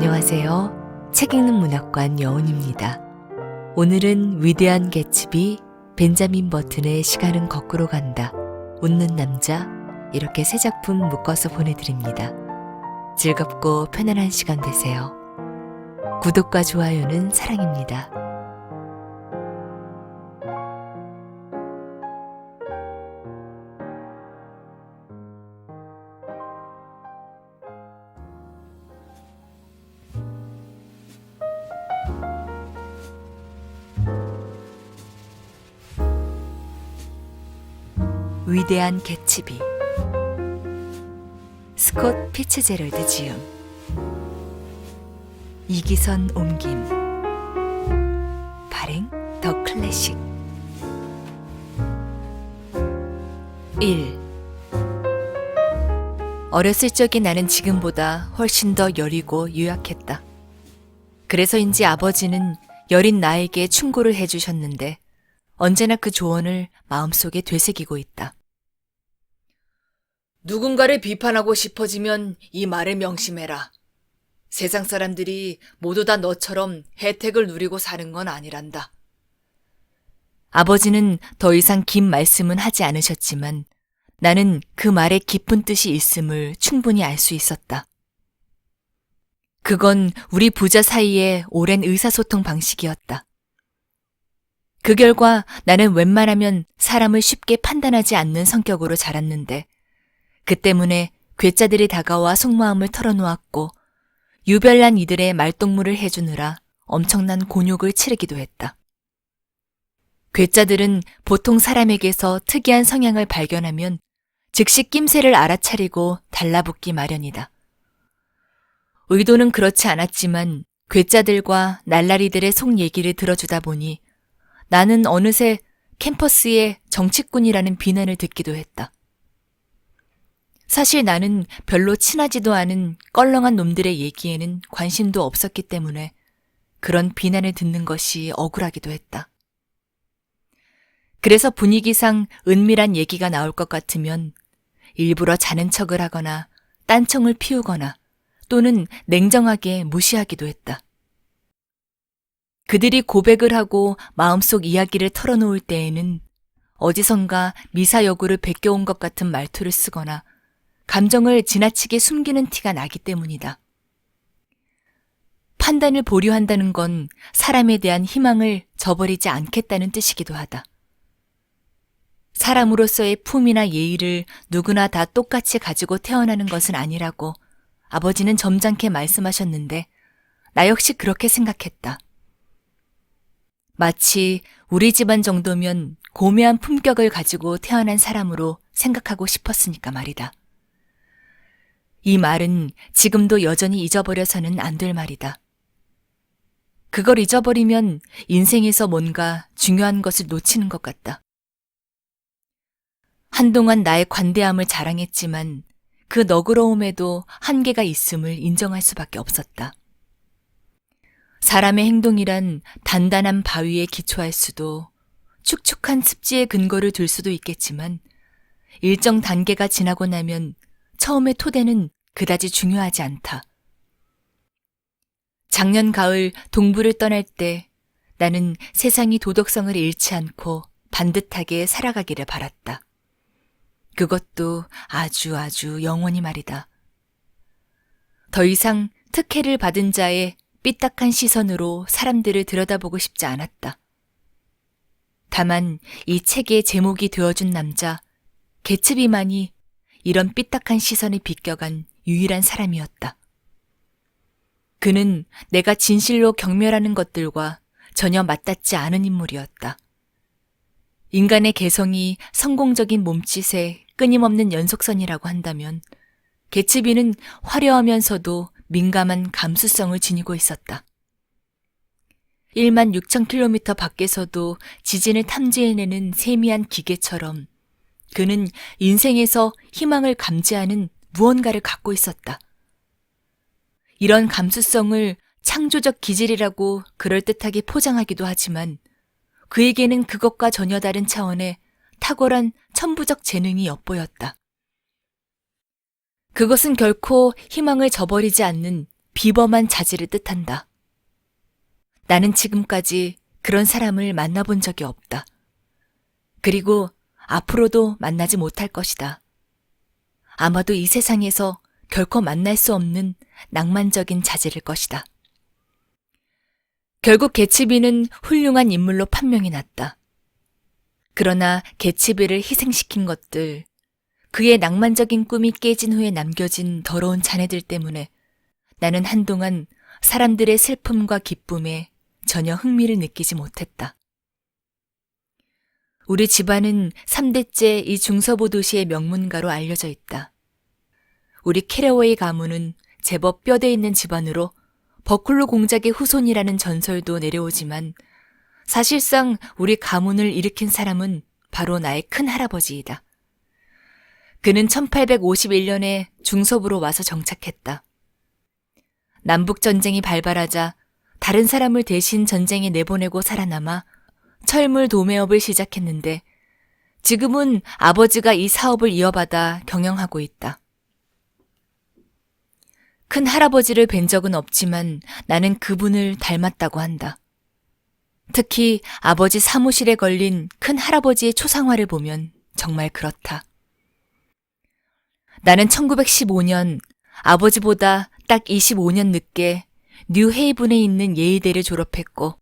안녕하세요. 책 읽는 문학관 여운입니다. 오늘은 위대한 개츠비, 벤자민 버튼의 시간은 거꾸로 간다, 웃는 남자, 이렇게 세 작품 묶어서 보내드립니다. 즐겁고 편안한 시간 되세요. 구독과 좋아요는 사랑입니다. 위대한 개츠비, 스콧 피츠제럴드 지음, 이기선 옮김, 발행 더 클래식. 1. 어렸을 적의 나는 지금보다 훨씬 더 여리고 유약했다. 그래서인지 아버지는 여린 나에게 충고를 해주셨는데 언제나 그 조언을 마음속에 되새기고 있다. 누군가를 비판하고 싶어지면 이 말을 명심해라. 세상 사람들이 모두 다 너처럼 혜택을 누리고 사는 건 아니란다. 아버지는 더 이상 긴 말씀은 하지 않으셨지만 나는 그 말에 깊은 뜻이 있음을 충분히 알 수 있었다. 그건 우리 부자 사이의 오랜 의사소통 방식이었다. 그 결과 나는 웬만하면 사람을 쉽게 판단하지 않는 성격으로 자랐는데 그 때문에 괴짜들이 다가와 속마음을 털어놓았고 유별난 이들의 말동무를 해주느라 엄청난 곤욕을 치르기도 했다. 괴짜들은 보통 사람에게서 특이한 성향을 발견하면 즉시 낌새를 알아차리고 달라붙기 마련이다. 의도는 그렇지 않았지만 괴짜들과 날라리들의 속 얘기를 들어주다 보니 나는 어느새 캠퍼스에 정치꾼이라는 비난을 듣기도 했다. 사실 나는 별로 친하지도 않은 껄렁한 놈들의 얘기에는 관심도 없었기 때문에 그런 비난을 듣는 것이 억울하기도 했다. 그래서 분위기상 은밀한 얘기가 나올 것 같으면 일부러 자는 척을 하거나 딴청을 피우거나 또는 냉정하게 무시하기도 했다. 그들이 고백을 하고 마음속 이야기를 털어놓을 때에는 어디선가 미사여구를 베껴온 것 같은 말투를 쓰거나 감정을 지나치게 숨기는 티가 나기 때문이다. 판단을 보류한다는 건 사람에 대한 희망을 저버리지 않겠다는 뜻이기도 하다. 사람으로서의 품이나 예의를 누구나 다 똑같이 가지고 태어나는 것은 아니라고 아버지는 점잖게 말씀하셨는데 나 역시 그렇게 생각했다. 마치 우리 집안 정도면 고매한 품격을 가지고 태어난 사람으로 생각하고 싶었으니까 말이다. 이 말은 지금도 여전히 잊어버려서는 안 될 말이다. 그걸 잊어버리면 인생에서 뭔가 중요한 것을 놓치는 것 같다. 한동안 나의 관대함을 자랑했지만 그 너그러움에도 한계가 있음을 인정할 수밖에 없었다. 사람의 행동이란 단단한 바위에 기초할 수도 축축한 습지에 근거를 둘 수도 있겠지만 일정 단계가 지나고 나면 처음의 토대는 그다지 중요하지 않다. 작년 가을 동부를 떠날 때 나는 세상이 도덕성을 잃지 않고 반듯하게 살아가기를 바랐다. 그것도 아주 영원히 말이다. 더 이상 특혜를 받은 자의 삐딱한 시선으로 사람들을 들여다보고 싶지 않았다. 다만 이 책의 제목이 되어준 남자 개츠비만이 이런 삐딱한 시선에 비껴간 유일한 사람이었다. 그는 내가 진실로 경멸하는 것들과 전혀 맞닿지 않은 인물이었다. 인간의 개성이 성공적인 몸짓의 끊임없는 연속선이라고 한다면 개츠비는 화려하면서도 민감한 감수성을 지니고 있었다. 16,000km 밖에서도 지진을 탐지해내는 세미한 기계처럼 그는 인생에서 희망을 감지하는 무언가를 갖고 있었다. 이런 감수성을 창조적 기질이라고 그럴듯하게 포장하기도 하지만 그에게는 그것과 전혀 다른 차원의 탁월한 천부적 재능이 엿보였다. 그것은 결코 희망을 저버리지 않는 비범한 자질을 뜻한다. 나는 지금까지 그런 사람을 만나본 적이 없다. 그리고 앞으로도 만나지 못할 것이다. 아마도 이 세상에서 결코 만날 수 없는 낭만적인 자질일 것이다. 결국 개츠비는 훌륭한 인물로 판명이 났다. 그러나 개츠비를 희생시킨 것들, 그의 낭만적인 꿈이 깨진 후에 남겨진 더러운 잔해들 때문에 나는 한동안 사람들의 슬픔과 기쁨에 전혀 흥미를 느끼지 못했다. 우리 집안은 3대째 이 중서부 도시의 명문가로 알려져 있다. 우리 캐러웨이 가문은 제법 뼈대 있는 집안으로 버클로 공작의 후손이라는 전설도 내려오지만 사실상 우리 가문을 일으킨 사람은 바로 나의 큰 할아버지이다. 그는 1851년에 중서부로 와서 정착했다. 남북전쟁이 발발하자 다른 사람을 대신 전쟁에 내보내고 살아남아 철물 도매업을 시작했는데 지금은 아버지가 이 사업을 이어받아 경영하고 있다. 큰 할아버지를 뵌 적은 없지만 나는 그분을 닮았다고 한다. 특히 아버지 사무실에 걸린 큰 할아버지의 초상화를 보면 정말 그렇다. 나는 1915년 아버지보다 딱 25년 늦게 뉴헤이븐에 있는 예의대를 졸업했고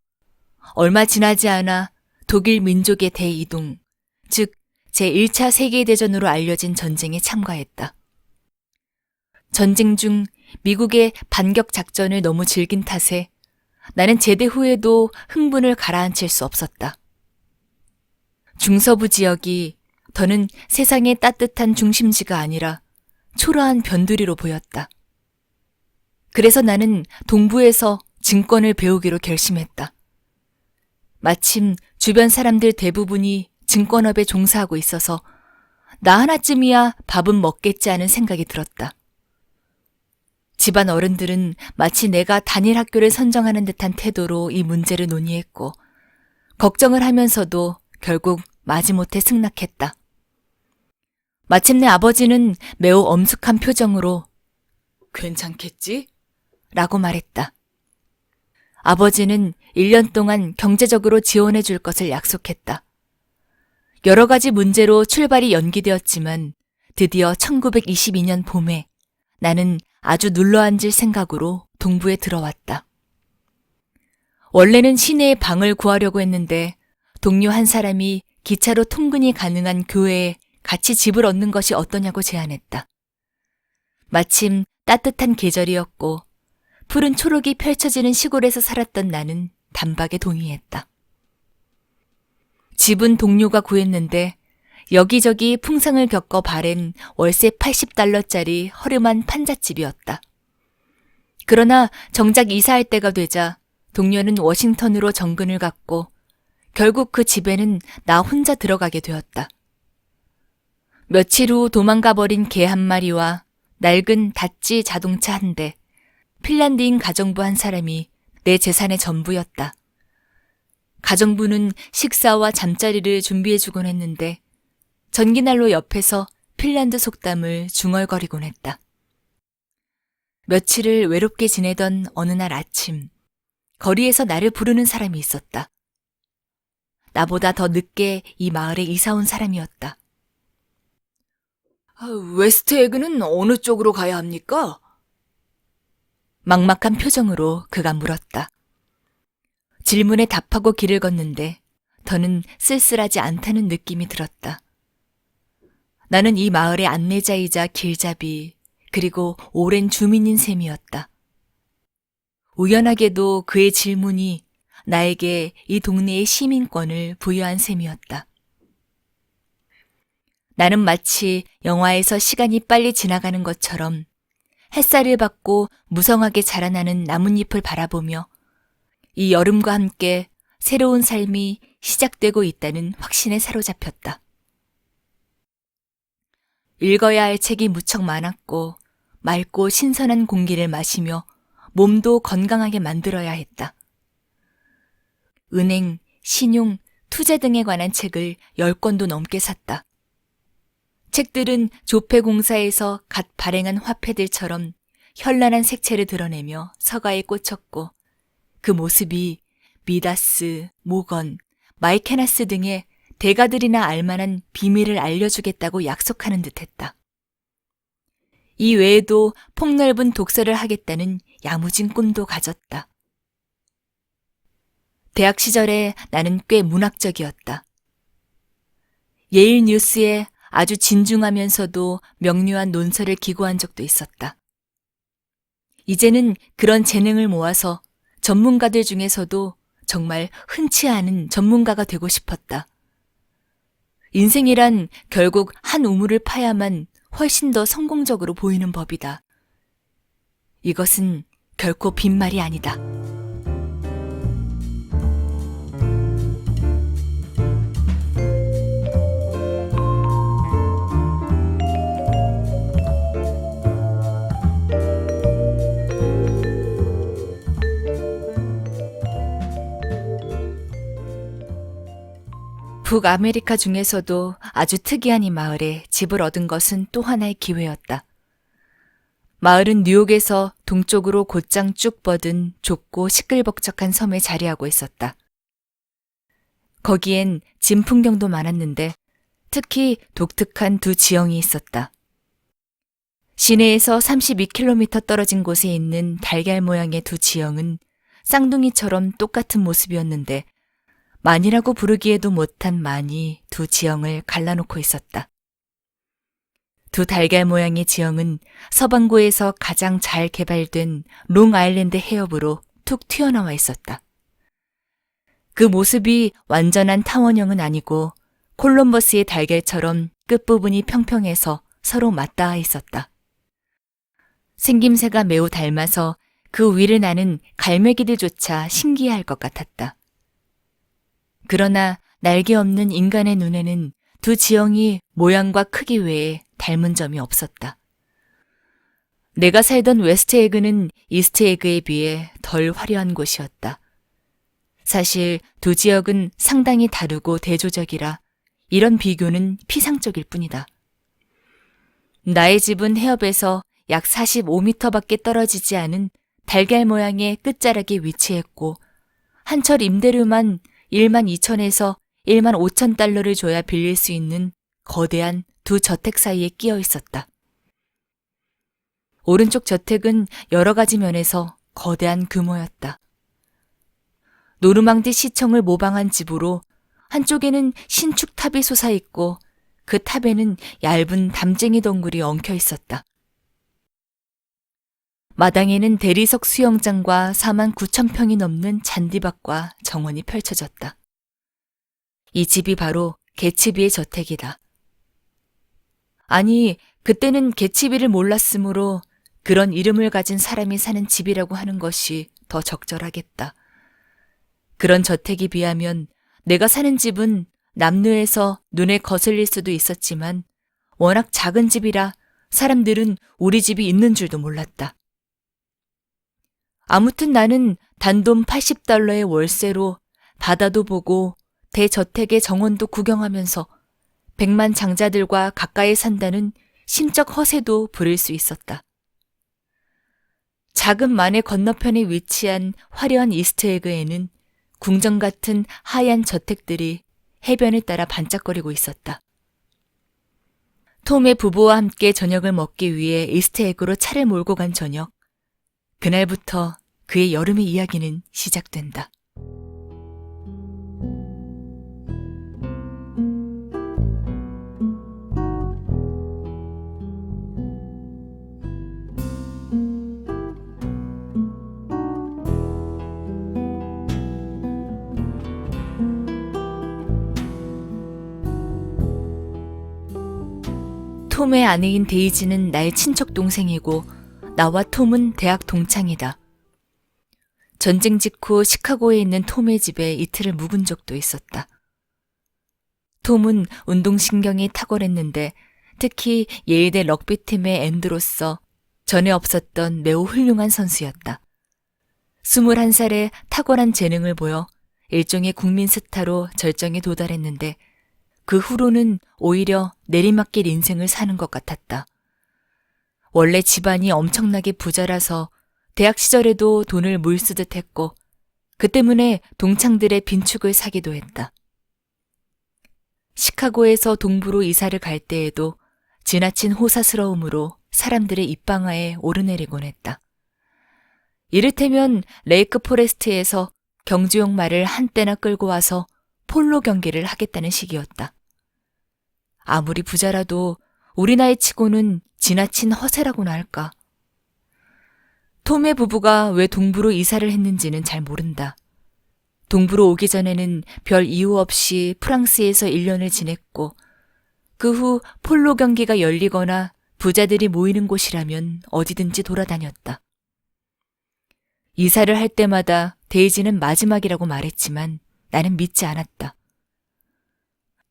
얼마 지나지 않아 독일 민족의 대이동, 즉 제1차 세계대전으로 알려진 전쟁에 참가했다. 전쟁 중 미국의 반격 작전을 너무 즐긴 탓에 나는 제대 후에도 흥분을 가라앉힐 수 없었다. 중서부 지역이 더는 세상의 따뜻한 중심지가 아니라 초라한 변두리로 보였다. 그래서 나는 동부에서 증권을 배우기로 결심했다. 마침 주변 사람들 대부분이 증권업에 종사하고 있어서 나 하나쯤이야 밥은 먹겠지 하는 생각이 들었다. 집안 어른들은 마치 내가 다닐 학교를 선정하는 듯한 태도로 이 문제를 논의했고 걱정을 하면서도 결국 마지못해 승낙했다. 마침내 아버지는 매우 엄숙한 표정으로 괜찮겠지? 라고 말했다. 아버지는 1년 동안 경제적으로 지원해 줄 것을 약속했다. 여러 가지 문제로 출발이 연기되었지만 드디어 1922년 봄에 나는 아주 눌러앉을 생각으로 동부에 들어왔다. 원래는 시내에 방을 구하려고 했는데 동료 한 사람이 기차로 통근이 가능한 교회에 같이 집을 얻는 것이 어떠냐고 제안했다. 마침 따뜻한 계절이었고 푸른 초록이 펼쳐지는 시골에서 살았던 나는 단박에 동의했다. 집은 동료가 구했는데 여기저기 풍상을 겪어 바랜 월세 80달러짜리 허름한 판잣집이었다. 그러나 정작 이사할 때가 되자 동료는 워싱턴으로 정근을 갔고 결국 그 집에는 나 혼자 들어가게 되었다. 며칠 후 도망가 버린 개 한 마리와 낡은 다찌 자동차 한 대, 핀란드인 가정부 한 사람이 내 재산의 전부였다. 가정부는 식사와 잠자리를 준비해주곤 했는데 전기난로 옆에서 핀란드 속담을 중얼거리곤 했다. 며칠을 외롭게 지내던 어느 날 아침, 거리에서 나를 부르는 사람이 있었다. 나보다 더 늦게 이 마을에 이사 온 사람이었다. 웨스트 에그는 어느 쪽으로 가야 합니까? 막막한 표정으로 그가 물었다. 질문에 답하고 길을 걷는데 더는 쓸쓸하지 않다는 느낌이 들었다. 나는 이 마을의 안내자이자 길잡이 그리고 오랜 주민인 셈이었다. 우연하게도 그의 질문이 나에게 이 동네의 시민권을 부여한 셈이었다. 나는 마치 영화에서 시간이 빨리 지나가는 것처럼 햇살을 받고 무성하게 자라나는 나뭇잎을 바라보며 이 여름과 함께 새로운 삶이 시작되고 있다는 확신에 사로잡혔다. 읽어야 할 책이 무척 많았고 맑고 신선한 공기를 마시며 몸도 건강하게 만들어야 했다. 은행, 신용, 투자 등에 관한 책을 10권도 넘게 샀다. 책들은 조폐공사에서 갓 발행한 화폐들처럼 현란한 색채를 드러내며 서가에 꽂혔고 그 모습이 미다스, 모건, 마이케나스 등의 대가들이나 알만한 비밀을 알려주겠다고 약속하는 듯했다. 이 외에도 폭넓은 독서를 하겠다는 야무진 꿈도 가졌다. 대학 시절에 나는 꽤 문학적이었다. 예일 뉴스에 아주 진중하면서도 명료한 논설을 기고한 적도 있었다. 이제는 그런 재능을 모아서 전문가들 중에서도 정말 흔치 않은 전문가가 되고 싶었다. 인생이란 결국 한 우물을 파야만 훨씬 더 성공적으로 보이는 법이다. 이것은 결코 빈말이 아니다. 북아메리카 중에서도 아주 특이한 이 마을에 집을 얻은 것은 또 하나의 기회였다. 마을은 뉴욕에서 동쪽으로 곧장 쭉 뻗은 좁고 시끌벅적한 섬에 자리하고 있었다. 거기엔 진 풍경도 많았는데 특히 독특한 두 지형이 있었다. 시내에서 32km 떨어진 곳에 있는 달걀 모양의 두 지형은 쌍둥이처럼 똑같은 모습이었는데 만이라고 부르기에도 못한 만이 두 지형을 갈라놓고 있었다. 두 달걀 모양의 지형은 서반구에서 가장 잘 개발된 롱아일랜드 해협으로 툭 튀어나와 있었다. 그 모습이 완전한 타원형은 아니고 콜럼버스의 달걀처럼 끝부분이 평평해서 서로 맞닿아 있었다. 생김새가 매우 닮아서 그 위를 나는 갈매기들조차 신기해할 것 같았다. 그러나 날개 없는 인간의 눈에는 두 지형이 모양과 크기 외에 닮은 점이 없었다. 내가 살던 웨스트에그는 이스트에그에 비해 덜 화려한 곳이었다. 사실 두 지역은 상당히 다르고 대조적이라 이런 비교는 피상적일 뿐이다. 나의 집은 해협에서 약 45m밖에 떨어지지 않은 달걀 모양의 끝자락에 위치했고 한 철 임대료만 12,000에서 15,000달러를 줘야 빌릴 수 있는 거대한 두 저택 사이에 끼어 있었다. 오른쪽 저택은 여러 가지 면에서 거대한 규모였다. 노르망디 시청을 모방한 집으로 한쪽에는 신축탑이 솟아있고 그 탑에는 얇은 담쟁이 덩굴이 엉켜 있었다. 마당에는 대리석 수영장과 49,000평이 넘는 잔디밭과 정원이 펼쳐졌다. 이 집이 바로 개츠비의 저택이다. 아니, 그때는 개츠비를 몰랐으므로 그런 이름을 가진 사람이 사는 집이라고 하는 것이 더 적절하겠다. 그런 저택에 비하면 내가 사는 집은 남루에서 눈에 거슬릴 수도 있었지만 워낙 작은 집이라 사람들은 우리 집이 있는 줄도 몰랐다. 아무튼 나는 단돈 80달러의 월세로 바다도 보고 대저택의 정원도 구경하면서 백만 장자들과 가까이 산다는 심적 허세도 부릴 수 있었다. 작은 만의 건너편에 위치한 화려한 이스트에그에는 궁전 같은 하얀 저택들이 해변을 따라 반짝거리고 있었다. 톰의 부부와 함께 저녁을 먹기 위해 이스트에그로 차를 몰고 간 저녁. 그날부터 그의 여름의 이야기는 시작된다. 톰의 아내인 데이지는 나의 친척 동생이고 나와 톰은 대학 동창이다. 전쟁 직후 시카고에 있는 톰의 집에 이틀을 묵은 적도 있었다. 톰은 운동신경이 탁월했는데 특히 예일대 럭비팀의 엔드로서 전에 없었던 매우 훌륭한 선수였다. 21살에 탁월한 재능을 보여 일종의 국민 스타로 절정에 도달했는데 그 후로는 오히려 내리막길 인생을 사는 것 같았다. 원래 집안이 엄청나게 부자라서 대학 시절에도 돈을 물쓰듯 했고 그 때문에 동창들의 빈축을 사기도 했다. 시카고에서 동부로 이사를 갈 때에도 지나친 호사스러움으로 사람들의 입방아에 오르내리곤 했다. 이를테면 레이크 포레스트에서 경주용 말을 한때나 끌고 와서 폴로 경기를 하겠다는 식이었다. 아무리 부자라도 우리 나이 치고는 지나친 허세라고나 할까. 톰의 부부가 왜 동부로 이사를 했는지는 잘 모른다. 동부로 오기 전에는 별 이유 없이 프랑스에서 1년을 지냈고 그 후 폴로 경기가 열리거나 부자들이 모이는 곳이라면 어디든지 돌아다녔다. 이사를 할 때마다 데이지는 마지막이라고 말했지만 나는 믿지 않았다.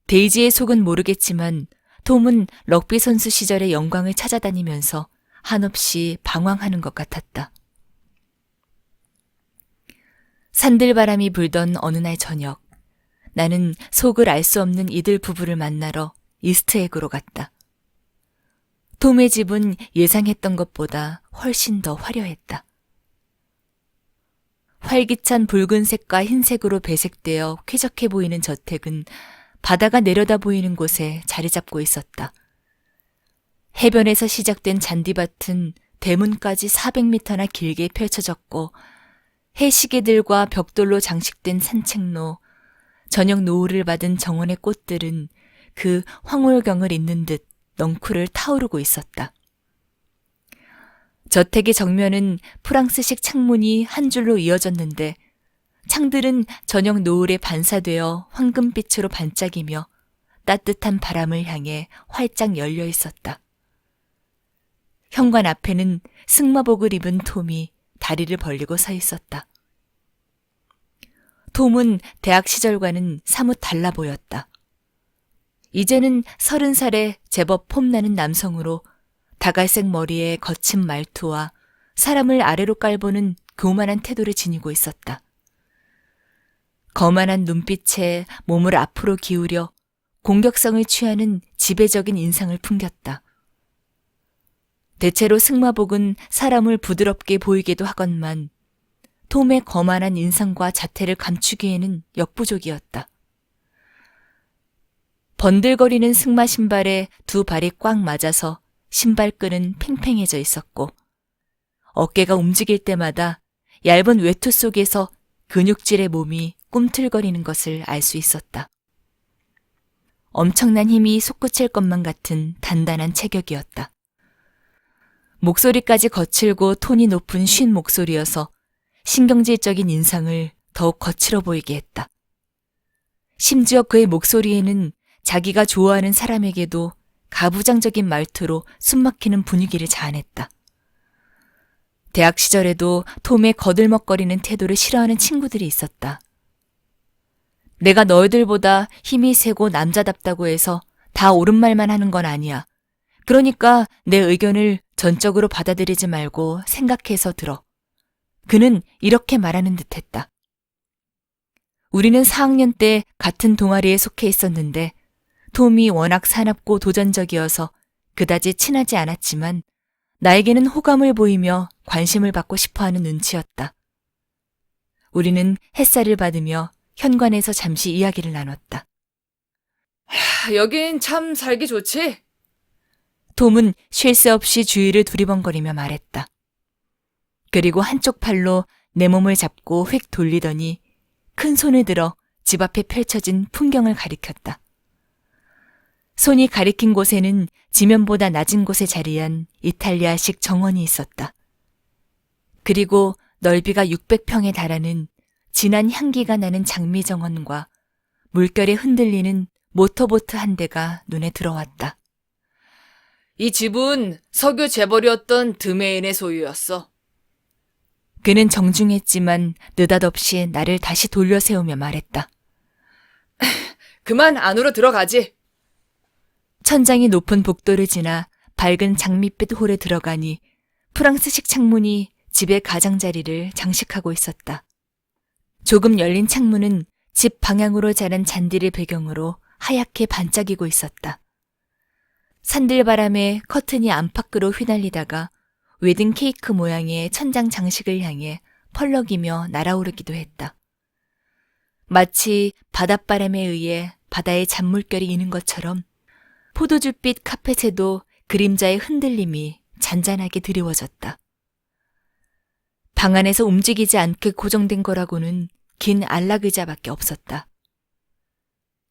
데이지의 속은 모르겠지만 톰은 럭비 선수 시절의 영광을 찾아다니면서 한없이 방황하는 것 같았다. 산들바람이 불던 어느 날 저녁, 나는 속을 알 수 없는 이들 부부를 만나러 이스트에그로 갔다. 톰의 집은 예상했던 것보다 훨씬 더 화려했다. 활기찬 붉은색과 흰색으로 배색되어 쾌적해 보이는 저택은 바다가 내려다 보이는 곳에 자리 잡고 있었다. 해변에서 시작된 잔디밭은 대문까지 400m나 길게 펼쳐졌고 해시계들과 벽돌로 장식된 산책로, 저녁 노을을 받은 정원의 꽃들은 그 황홀경을 잇는 듯 넝쿨을 타오르고 있었다. 저택의 정면은 프랑스식 창문이 한 줄로 이어졌는데 창들은 저녁 노을에 반사되어 황금빛으로 반짝이며 따뜻한 바람을 향해 활짝 열려 있었다. 현관 앞에는 승마복을 입은 톰이 다리를 벌리고 서 있었다. 톰은 대학 시절과는 사뭇 달라 보였다. 이제는 30살의 제법 폼나는 남성으로 다갈색 머리에 거친 말투와 사람을 아래로 깔보는 교만한 태도를 지니고 있었다. 거만한 눈빛에 몸을 앞으로 기울여 공격성을 취하는 지배적인 인상을 풍겼다. 대체로 승마복은 사람을 부드럽게 보이기도 하건만 톰의 거만한 인상과 자태를 감추기에는 역부족이었다. 번들거리는 승마 신발에 두 발이 꽉 맞아서 신발끈은 팽팽해져 있었고 어깨가 움직일 때마다 얇은 외투 속에서 근육질의 몸이 꿈틀거리는 것을 알 수 있었다. 엄청난 힘이 솟구칠 것만 같은 단단한 체격이었다. 목소리까지 거칠고 톤이 높은 쉰 목소리여서 신경질적인 인상을 더욱 거칠어 보이게 했다. 심지어 그의 목소리에는 자기가 좋아하는 사람에게도 가부장적인 말투로 숨막히는 분위기를 자아냈다. 대학 시절에도 톰의 거들먹거리는 태도를 싫어하는 친구들이 있었다. 내가 너희들보다 힘이 세고 남자답다고 해서 다 옳은 말만 하는 건 아니야. 그러니까 내 의견을 전적으로 받아들이지 말고 생각해서 들어. 그는 이렇게 말하는 듯했다. 우리는 4학년 때 같은 동아리에 속해 있었는데 톰이 워낙 사납고 도전적이어서 그다지 친하지 않았지만 나에게는 호감을 보이며 관심을 받고 싶어하는 눈치였다. 우리는 햇살을 받으며 현관에서 잠시 이야기를 나눴다. 여긴 참 살기 좋지? 톰은 쉴 새 없이 주위를 두리번거리며 말했다. 그리고 한쪽 팔로 내 몸을 잡고 휙 돌리더니 큰 손을 들어 집 앞에 펼쳐진 풍경을 가리켰다. 손이 가리킨 곳에는 지면보다 낮은 곳에 자리한 이탈리아식 정원이 있었다. 그리고 넓이가 600평에 달하는 진한 향기가 나는 장미 정원과 물결에 흔들리는 모터보트 한 대가 눈에 들어왔다. 이 집은 석유 재벌이었던 드메인의 소유였어. 그는 정중했지만 느닷없이 나를 다시 돌려 세우며 말했다. 그만 안으로 들어가지. 천장이 높은 복도를 지나 밝은 장밋빛 홀에 들어가니 프랑스식 창문이 집의 가장자리를 장식하고 있었다. 조금 열린 창문은 집 방향으로 자란 잔디를 배경으로 하얗게 반짝이고 있었다. 산들바람에 커튼이 안팎으로 휘날리다가 웨딩 케이크 모양의 천장 장식을 향해 펄럭이며 날아오르기도 했다. 마치 바닷바람에 의해 바다에 잔물결이 이는 것처럼 포도주빛 카펫에도 그림자의 흔들림이 잔잔하게 드리워졌다. 방 안에서 움직이지 않게 고정된 거라고는 긴 안락의자밖에 없었다.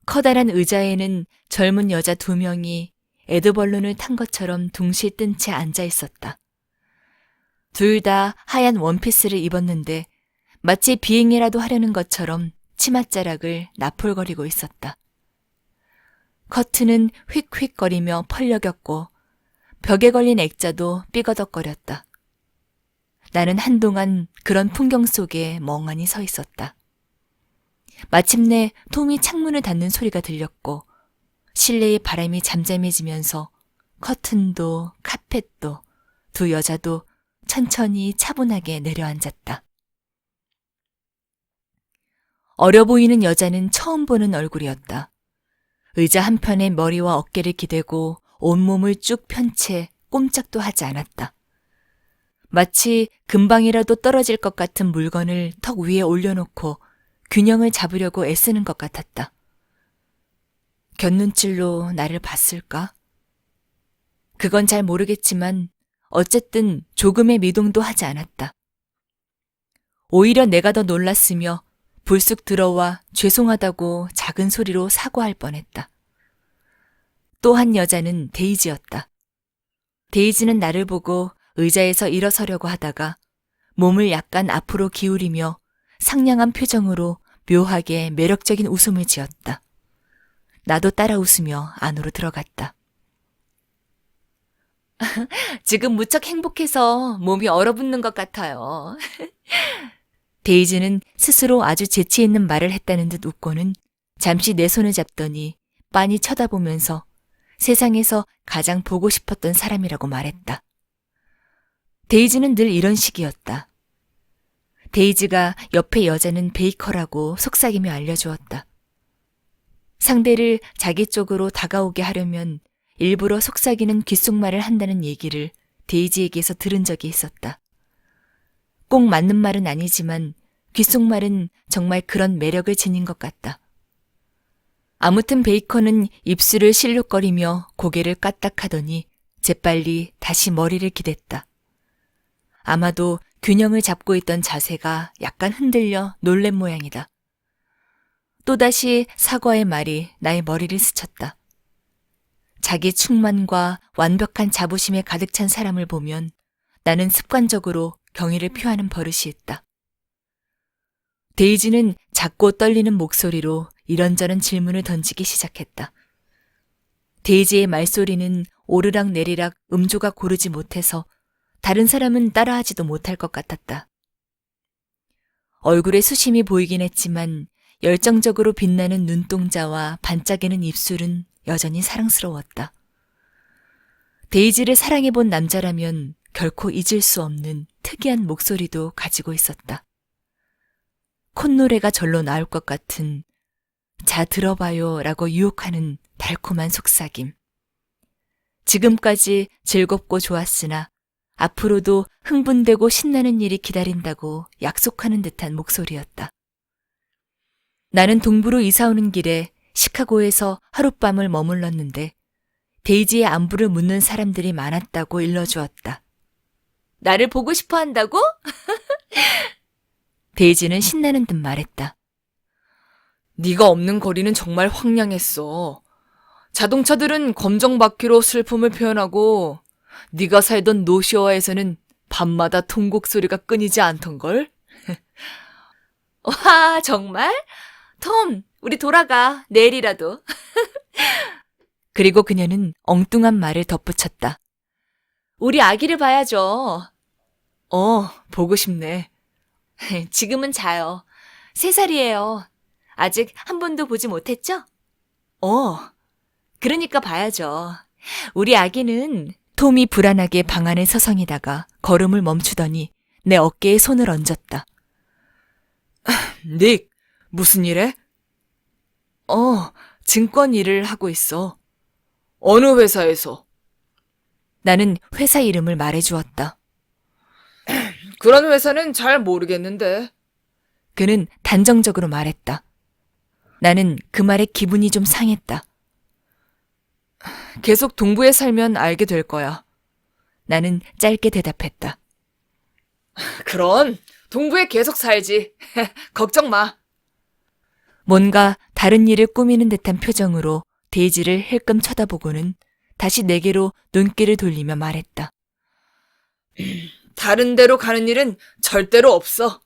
커다란 의자에는 젊은 여자 2명이 에드벌룬을 탄 것처럼 둥실 뜬 채 앉아 있었다. 둘 다 하얀 원피스를 입었는데 마치 비행이라도 하려는 것처럼 치맛자락을 나풀거리고 있었다. 커튼은 휙휙거리며 펄럭였고 벽에 걸린 액자도 삐거덕거렸다. 나는 한동안 그런 풍경 속에 멍하니 서 있었다. 마침내 톰이 창문을 닫는 소리가 들렸고 실내의 바람이 잠잠해지면서 커튼도 카펫도 두 여자도 천천히 차분하게 내려앉았다. 어려 보이는 여자는 처음 보는 얼굴이었다. 의자 한편에 머리와 어깨를 기대고 온몸을 쭉 편 채 꼼짝도 하지 않았다. 마치 금방이라도 떨어질 것 같은 물건을 턱 위에 올려놓고 균형을 잡으려고 애쓰는 것 같았다. 곁눈질로 나를 봤을까? 그건 잘 모르겠지만 어쨌든 조금의 미동도 하지 않았다. 오히려 내가 더 놀랐으며 불쑥 들어와 죄송하다고 작은 소리로 사과할 뻔했다. 또 한 여자는 데이지였다. 데이지는 나를 보고 의자에서 일어서려고 하다가 몸을 약간 앞으로 기울이며 상냥한 표정으로 묘하게 매력적인 웃음을 지었다. 나도 따라 웃으며 안으로 들어갔다. 지금 무척 행복해서 몸이 얼어붙는 것 같아요. 데이지는 스스로 아주 재치 있는 말을 했다는 듯 웃고는 잠시 내 손을 잡더니 빤히 쳐다보면서 세상에서 가장 보고 싶었던 사람이라고 말했다. 데이지는 늘 이런 식이었다. 데이지가 옆에 여자는 베이커라고 속삭이며 알려주었다. 상대를 자기 쪽으로 다가오게 하려면 일부러 속삭이는 귓속말을 한다는 얘기를 데이지에게서 들은 적이 있었다. 꼭 맞는 말은 아니지만 귓속말은 정말 그런 매력을 지닌 것 같다. 아무튼 베이커는 입술을 실룩거리며 고개를 까딱하더니 재빨리 다시 머리를 기댔다. 아마도 균형을 잡고 있던 자세가 약간 흔들려 놀란 모양이다. 또다시 사과의 말이 나의 머리를 스쳤다. 자기 충만과 완벽한 자부심에 가득 찬 사람을 보면 나는 습관적으로 경의를 표하는 버릇이 있다. 데이지는 작고 떨리는 목소리로 이런저런 질문을 던지기 시작했다. 데이지의 말소리는 오르락 내리락 음조가 고르지 못해서 다른 사람은 따라하지도 못할 것 같았다. 얼굴에 수심이 보이긴 했지만 열정적으로 빛나는 눈동자와 반짝이는 입술은 여전히 사랑스러웠다. 데이지를 사랑해본 남자라면 결코 잊을 수 없는 특이한 목소리도 가지고 있었다. 콧노래가 절로 나올 것 같은 자 들어봐요 라고 유혹하는 달콤한 속삭임. 지금까지 즐겁고 좋았으나 앞으로도 흥분되고 신나는 일이 기다린다고 약속하는 듯한 목소리였다. 나는 동부로 이사 오는 길에 시카고에서 하룻밤을 머물렀는데 데이지의 안부를 묻는 사람들이 많았다고 일러주었다. 나를 보고 싶어 한다고? 데이지는 신나는 듯 말했다. 네가 없는 거리는 정말 황량했어. 자동차들은 검정 바퀴로 슬픔을 표현하고 네가 살던 노시어에서는 밤마다 통곡 소리가 끊이지 않던걸? 와, 정말? 톰, 우리 돌아가. 내일이라도. 그리고 그녀는 엉뚱한 말을 덧붙였다. 우리 아기를 봐야죠. 보고 싶네. 지금은 자요. 3살이에요. 아직 한 번도 보지 못했죠? 그러니까 봐야죠. 우리 아기는 톰이 불안하게 방 안에 서성이다가 걸음을 멈추더니 내 어깨에 손을 얹었다. 닉, 무슨 일해? 증권 일을 하고 있어. 어느 회사에서? 나는 회사 이름을 말해주었다. 그런 회사는 잘 모르겠는데. 그는 단정적으로 말했다. 나는 그 말에 기분이 좀 상했다. 계속 동부에 살면 알게 될 거야. 나는 짧게 대답했다. 그럼 동부에 계속 살지. 걱정 마. 뭔가 다른 일을 꾸미는 듯한 표정으로 데이지를 힐끔 쳐다보고는 다시 내게로 눈길을 돌리며 말했다. 다른 데로 가는 일은 절대로 없어.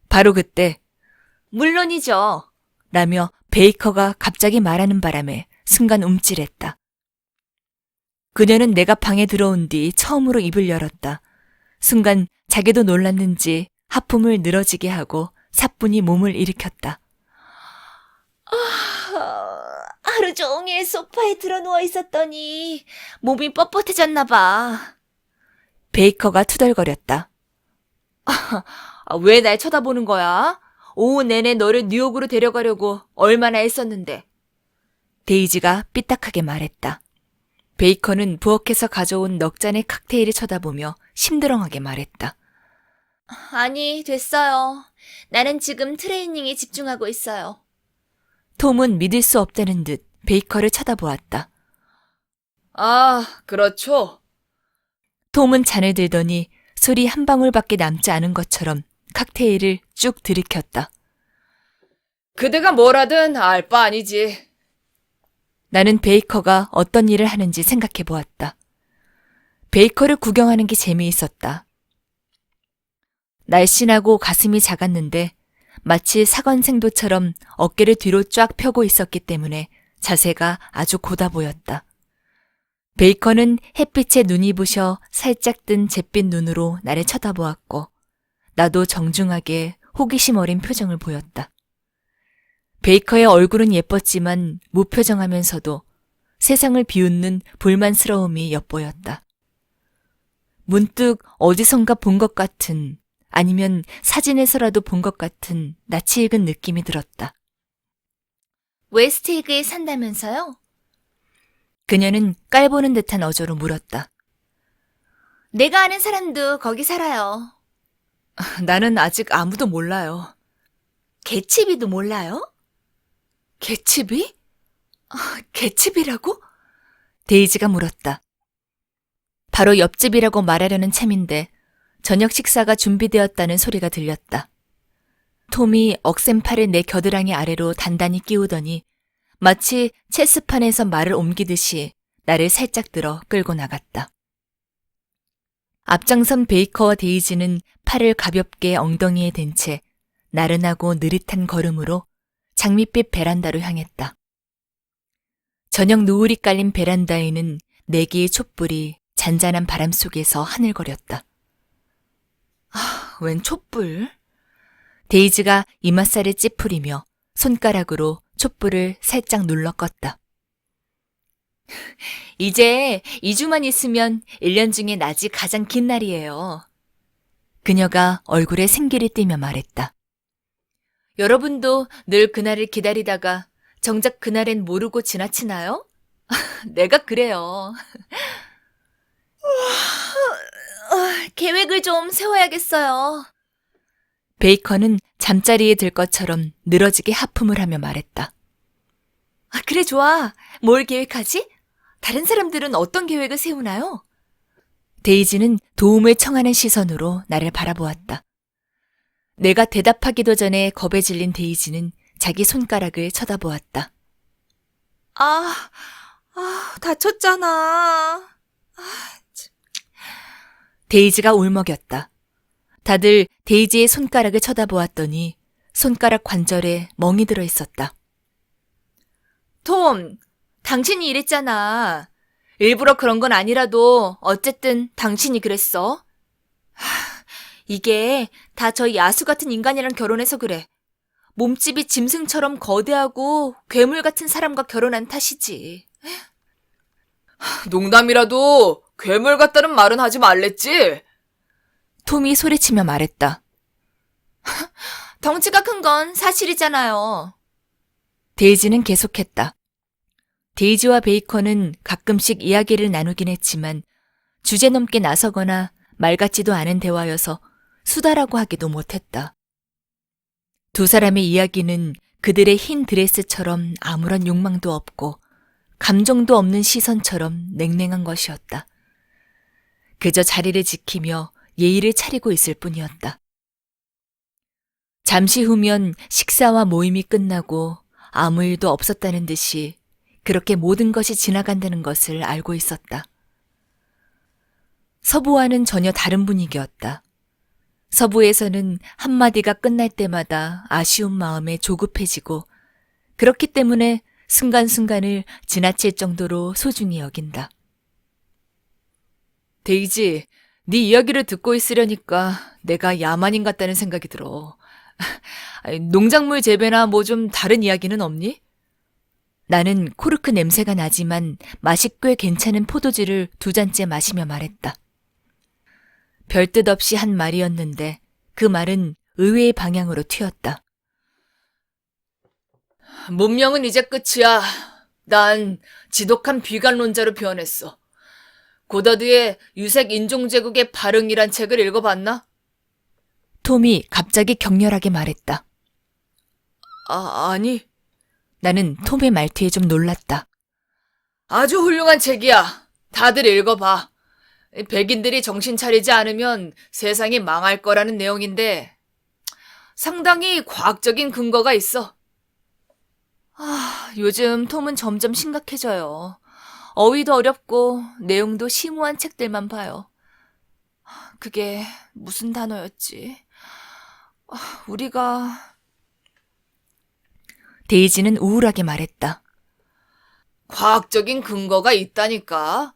바로 그때 물론이죠. 라며 베이커가 갑자기 말하는 바람에 순간 움찔했다. 그녀는 내가 방에 들어온 뒤 처음으로 입을 열었다. 순간 자기도 놀랐는지 하품을 늘어지게 하고 사뿐히 몸을 일으켰다. 하루 종일 소파에 드러누워 있었더니 몸이 뻣뻣해졌나 봐. 베이커가 투덜거렸다. 왜 날 쳐다보는 거야? 오후 내내 너를 뉴욕으로 데려가려고 얼마나 애썼는데. 데이지가 삐딱하게 말했다. 베이커는 부엌에서 가져온 넉 잔의 칵테일을 쳐다보며 심드렁하게 말했다. 아니, 됐어요. 나는 지금 트레이닝에 집중하고 있어요. 톰은 믿을 수 없다는 듯 베이커를 쳐다보았다. 아, 그렇죠. 톰은 잔을 들더니 술이 한 방울밖에 남지 않은 것처럼 칵테일을 쭉 들이켰다. 그대가 뭘 하든 알 바 아니지. 나는 베이커가 어떤 일을 하는지 생각해 보았다. 베이커를 구경하는 게 재미있었다. 날씬하고 가슴이 작았는데 마치 사관생도처럼 어깨를 뒤로 쫙 펴고 있었기 때문에 자세가 아주 고다 보였다. 베이커는 햇빛에 눈이 부셔 살짝 뜬 잿빛 눈으로 나를 쳐다보았고 나도 정중하게 호기심 어린 표정을 보였다. 베이커의 얼굴은 예뻤지만 무표정하면서도 세상을 비웃는 불만스러움이 엿보였다. 문득 어디선가 본 것 같은 아니면 사진에서라도 본 것 같은 낯이 익은 느낌이 들었다. 웨스트에그에 산다면서요? 그녀는 깔보는 듯한 어조로 물었다. 내가 아는 사람도 거기 살아요. 나는 아직 아무도 몰라요. 개츠비도 몰라요? 개츠비? 개츠비라고? 데이지가 물었다. 바로 옆집이라고 말하려는 참인데 저녁 식사가 준비되었다는 소리가 들렸다. 톰이 억센팔을 내 겨드랑이 아래로 단단히 끼우더니 마치 체스판에서 말을 옮기듯이 나를 살짝 들어 끌고 나갔다. 앞장선 베이커와 데이지는 팔을 가볍게 엉덩이에 댄 채 나른하고 느릿한 걸음으로 장밋빛 베란다로 향했다. 저녁 노을이 깔린 베란다에는 네 개의 촛불이 잔잔한 바람 속에서 하늘거렸다. 웬 촛불? 데이지가 이맛살을 찌푸리며 손가락으로 촛불을 살짝 눌러 껐다. 이제 2주만 있으면 1년 중에 낮이 가장 긴 날이에요. 그녀가 얼굴에 생기를 띠며 말했다. 여러분도 늘 그날을 기다리다가 정작 그날엔 모르고 지나치나요? 내가 그래요. 계획을 좀 세워야겠어요. 베이커는 잠자리에 들 것처럼 늘어지게 하품을 하며 말했다. 그래 좋아. 뭘 계획하지? 다른 사람들은 어떤 계획을 세우나요? 데이지는 도움을 청하는 시선으로 나를 바라보았다. 내가 대답하기도 전에 겁에 질린 데이지는 자기 손가락을 쳐다보았다. 다쳤잖아. 데이지가 울먹였다. 다들 데이지의 손가락을 쳐다보았더니 손가락 관절에 멍이 들어 있었다. 톰, 당신이 이랬잖아. 일부러 그런 건 아니라도 어쨌든 당신이 그랬어. 이게 다 저 야수 같은 인간이랑 결혼해서 그래. 몸집이 짐승처럼 거대하고 괴물 같은 사람과 결혼한 탓이지. 농담이라도 괴물 같다는 말은 하지 말랬지? 톰이 소리치며 말했다. 덩치가 큰 건 사실이잖아요. 데이지는 계속했다. 데이지와 베이커는 가끔씩 이야기를 나누긴 했지만 주제넘게 나서거나 말 같지도 않은 대화여서 수다라고 하기도 못했다. 두 사람의 이야기는 그들의 흰 드레스처럼 아무런 욕망도 없고 감정도 없는 시선처럼 냉랭한 것이었다. 그저 자리를 지키며 예의를 차리고 있을 뿐이었다. 잠시 후면 식사와 모임이 끝나고 아무 일도 없었다는 듯이 그렇게 모든 것이 지나간다는 것을 알고 있었다. 서부와는 전혀 다른 분위기였다. 서부에서는 한마디가 끝날 때마다 아쉬운 마음에 조급해지고 그렇기 때문에 순간순간을 지나칠 정도로 소중히 여긴다. 데이지, 네 이야기를 듣고 있으려니까 내가 야만인 같다는 생각이 들어. 농작물 재배나 뭐 좀 다른 이야기는 없니? 나는 코르크 냄새가 나지만 맛이 꽤 괜찮은 포도주를 2잔째 마시며 말했다. 별뜻 없이 한 말이었는데 그 말은 의외의 방향으로 튀었다. 문명은 이제 끝이야. 난 지독한 비관론자로 변했어. 고다드의 유색 인종제국의 발흥이란 책을 읽어봤나? 톰이 갑자기 격렬하게 말했다. 아니. 나는 톰의 말투에 좀 놀랐다. 아주 훌륭한 책이야. 다들 읽어봐. 백인들이 정신 차리지 않으면 세상이 망할 거라는 내용인데 상당히 과학적인 근거가 있어. 요즘 톰은 점점 심각해져요. 어휘도 어렵고 내용도 심오한 책들만 봐요. 그게 무슨 단어였지? 우리가... 데이지는 우울하게 말했다. 과학적인 근거가 있다니까.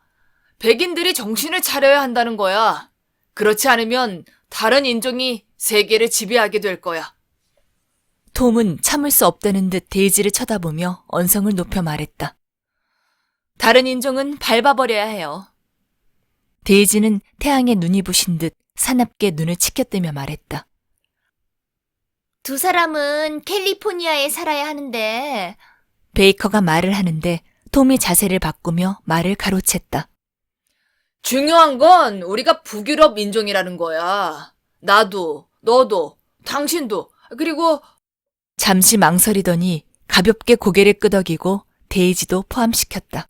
백인들이 정신을 차려야 한다는 거야. 그렇지 않으면 다른 인종이 세계를 지배하게 될 거야. 톰은 참을 수 없다는 듯 데이지를 쳐다보며 언성을 높여 말했다. 다른 인종은 밟아버려야 해요. 데이지는 태양에 눈이 부신 듯 사납게 눈을 치켜뜨며 말했다. 두 사람은 캘리포니아에 살아야 하는데. 베이커가 말을 하는데 톰이 자세를 바꾸며 말을 가로챘다. 중요한 건 우리가 북유럽 인종이라는 거야. 나도, 너도, 당신도, 그리고... 잠시 망설이더니 가볍게 고개를 끄덕이고 데이지도 포함시켰다.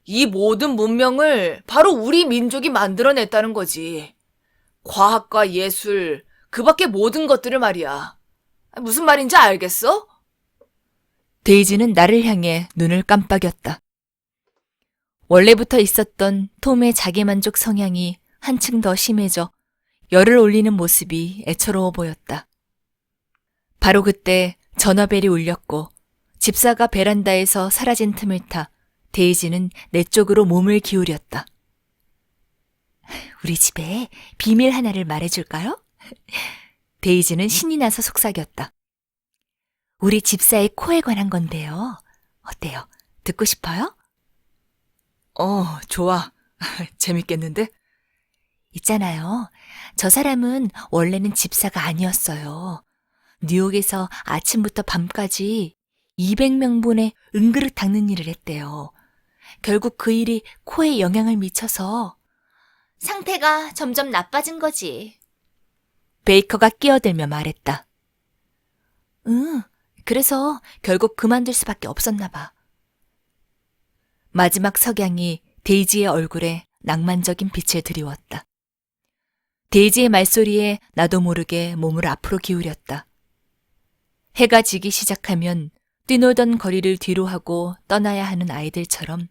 이 모든 문명을 바로 우리 민족이 만들어냈다는 거지. 과학과 예술, 그 밖의 모든 것들을 말이야. 무슨 말인지 알겠어? 데이지는 나를 향해 눈을 깜빡였다. 원래부터 있었던 톰의 자기만족 성향이 한층 더 심해져 열을 올리는 모습이 애처로워 보였다. 바로 그때 전화벨이 울렸고 집사가 베란다에서 사라진 틈을 타 데이지는 내 쪽으로 몸을 기울였다. 우리 집에 비밀 하나를 말해줄까요? 데이지는 신이 나서 속삭였다. 우리 집사의 코에 관한 건데요. 어때요? 듣고 싶어요? 좋아. 재밌겠는데? 있잖아요. 저 사람은 원래는 집사가 아니었어요. 뉴욕에서 아침부터 밤까지 200명분의 은그릇 닦는 일을 했대요. 결국 그 일이 코에 영향을 미쳐서 상태가 점점 나빠진 거지. 베이커가 끼어들며 말했다. 그래서 결국 그만둘 수밖에 없었나 봐. 마지막 석양이 데이지의 얼굴에 낭만적인 빛을 드리웠다. 데이지의 말소리에 나도 모르게 몸을 앞으로 기울였다. 해가 지기 시작하면 뛰놀던 거리를 뒤로 하고 떠나야 하는 아이들처럼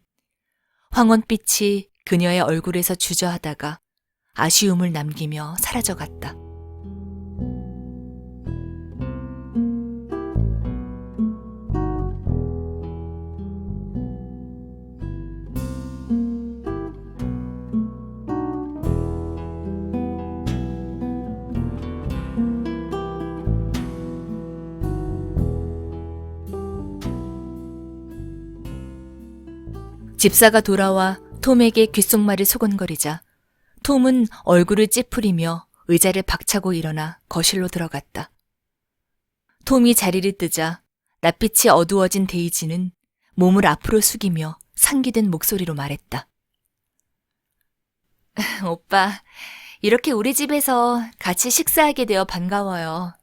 황혼빛이 그녀의 얼굴에서 주저하다가 아쉬움을 남기며 사라져갔다. 집사가 돌아와 톰에게 귓속말을 소곤거리자 톰은 얼굴을 찌푸리며 의자를 박차고 일어나 거실로 들어갔다. 톰이 자리를 뜨자 낯빛이 어두워진 데이지는 몸을 앞으로 숙이며 상기된 목소리로 말했다. 오빠, 이렇게 우리 집에서 같이 식사하게 되어 반가워요.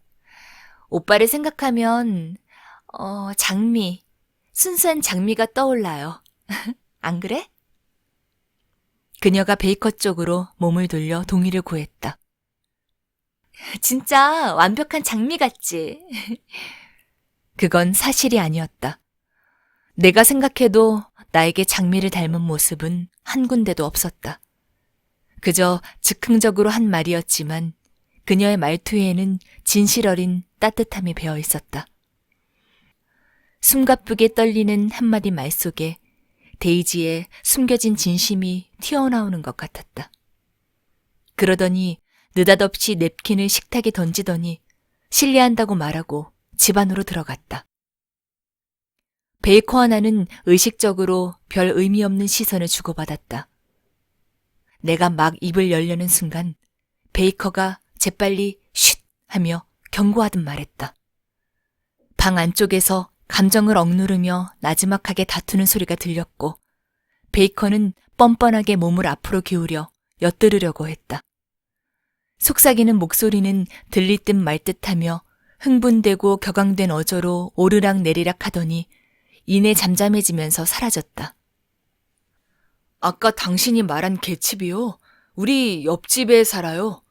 오빠를 생각하면, 장미, 순수한 장미가 떠올라요. 안 그래? 그녀가 베이커 쪽으로 몸을 돌려 동의를 구했다. 진짜 완벽한 장미 같지? 그건 사실이 아니었다. 내가 생각해도 나에게 장미를 닮은 모습은 한 군데도 없었다. 그저 즉흥적으로 한 말이었지만 그녀의 말투에는 진실 어린 따뜻함이 배어 있었다. 숨가쁘게 떨리는 한마디 말 속에 데이지의 숨겨진 진심이 튀어나오는 것 같았다. 그러더니 느닷없이 냅킨을 식탁에 던지더니 실례한다고 말하고 집 안으로 들어갔다. 베이커와 나는 의식적으로 별 의미 없는 시선을 주고받았다. 내가 막 입을 열려는 순간 베이커가 재빨리 쉿 하며 경고하듯 말했다. 방 안쪽에서 감정을 억누르며 나지막하게 다투는 소리가 들렸고 베이커는 뻔뻔하게 몸을 앞으로 기울여 엿들으려고 했다. 속삭이는 목소리는 들릴 듯 말 듯하며 흥분되고 격앙된 어조로 오르락 내리락 하더니 이내 잠잠해지면서 사라졌다. 아까 당신이 말한 개집이요? 우리 옆집에 살아요.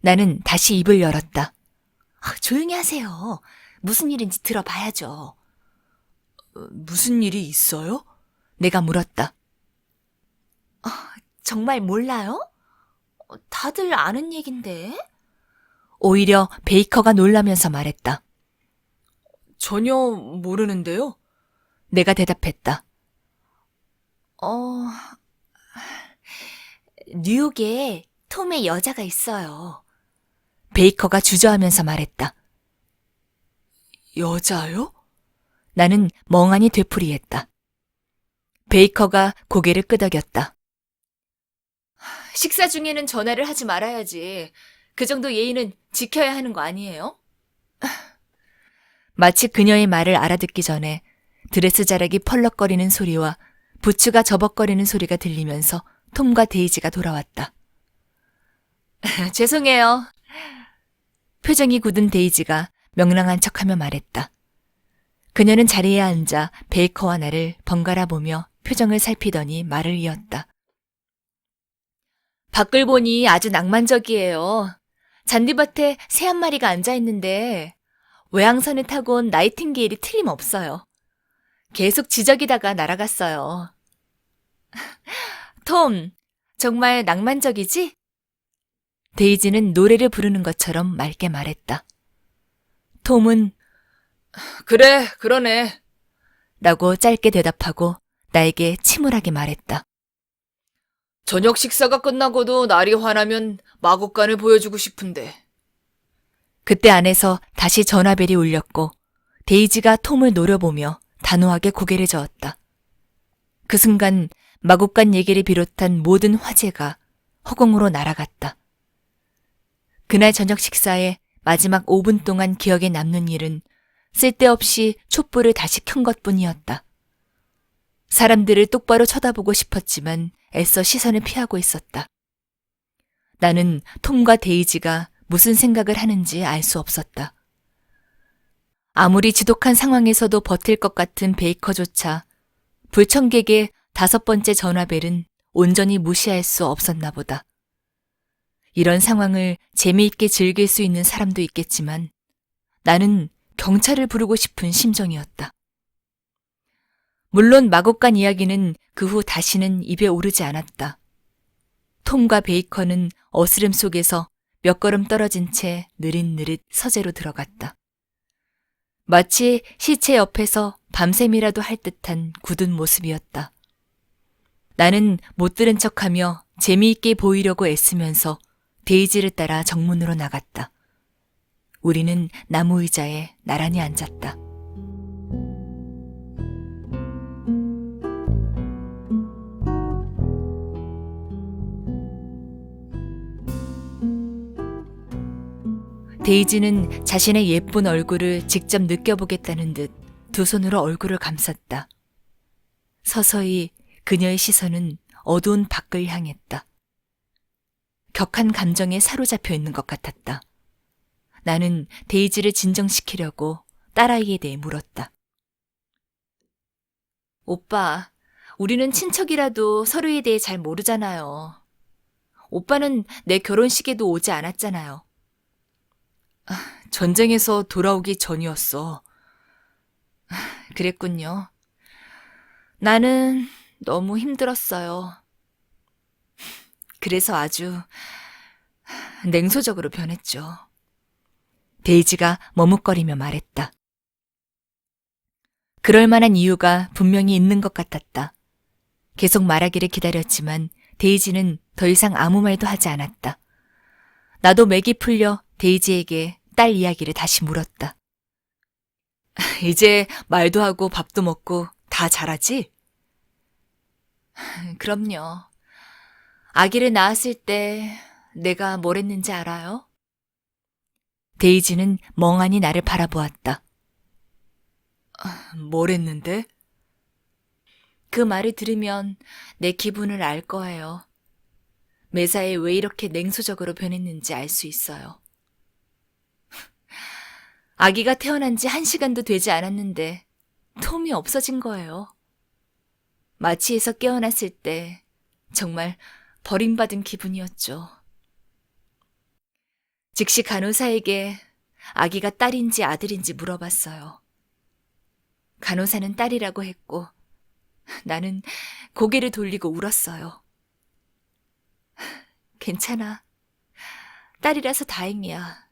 나는 다시 입을 열었다. 조용히 하세요. 무슨 일인지 들어봐야죠. 무슨 일이 있어요? 내가 물었다. 정말 몰라요? 다들 아는 얘긴데. 오히려 베이커가 놀라면서 말했다. 전혀 모르는데요? 내가 대답했다. 뉴욕에 톰의 여자가 있어요. 베이커가 주저하면서 말했다. 여자요? 나는 멍하니 되풀이했다. 베이커가 고개를 끄덕였다. 식사 중에는 전화를 하지 말아야지. 그 정도 예의는 지켜야 하는 거 아니에요? 마치 그녀의 말을 알아듣기 전에 드레스 자락이 펄럭거리는 소리와 부츠가 저벅거리는 소리가 들리면서 톰과 데이지가 돌아왔다. 죄송해요. 표정이 굳은 데이지가 명랑한 척하며 말했다. 그녀는 자리에 앉아 베이커와 나를 번갈아 보며 표정을 살피더니 말을 이었다. 밖을 보니 아주 낭만적이에요. 잔디밭에 새 한 마리가 앉아있는데 외항선을 타고 온 나이팅게일이 틀림없어요. 계속 지저귀다가 날아갔어요. 톰, 정말 낭만적이지? 데이지는 노래를 부르는 것처럼 맑게 말했다. 톰은 그래, 그러네 라고 짧게 대답하고 나에게 침울하게 말했다. 저녁 식사가 끝나고도 날이 화나면 마곡간을 보여주고 싶은데. 그때 안에서 다시 전화벨이 울렸고 데이지가 톰을 노려보며 단호하게 고개를 저었다. 그 순간 마곡간 얘기를 비롯한 모든 화제가 허공으로 날아갔다. 그날 저녁 식사에 마지막 5분 동안 기억에 남는 일은 쓸데없이 촛불을 다시 켠 것뿐이었다. 사람들을 똑바로 쳐다보고 싶었지만 애써 시선을 피하고 있었다. 나는 톰과 데이지가 무슨 생각을 하는지 알 수 없었다. 아무리 지독한 상황에서도 버틸 것 같은 베이커조차 불청객의 5번째 전화벨은 온전히 무시할 수 없었나 보다. 이런 상황을 재미있게 즐길 수 있는 사람도 있겠지만 나는 경찰을 부르고 싶은 심정이었다. 물론 마곡간 이야기는 그 후 다시는 입에 오르지 않았다. 톰과 베이커는 어스름 속에서 몇 걸음 떨어진 채 느릿느릿 서재로 들어갔다. 마치 시체 옆에서 밤샘이라도 할 듯한 굳은 모습이었다. 나는 못 들은 척하며 재미있게 보이려고 애쓰면서 데이지를 따라 정문으로 나갔다. 우리는 나무 의자에 나란히 앉았다. 데이지는 자신의 예쁜 얼굴을 직접 느껴보겠다는 듯 두 손으로 얼굴을 감쌌다. 서서히 그녀의 시선은 어두운 밖을 향했다. 격한 감정에 사로잡혀 있는 것 같았다. 나는 데이지를 진정시키려고 딸아이에 대해 물었다. 오빠, 우리는 친척이라도 서로에 대해 잘 모르잖아요. 오빠는 내 결혼식에도 오지 않았잖아요. 전쟁에서 돌아오기 전이었어. 그랬군요. 나는 너무 힘들었어요. 그래서 아주 냉소적으로 변했죠. 데이지가 머뭇거리며 말했다. 그럴 만한 이유가 분명히 있는 것 같았다. 계속 말하기를 기다렸지만 데이지는 더 이상 아무 말도 하지 않았다. 나도 맥이 풀려 데이지에게 딸 이야기를 다시 물었다. 이제 말도 하고 밥도 먹고 다 잘하지? 그럼요. 아기를 낳았을 때 내가 뭘 했는지 알아요? 데이지는 멍하니 나를 바라보았다. 뭘 했는데? 그 말을 들으면 내 기분을 알 거예요. 매사에 왜 이렇게 냉소적으로 변했는지 알 수 있어요. 아기가 태어난 지 1시간도 되지 않았는데 톰이 없어진 거예요. 마취에서 깨어났을 때 정말 버림받은 기분이었죠. 즉시 간호사에게 아기가 딸인지 아들인지 물어봤어요. 간호사는 딸이라고 했고 나는 고개를 돌리고 울었어요. 괜찮아. 딸이라서 다행이야.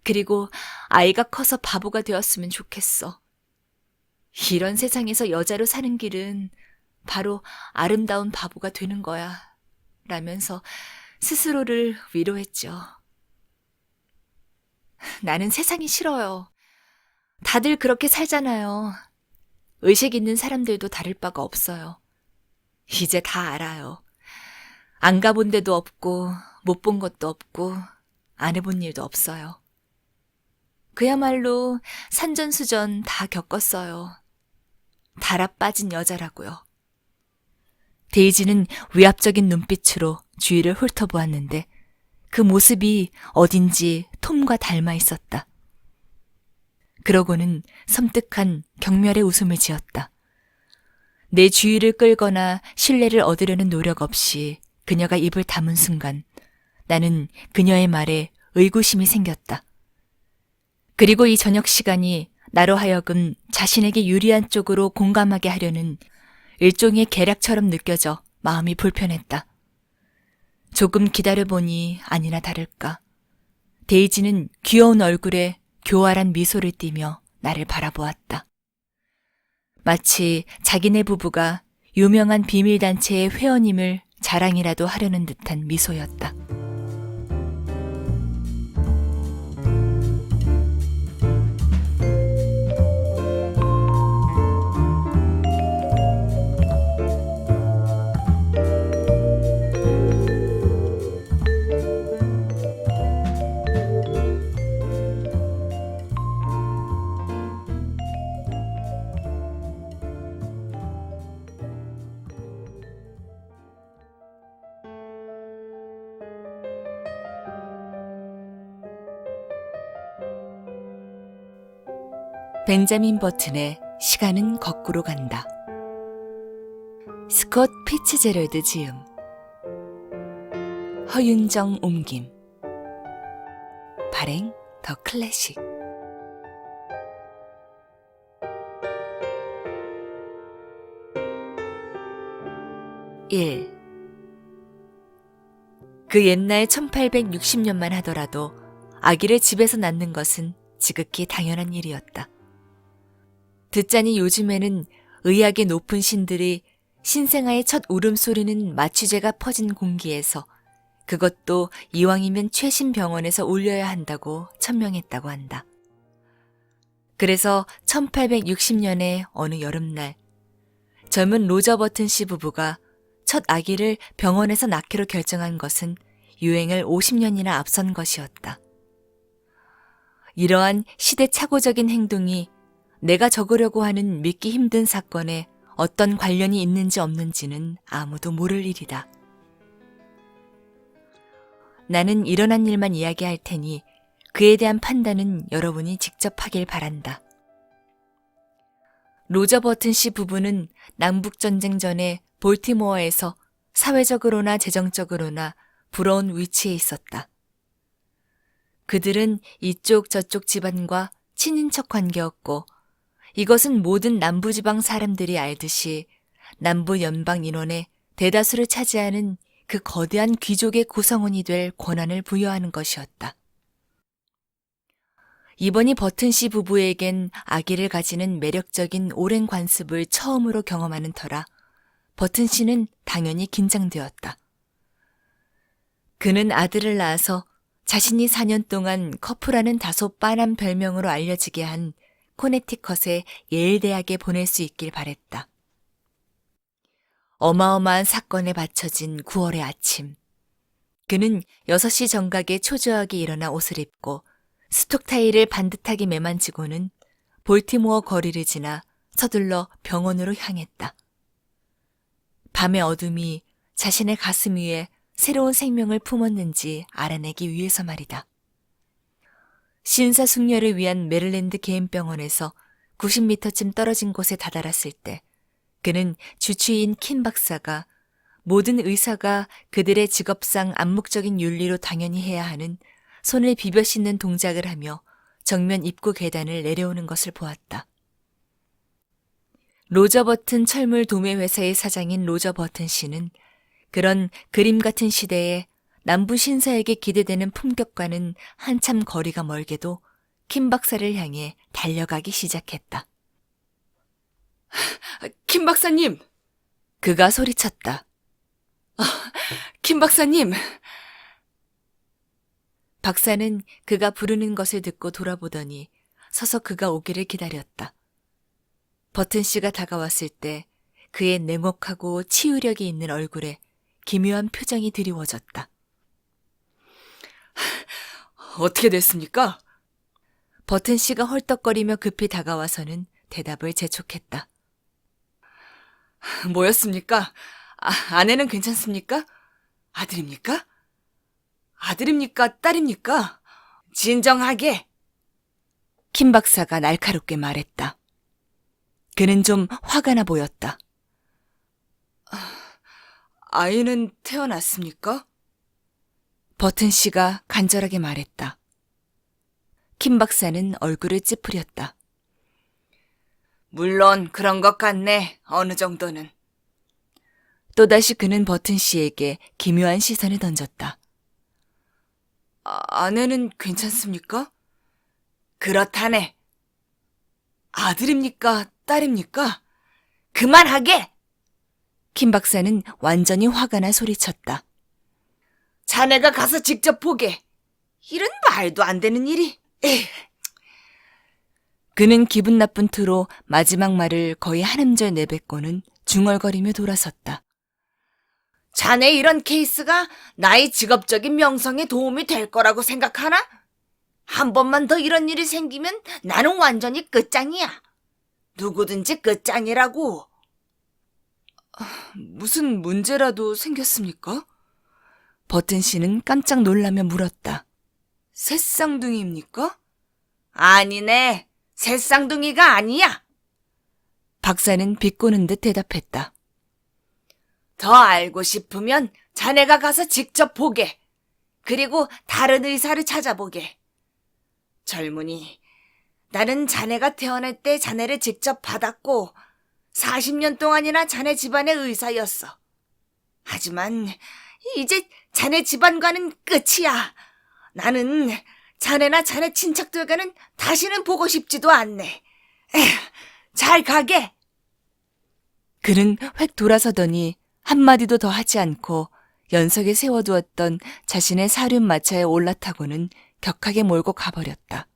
그리고 아이가 커서 바보가 되었으면 좋겠어. 이런 세상에서 여자로 사는 길은 바로 아름다운 바보가 되는 거야. 라면서 스스로를 위로했죠. 나는 세상이 싫어요. 다들 그렇게 살잖아요. 의식 있는 사람들도 다를 바가 없어요. 이제 다 알아요. 안 가본 데도 없고 못 본 것도 없고 안 해본 일도 없어요. 그야말로 산전수전 다 겪었어요. 달아 빠진 여자라고요. 데이지는 위압적인 눈빛으로 주위를 훑어보았는데 그 모습이 어딘지 톰과 닮아 있었다. 그러고는 섬뜩한 경멸의 웃음을 지었다. 내 주의를 끌거나 신뢰를 얻으려는 노력 없이 그녀가 입을 다문 순간 나는 그녀의 말에 의구심이 생겼다. 그리고 이 저녁 시간이 나로 하여금 자신에게 유리한 쪽으로 공감하게 하려는 일종의 계략처럼 느껴져 마음이 불편했다. 조금 기다려보니 아니나 다를까. 데이지는 귀여운 얼굴에 교활한 미소를 띠며 나를 바라보았다. 마치 자기네 부부가 유명한 비밀단체의 회원임을 자랑이라도 하려는 듯한 미소였다. 벤자민 버튼의 시간은 거꾸로 간다. 스콧 피츠제럴드 지음, 허윤정 옮김, 발행 더 클래식. 1. 그 옛날 1860년만 하더라도 아기를 집에서 낳는 것은 지극히 당연한 일이었다. 듣자니 요즘에는 의학의 높은 신들이 신생아의 첫 울음소리는 마취제가 퍼진 공기에서, 그것도 이왕이면 최신 병원에서 울려야 한다고 천명했다고 한다. 그래서 1860년의 어느 여름날, 젊은 로저 버튼 씨 부부가 첫 아기를 병원에서 낳기로 결정한 것은 유행을 50년이나 앞선 것이었다. 이러한 시대착오적인 행동이 내가 적으려고 하는 믿기 힘든 사건에 어떤 관련이 있는지 없는지는 아무도 모를 일이다. 나는 일어난 일만 이야기할 테니 그에 대한 판단은 여러분이 직접 하길 바란다. 로저 버튼 씨 부부는 남북전쟁 전에 볼티모어에서 사회적으로나 재정적으로나 부러운 위치에 있었다. 그들은 이쪽 저쪽 집안과 친인척 관계였고 이것은 모든 남부지방 사람들이 알듯이 남부 연방 인원의 대다수를 차지하는 그 거대한 귀족의 구성원이 될 권한을 부여하는 것이었다. 이번이 버튼 씨 부부에겐 아기를 가지는 매력적인 오랜 관습을 처음으로 경험하는 터라 버튼 씨는 당연히 긴장되었다. 그는 아들을 낳아서 자신이 4년 동안 커프라는 다소 빤한 별명으로 알려지게 한 코네티컷의 예일 대학에 보낼 수 있길 바랬다. 어마어마한 사건에 받쳐진 9월의 아침. 그는 6시 정각에 초조하게 일어나 옷을 입고 스톡타일을 반듯하게 매만지고는 볼티모어 거리를 지나 서둘러 병원으로 향했다. 밤의 어둠이 자신의 가슴 위에 새로운 생명을 품었는지 알아내기 위해서 말이다. 신사숙녀를 위한 메릴랜드 개인병원에서 90m쯤 떨어진 곳에 다다랐을 때 그는 주치의인 킨 박사가 모든 의사가 그들의 직업상 암묵적인 윤리로 당연히 해야 하는 손을 비벼 씻는 동작을 하며 정면 입구 계단을 내려오는 것을 보았다. 로저 버튼 철물 도매 회사의 사장인 로저 버튼 씨는 그런 그림 같은 시대에 남부 신사에게 기대되는 품격과는 한참 거리가 멀게도 킴 박사를 향해 달려가기 시작했다. 김 박사님! 그가 소리쳤다. 김 박사님! 박사는 그가 부르는 것을 듣고 돌아보더니 서서 그가 오기를 기다렸다. 버튼 씨가 다가왔을 때 그의 냉혹하고 치유력이 있는 얼굴에 기묘한 표정이 드리워졌다. 어떻게 됐습니까? 버튼 씨가 헐떡거리며 급히 다가와서는 대답을 재촉했다. 뭐였습니까? 아내는 괜찮습니까? 아들입니까? 아들입니까? 딸입니까? 진정하게! 킴 박사가 날카롭게 말했다. 그는 좀 화가 나 보였다. 아이는 태어났습니까? 버튼 씨가 간절하게 말했다. 킴 박사는 얼굴을 찌푸렸다. 물론 그런 것 같네, 어느 정도는. 또다시 그는 버튼 씨에게 기묘한 시선을 던졌다. 아내는 괜찮습니까? 그렇다네. 아들입니까? 딸입니까? 그만하게! 킴 박사는 완전히 화가 나 소리쳤다. 자네가 가서 직접 보게. 이런 말도 안 되는 일이. 에휴. 그는 기분 나쁜 투로 마지막 말을 거의 한 음절 내뱉고는 중얼거리며 돌아섰다. 자네 이런 케이스가 나의 직업적인 명성에 도움이 될 거라고 생각하나? 한 번만 더 이런 일이 생기면 나는 완전히 끝장이야. 누구든지 끝장이라고. 무슨 문제라도 생겼습니까? 버튼 씨는 깜짝 놀라며 물었다. 새쌍둥이입니까? 아니네. 새쌍둥이가 아니야. 박사는 비꼬는 듯 대답했다. 더 알고 싶으면 자네가 가서 직접 보게. 그리고 다른 의사를 찾아보게. 젊은이, 나는 자네가 태어날 때 자네를 직접 받았고 40년 동안이나 자네 집안의 의사였어. 하지만 이제 자네 집안과는 끝이야. 나는 자네나 자네 친척들과는 다시는 보고 싶지도 않네. 에휴, 잘 가게. 그는 획 돌아서더니 한마디도 더 하지 않고 연석에 세워두었던 자신의 사륜 마차에 올라타고는 격하게 몰고 가버렸다.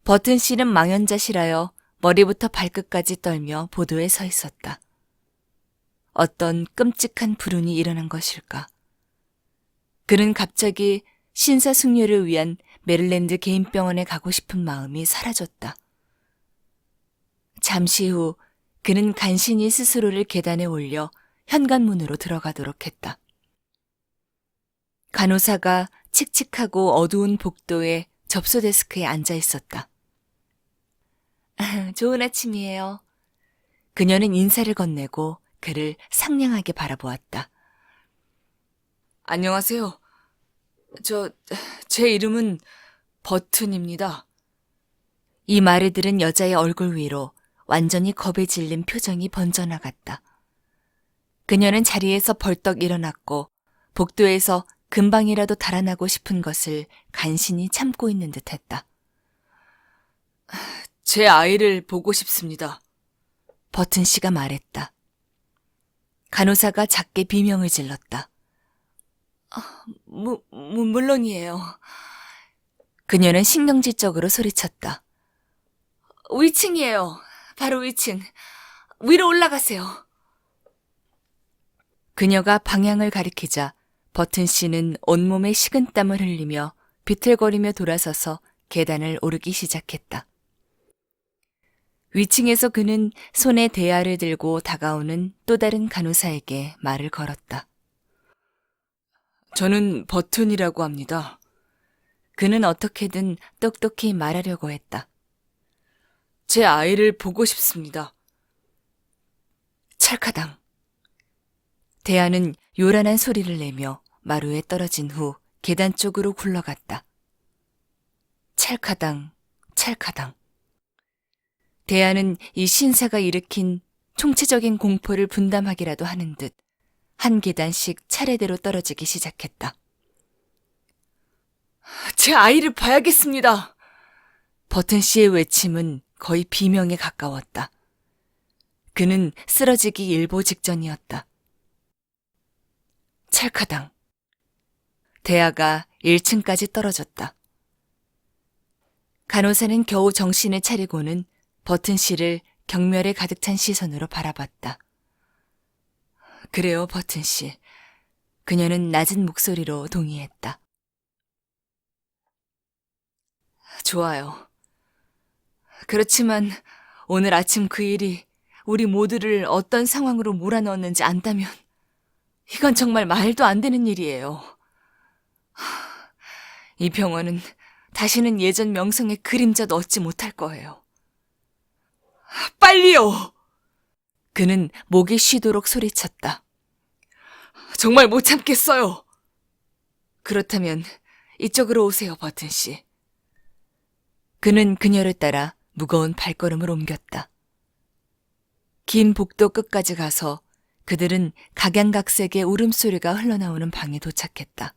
버튼 씨는 망연자실하여 머리부터 발끝까지 떨며 보도에 서 있었다. 어떤 끔찍한 불운이 일어난 것일까? 그는 갑자기 신사숙녀를 위한 메릴랜드 개인병원에 가고 싶은 마음이 사라졌다. 잠시 후 그는 간신히 스스로를 계단에 올려 현관문으로 들어가도록 했다. 간호사가 칙칙하고 어두운 복도에 접수 데스크에 앉아 있었다. 좋은 아침이에요. 그녀는 인사를 건네고 그를 상냥하게 바라보았다. 안녕하세요. 제 이름은 버튼입니다. 이 말을 들은 여자의 얼굴 위로 완전히 겁에 질린 표정이 번져나갔다. 그녀는 자리에서 벌떡 일어났고 복도에서 금방이라도 달아나고 싶은 것을 간신히 참고 있는 듯했다. 제 아이를 보고 싶습니다. 버튼 씨가 말했다. 간호사가 작게 비명을 질렀다. 물론이에요. 그녀는 신경질적으로 소리쳤다. 위층이에요. 바로 위층. 위로 올라가세요. 그녀가 방향을 가리키자 버튼 씨는 온몸에 식은땀을 흘리며 비틀거리며 돌아서서 계단을 오르기 시작했다. 위층에서 그는 손에 대야를 들고 다가오는 또 다른 간호사에게 말을 걸었다. 저는 버튼이라고 합니다. 그는 어떻게든 똑똑히 말하려고 했다. 제 아이를 보고 싶습니다. 찰카당. 대야는 요란한 소리를 내며 마루에 떨어진 후 계단 쪽으로 굴러갔다. 찰카당, 찰카당. 대야는 이 신사가 일으킨 총체적인 공포를 분담하기라도 하는 듯 한 계단씩 차례대로 떨어지기 시작했다. 제 아이를 봐야겠습니다. 버튼 씨의 외침은 거의 비명에 가까웠다. 그는 쓰러지기 일보 직전이었다. 찰카당. 대야가 1층까지 떨어졌다. 간호사는 겨우 정신을 차리고는 버튼 씨를 경멸에 가득 찬 시선으로 바라봤다. 그래요, 버튼 씨. 그녀는 낮은 목소리로 동의했다. 좋아요. 그렇지만 오늘 아침 그 일이 우리 모두를 어떤 상황으로 몰아넣었는지 안다면 이건 정말 말도 안 되는 일이에요. 이 병원은 다시는 예전 명성의 그림자도 얻지 못할 거예요. 빨리요! 그는 목이 쉬도록 소리쳤다. 정말 못 참겠어요. 그렇다면 이쪽으로 오세요, 버튼 씨. 그는 그녀를 따라 무거운 발걸음을 옮겼다. 긴 복도 끝까지 가서 그들은 각양각색의 울음소리가 흘러나오는 방에 도착했다.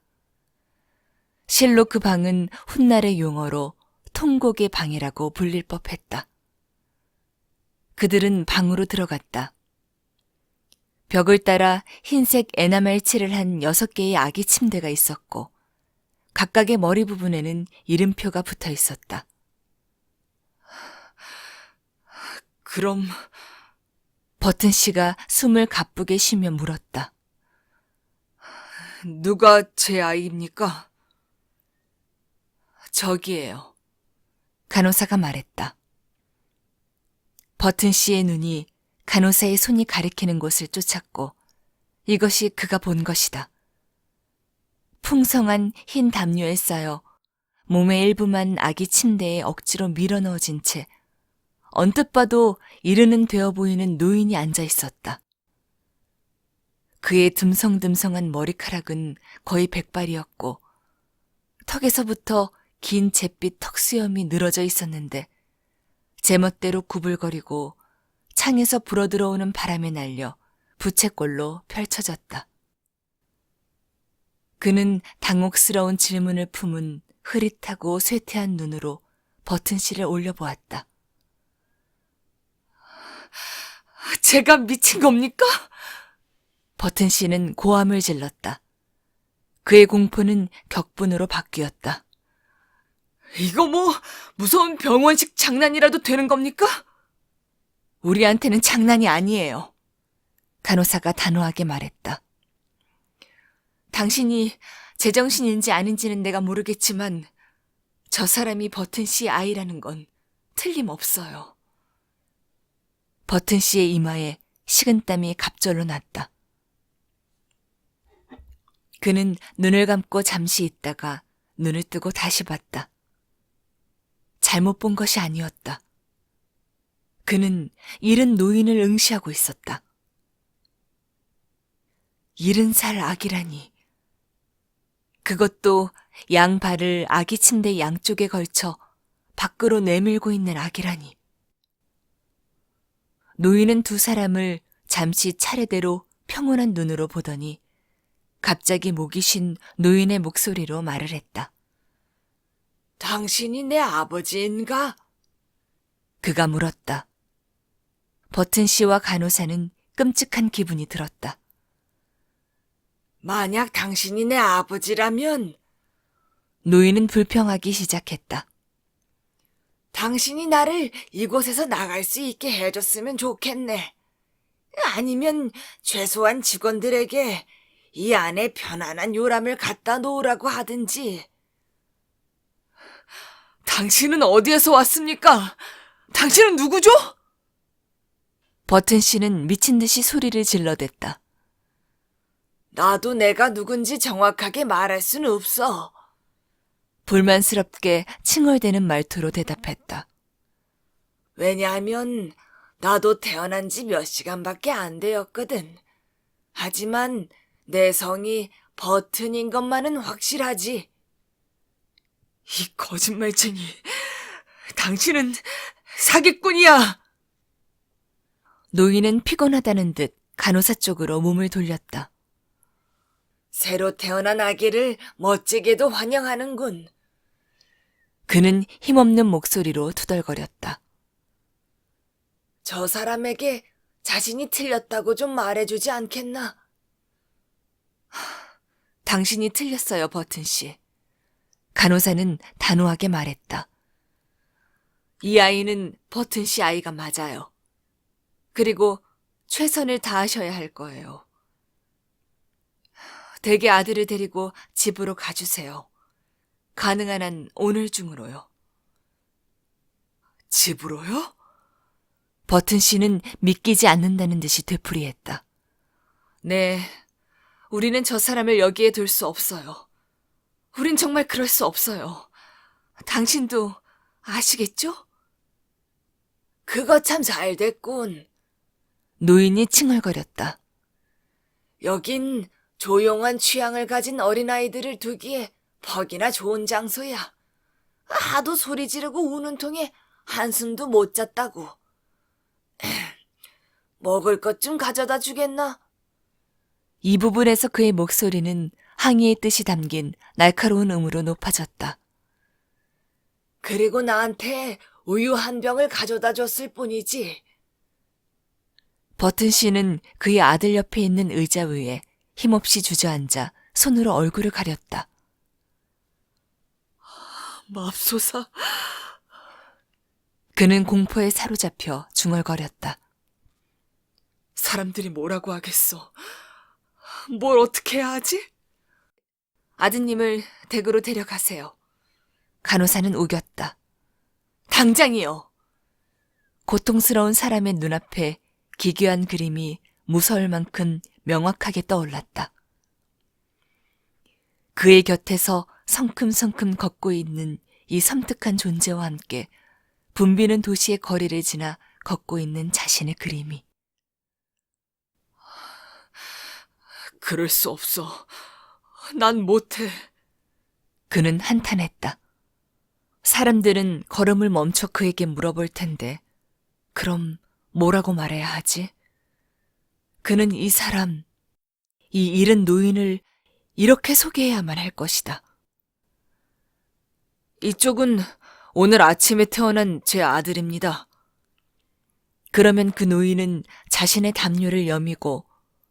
실로 그 방은 훗날의 용어로 통곡의 방이라고 불릴 법했다. 그들은 방으로 들어갔다. 벽을 따라 흰색 에나멜 칠을 한 6개의 아기 침대가 있었고 각각의 머리 부분에는 이름표가 붙어 있었다. 그럼... 버튼 씨가 숨을 가쁘게 쉬며 물었다. 누가 제 아이입니까? 저기예요. 간호사가 말했다. 버튼 씨의 눈이 간호사의 손이 가리키는 곳을 쫓았고 이것이 그가 본 것이다. 풍성한 흰 담요에 쌓여 몸의 일부만 아기 침대에 억지로 밀어넣어진 채 언뜻 봐도 이르는 되어 보이는 노인이 앉아 있었다. 그의 듬성듬성한 머리카락은 거의 백발이었고 턱에서부터 긴 잿빛 턱수염이 늘어져 있었는데 제멋대로 구불거리고 창에서 불어들어오는 바람에 날려 부채꼴로 펼쳐졌다. 그는 당혹스러운 질문을 품은 흐릿하고 쇠퇴한 눈으로 버튼 씨를 올려보았다. 제가 미친 겁니까? 버튼 씨는 고함을 질렀다. 그의 공포는 격분으로 바뀌었다. 이거 무서운 병원식 장난이라도 되는 겁니까? 우리한테는 장난이 아니에요. 간호사가 단호하게 말했다. 당신이 제정신인지 아닌지는 내가 모르겠지만 저 사람이 버튼 씨 아이라는 건 틀림없어요. 버튼 씨의 이마에 식은땀이 갑절로 났다. 그는 눈을 감고 잠시 있다가 눈을 뜨고 다시 봤다. 잘못 본 것이 아니었다. 그는 잃은 노인을 응시하고 있었다. 70살 아기라니. 그것도 양발을 아기 침대 양쪽에 걸쳐 밖으로 내밀고 있는 아기라니. 노인은 두 사람을 잠시 차례대로 평온한 눈으로 보더니 갑자기 목이 쉰 노인의 목소리로 말을 했다. 당신이 내 아버지인가? 그가 물었다. 버튼 씨와 간호사는 끔찍한 기분이 들었다. 만약 당신이 내 아버지라면 노인은 불평하기 시작했다. 당신이 나를 이곳에서 나갈 수 있게 해줬으면 좋겠네. 아니면 최소한 직원들에게 이 안에 편안한 요람을 갖다 놓으라고 하든지. 당신은 어디에서 왔습니까? 당신은 누구죠? 버튼 씨는 미친 듯이 소리를 질러댔다. 나도 내가 누군지 정확하게 말할 수는 없어. 불만스럽게 칭얼대는 말투로 대답했다. 왜냐하면 나도 태어난 지 몇 시간밖에 안 되었거든. 하지만 내 성이 버튼인 것만은 확실하지. 이 거짓말쟁이. 당신은 사기꾼이야. 노인은 피곤하다는 듯 간호사 쪽으로 몸을 돌렸다. 새로 태어난 아기를 멋지게도 환영하는군. 그는 힘없는 목소리로 투덜거렸다. 저 사람에게 자신이 틀렸다고 좀 말해주지 않겠나? 당신이 틀렸어요, 버튼 씨. 간호사는 단호하게 말했다. 이 아이는 버튼 씨 아이가 맞아요. 그리고 최선을 다하셔야 할 거예요. 댁의 아들을 데리고 집으로 가주세요. 가능한 한 오늘 중으로요. 집으로요? 버튼 씨는 믿기지 않는다는 듯이 되풀이했다. 네, 우리는 저 사람을 여기에 둘 수 없어요. 우린 정말 그럴 수 없어요. 당신도 아시겠죠? 그거 참 잘 됐군. 노인이 칭얼거렸다. 여긴 조용한 취향을 가진 어린아이들을 두기에 퍽이나 좋은 장소야. 하도 소리 지르고 우는 통에 한숨도 못 잤다고. 먹을 것 좀 가져다 주겠나? 이 부분에서 그의 목소리는 항의의 뜻이 담긴 날카로운 음으로 높아졌다. 그리고 나한테 우유 한 병을 가져다 줬을 뿐이지. 버튼 씨는 그의 아들 옆에 있는 의자 위에 힘없이 주저앉아 손으로 얼굴을 가렸다. 맙소사. 그는 공포에 사로잡혀 중얼거렸다. 사람들이 뭐라고 하겠어. 뭘 어떻게 해야 하지? 아드님을 댁으로 데려가세요. 간호사는 우겼다. 당장이요. 고통스러운 사람의 눈앞에 기괴한 그림이 무서울 만큼 명확하게 떠올랐다. 그의 곁에서 성큼성큼 걷고 있는 이 섬뜩한 존재와 함께 붐비는 도시의 거리를 지나 걷고 있는 자신의 그림이. 그럴 수 없어. 난 못해. 그는 한탄했다. 사람들은 걸음을 멈춰 그에게 물어볼 텐데 그럼 뭐라고 말해야 하지? 그는 이 사람, 이 잃은 노인을 이렇게 소개해야만 할 것이다. 이쪽은 오늘 아침에 태어난 제 아들입니다. 그러면 그 노인은 자신의 담요를 여미고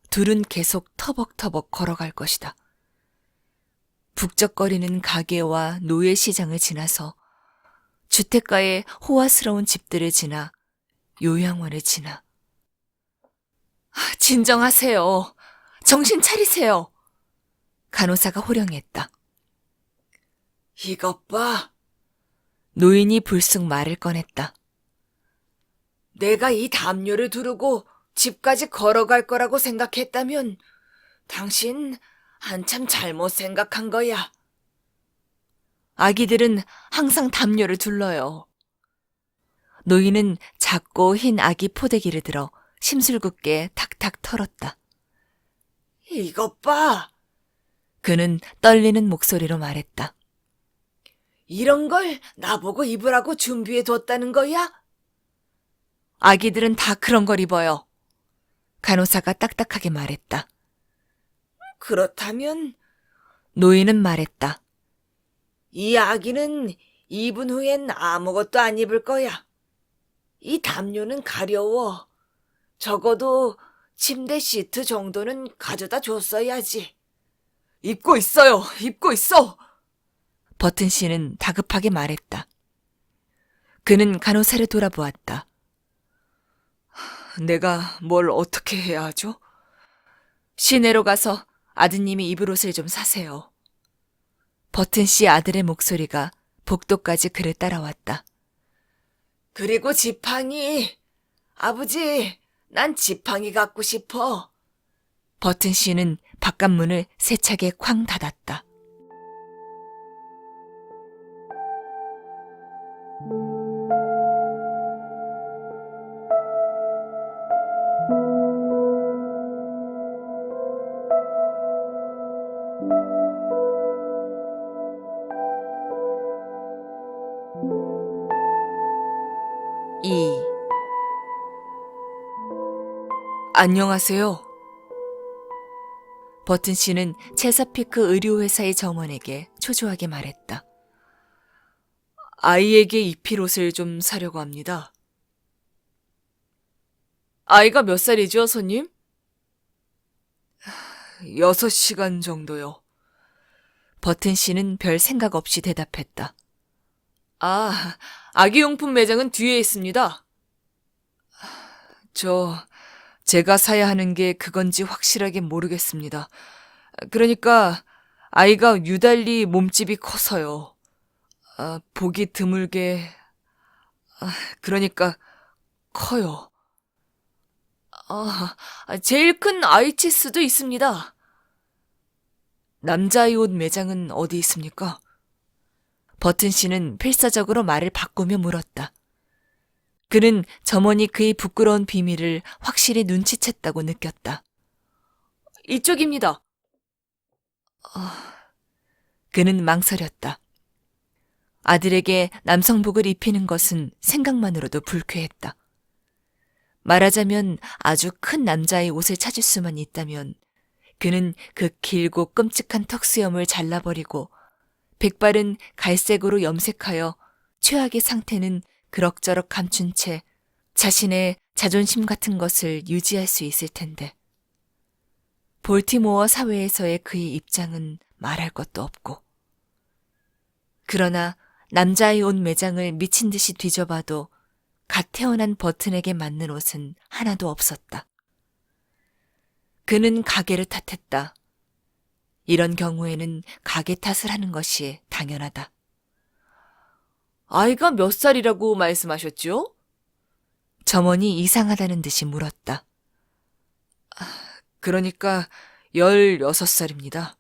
둘은 계속 터벅터벅 걸어갈 것이다. 북적거리는 가게와 노예시장을 지나서 주택가의 호화스러운 집들을 지나 요양원을 지나. 진정하세요. 정신 차리세요. 간호사가 호령했다. 이것 봐. 노인이 불쑥 말을 꺼냈다. 내가 이 담요를 두르고 집까지 걸어갈 거라고 생각했다면 당신 한참 잘못 생각한 거야. 아기들은 항상 담요를 둘러요. 노인은 작고 흰 아기 포대기를 들어 심술궂게 탁탁 털었다. 이것 봐. 그는 떨리는 목소리로 말했다. 이런 걸 나보고 입으라고 준비해 뒀다는 거야? 아기들은 다 그런 걸 입어요. 간호사가 딱딱하게 말했다. 그렇다면 노인은 말했다. 이 아기는 입은 후엔 아무것도 안 입을 거야. 이 담요는 가려워. 적어도 침대 시트 정도는 가져다 줬어야지. 입고 있어요. 입고 있어. 버튼 씨는 다급하게 말했다. 그는 간호사를 돌아보았다. 내가 뭘 어떻게 해야 하죠? 시내로 가서 아드님이 입을 옷을 좀 사세요. 버튼 씨 아들의 목소리가 복도까지 그를 따라왔다. 그리고 지팡이. 아버지, 난 지팡이 갖고 싶어. 버튼 씨는 바깥 문을 세차게 쾅 닫았다. 안녕하세요. 버튼 씨는 체사피크 의료회사의 점원에게 초조하게 말했다. 아이에게 입힐 옷을 좀 사려고 합니다. 아이가 몇 살이죠, 손님? 6시간 정도요. 버튼 씨는 별 생각 없이 대답했다. 아, 아기용품 매장은 뒤에 있습니다. 제가 사야 하는 게 그건지 확실하게 모르겠습니다. 그러니까 아이가 유달리 몸집이 커서요. 보기 드물게, 그러니까 커요. 제일 큰 아이치스도 있습니다. 남자아이 옷 매장은 어디 있습니까? 버튼 씨는 필사적으로 말을 바꾸며 물었다. 그는 점원이 그의 부끄러운 비밀을 확실히 눈치챘다고 느꼈다. 이쪽입니다. 그는 망설였다. 아들에게 남성복을 입히는 것은 생각만으로도 불쾌했다. 말하자면 아주 큰 남자의 옷을 찾을 수만 있다면 그는 그 길고 끔찍한 턱수염을 잘라버리고 백발은 갈색으로 염색하여 최악의 상태는 그럭저럭 감춘 채 자신의 자존심 같은 것을 유지할 수 있을 텐데. 볼티모어 사회에서의 그의 입장은 말할 것도 없고. 그러나 남자의 옷 매장을 미친 듯이 뒤져봐도 갓 태어난 버튼에게 맞는 옷은 하나도 없었다. 그는 가게를 탓했다. 이런 경우에는 가게 탓을 하는 것이 당연하다. 아이가 몇 살이라고 말씀하셨죠? 점원이 이상하다는 듯이 물었다. 그러니까 16살입니다.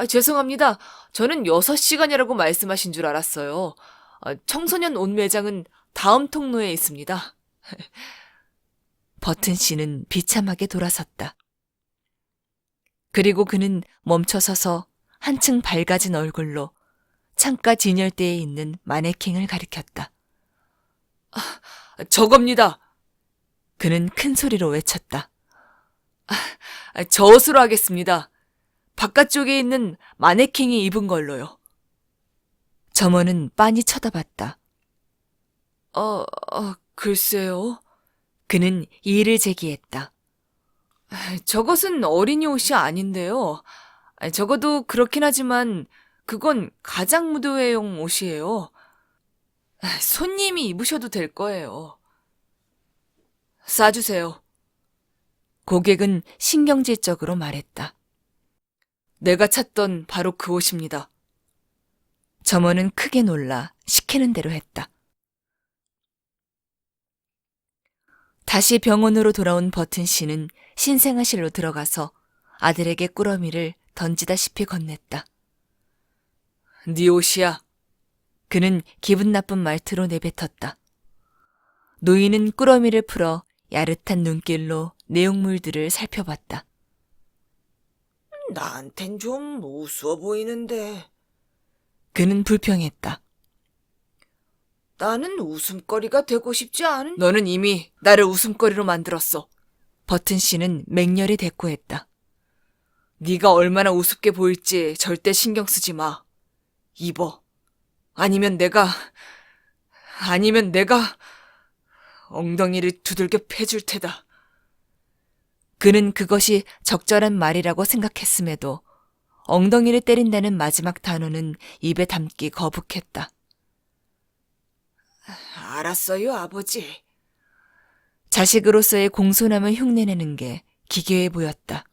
죄송합니다. 저는 6시간이라고 말씀하신 줄 알았어요. 청소년 옷 매장은 다음 통로에 있습니다. 버튼 씨는 비참하게 돌아섰다. 그리고 그는 멈춰서서 한층 밝아진 얼굴로 창가 진열대에 있는 마네킹을 가리켰다. 저겁니다. 그는 큰 소리로 외쳤다. 저 옷으로 하겠습니다. 바깥쪽에 있는 마네킹이 입은 걸로요. 점원은 빤히 쳐다봤다. 글쎄요. 그는 이의를 제기했다. 저것은 어린이 옷이 아닌데요. 적어도 그렇긴 하지만 그건 가장 무도회용 옷이에요. 손님이 입으셔도 될 거예요. 싸주세요. 고객은 신경질적으로 말했다. 내가 찾던 바로 그 옷입니다. 점원은 크게 놀라 시키는 대로 했다. 다시 병원으로 돌아온 버튼 씨는 신생아실로 들어가서 아들에게 꾸러미를 던지다시피 건넸다. 네 옷이야. 그는 기분 나쁜 말투로 내뱉었다. 노인은 꾸러미를 풀어 야릇한 눈길로 내용물들을 살펴봤다. 나한텐 좀 우스워 보이는데. 그는 불평했다. 나는 웃음거리가 되고 싶지 않은. 너는 이미 나를 웃음거리로 만들었어. 버튼 씨는 맹렬히 대꾸했다. 네가 얼마나 우습게 보일지 절대 신경 쓰지 마. 입어. 아니면 내가 엉덩이를 두들겨 패줄 테다. 그는 그것이 적절한 말이라고 생각했음에도 엉덩이를 때린다는 마지막 단어는 입에 담기 거북했다. 알았어요, 아버지. 자식으로서의 공손함을 흉내내는 게 기괴해 보였다.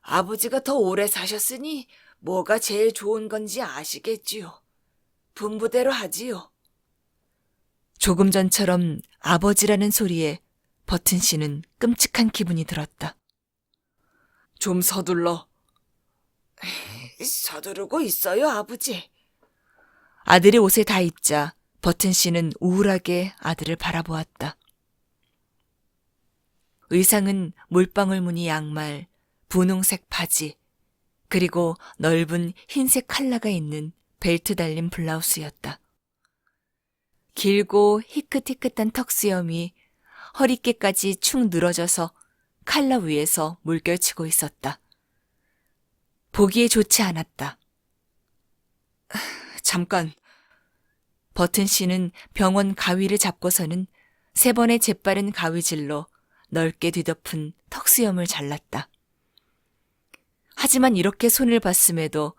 아버지가 더 오래 사셨으니 뭐가 제일 좋은 건지 아시겠지요. 분부대로 하지요. 조금 전처럼 아버지라는 소리에 버튼 씨는 끔찍한 기분이 들었다. 좀 서둘러. 서두르고 있어요, 아버지. 아들이 옷에 다 입자 버튼 씨는 우울하게 아들을 바라보았다. 의상은 물방울 무늬 양말, 분홍색 바지, 그리고 넓은 흰색 칼라가 있는 벨트 달린 블라우스였다. 길고 희끗희끗한 턱수염이 허리께까지 축 늘어져서 칼라 위에서 물결치고 있었다. 보기에 좋지 않았다. 잠깐. 버튼 씨는 병원 가위를 잡고서는 3번의 재빠른 가위질로 넓게 뒤덮은 턱수염을 잘랐다. 하지만 이렇게 손을 봤음에도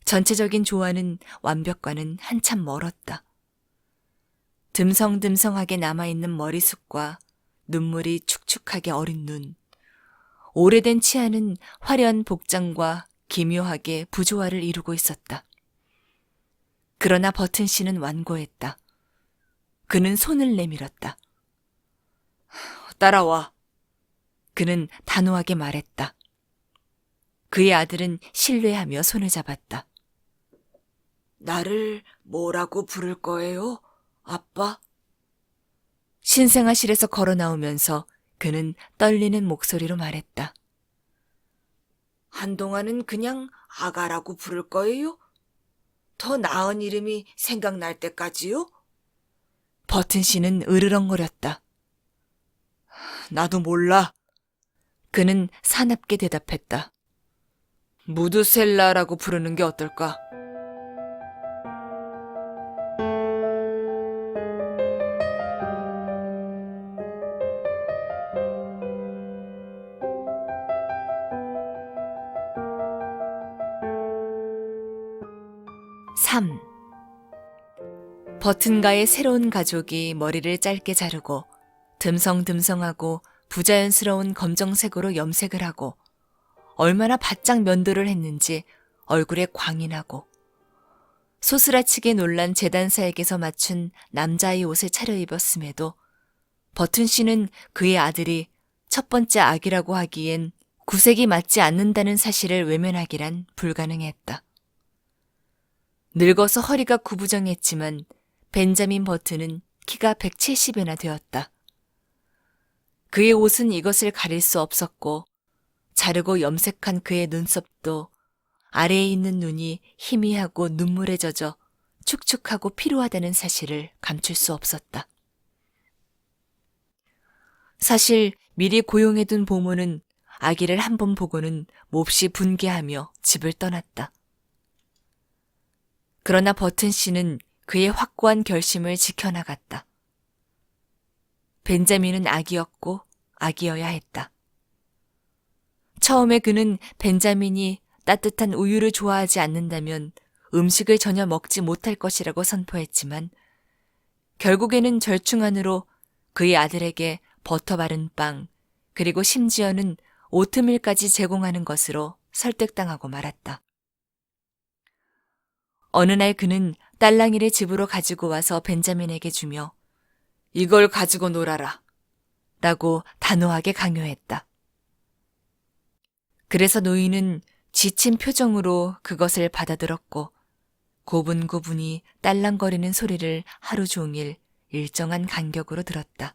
전체적인 조화는 완벽과는 한참 멀었다. 듬성듬성하게 남아있는 머리숱과 눈물이 축축하게 어린 눈, 오래된 치아는 화려한 복장과 기묘하게 부조화를 이루고 있었다. 그러나 버튼 씨는 완고했다. 그는 손을 내밀었다. 따라와. 그는 단호하게 말했다. 그의 아들은 신뢰하며 손을 잡았다. 나를 뭐라고 부를 거예요, 아빠? 신생아실에서 걸어 나오면서 그는 떨리는 목소리로 말했다. 한동안은 그냥 아가라고 부를 거예요? 더 나은 이름이 생각날 때까지요? 버튼 씨는 으르렁거렸다. 나도 몰라. 그는 사납게 대답했다. 무드셀라라고 부르는 게 어떨까? (3) 버튼가의 새로운 가족이 머리를 짧게 자르고 듬성듬성하고 부자연스러운 검정색으로 염색을 하고 얼마나 바짝 면도를 했는지 얼굴에 광이 나고 소스라치게 놀란 재단사에게서 맞춘 남자의 옷을 차려입었음에도 버튼 씨는 그의 아들이 첫 번째 아기라고 하기엔 구색이 맞지 않는다는 사실을 외면하기란 불가능했다. 늙어서 허리가 구부정했지만 벤자민 버튼은 키가 170이나 되었다. 그의 옷은 이것을 가릴 수 없었고 자르고 염색한 그의 눈썹도 아래에 있는 눈이 희미하고 눈물에 젖어 축축하고 피로하다는 사실을 감출 수 없었다. 사실 미리 고용해둔 보모는 아기를 한 번 보고는 몹시 분개하며 집을 떠났다. 그러나 버튼 씨는 그의 확고한 결심을 지켜나갔다. 벤자민은 아기였고 아기여야 했다. 처음에 그는 벤자민이 따뜻한 우유를 좋아하지 않는다면 음식을 전혀 먹지 못할 것이라고 선포했지만 결국에는 절충안으로 그의 아들에게 버터 바른 빵 그리고 심지어는 오트밀까지 제공하는 것으로 설득당하고 말았다. 어느 날 그는 딸랑이를 집으로 가지고 와서 벤자민에게 주며 이걸 가지고 놀아라. 라고 단호하게 강요했다. 그래서 노인은 지친 표정으로 그것을 받아들었고 고분고분이 딸랑거리는 소리를 하루 종일 일정한 간격으로 들었다.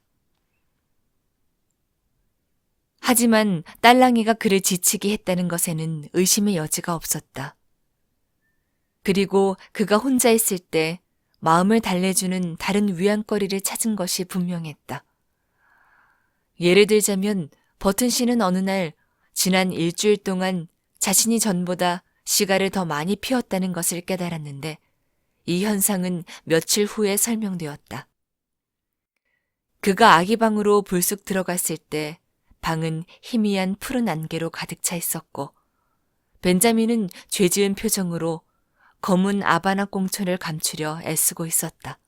하지만 딸랑이가 그를 지치게 했다는 것에는 의심의 여지가 없었다. 그리고 그가 혼자 있을 때 마음을 달래주는 다른 위안거리를 찾은 것이 분명했다. 예를 들자면 버튼 씨는 어느 날 지난 일주일 동안 자신이 전보다 시가를 더 많이 피웠다는 것을 깨달았는데 이 현상은 며칠 후에 설명되었다. 그가 아기 방으로 불쑥 들어갔을 때 방은 희미한 푸른 안개로 가득 차 있었고 벤자민은 죄지은 표정으로 검은 아바나 꽁초를 감추려 애쓰고 있었다.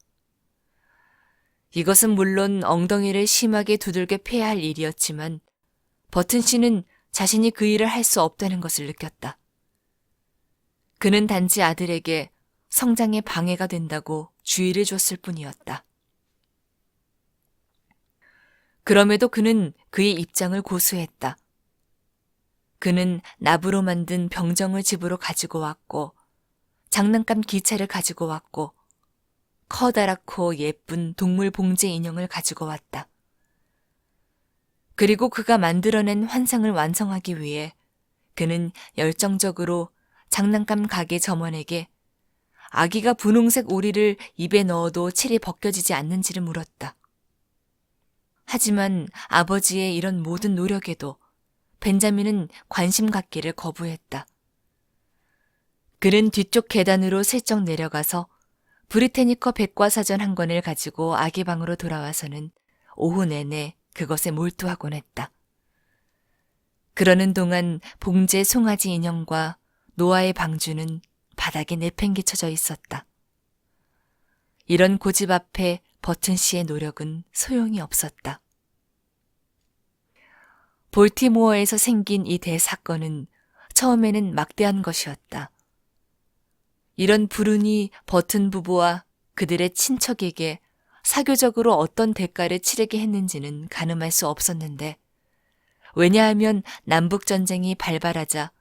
이것은 물론 엉덩이를 심하게 두들겨 패야 할 일이었지만 버튼 씨는 자신이 그 일을 할 수 없다는 것을 느꼈다. 그는 단지 아들에게 성장에 방해가 된다고 주의를 줬을 뿐이었다. 그럼에도 그는 그의 입장을 고수했다. 그는 나부로 만든 병정을 집으로 가지고 왔고 장난감 기차를 가지고 왔고 커다랗고 예쁜 동물 봉제 인형을 가지고 왔다. 그리고 그가 만들어낸 환상을 완성하기 위해 그는 열정적으로 장난감 가게 점원에게 아기가 분홍색 오리를 입에 넣어도 칠이 벗겨지지 않는지를 물었다. 하지만 아버지의 이런 모든 노력에도 벤자민은 관심 갖기를 거부했다. 그는 뒤쪽 계단으로 슬쩍 내려가서 브리테니커 백과사전 한 권을 가지고 아기 방으로 돌아와서는 오후 내내 그것에 몰두하곤 했다. 그러는 동안 봉제 송아지 인형과 노아의 방주는 바닥에 내팽개쳐져 있었다. 이런 고집 앞에 버튼 씨의 노력은 소용이 없었다. 볼티모어에서 생긴 이 대사건은 처음에는 막대한 것이었다. 이런 불운이 버튼 부부와 그들의 친척에게 사교적으로 어떤 대가를 치르게 했는지는 가늠할 수 없었는데 왜냐하면 남북전쟁이 발발하자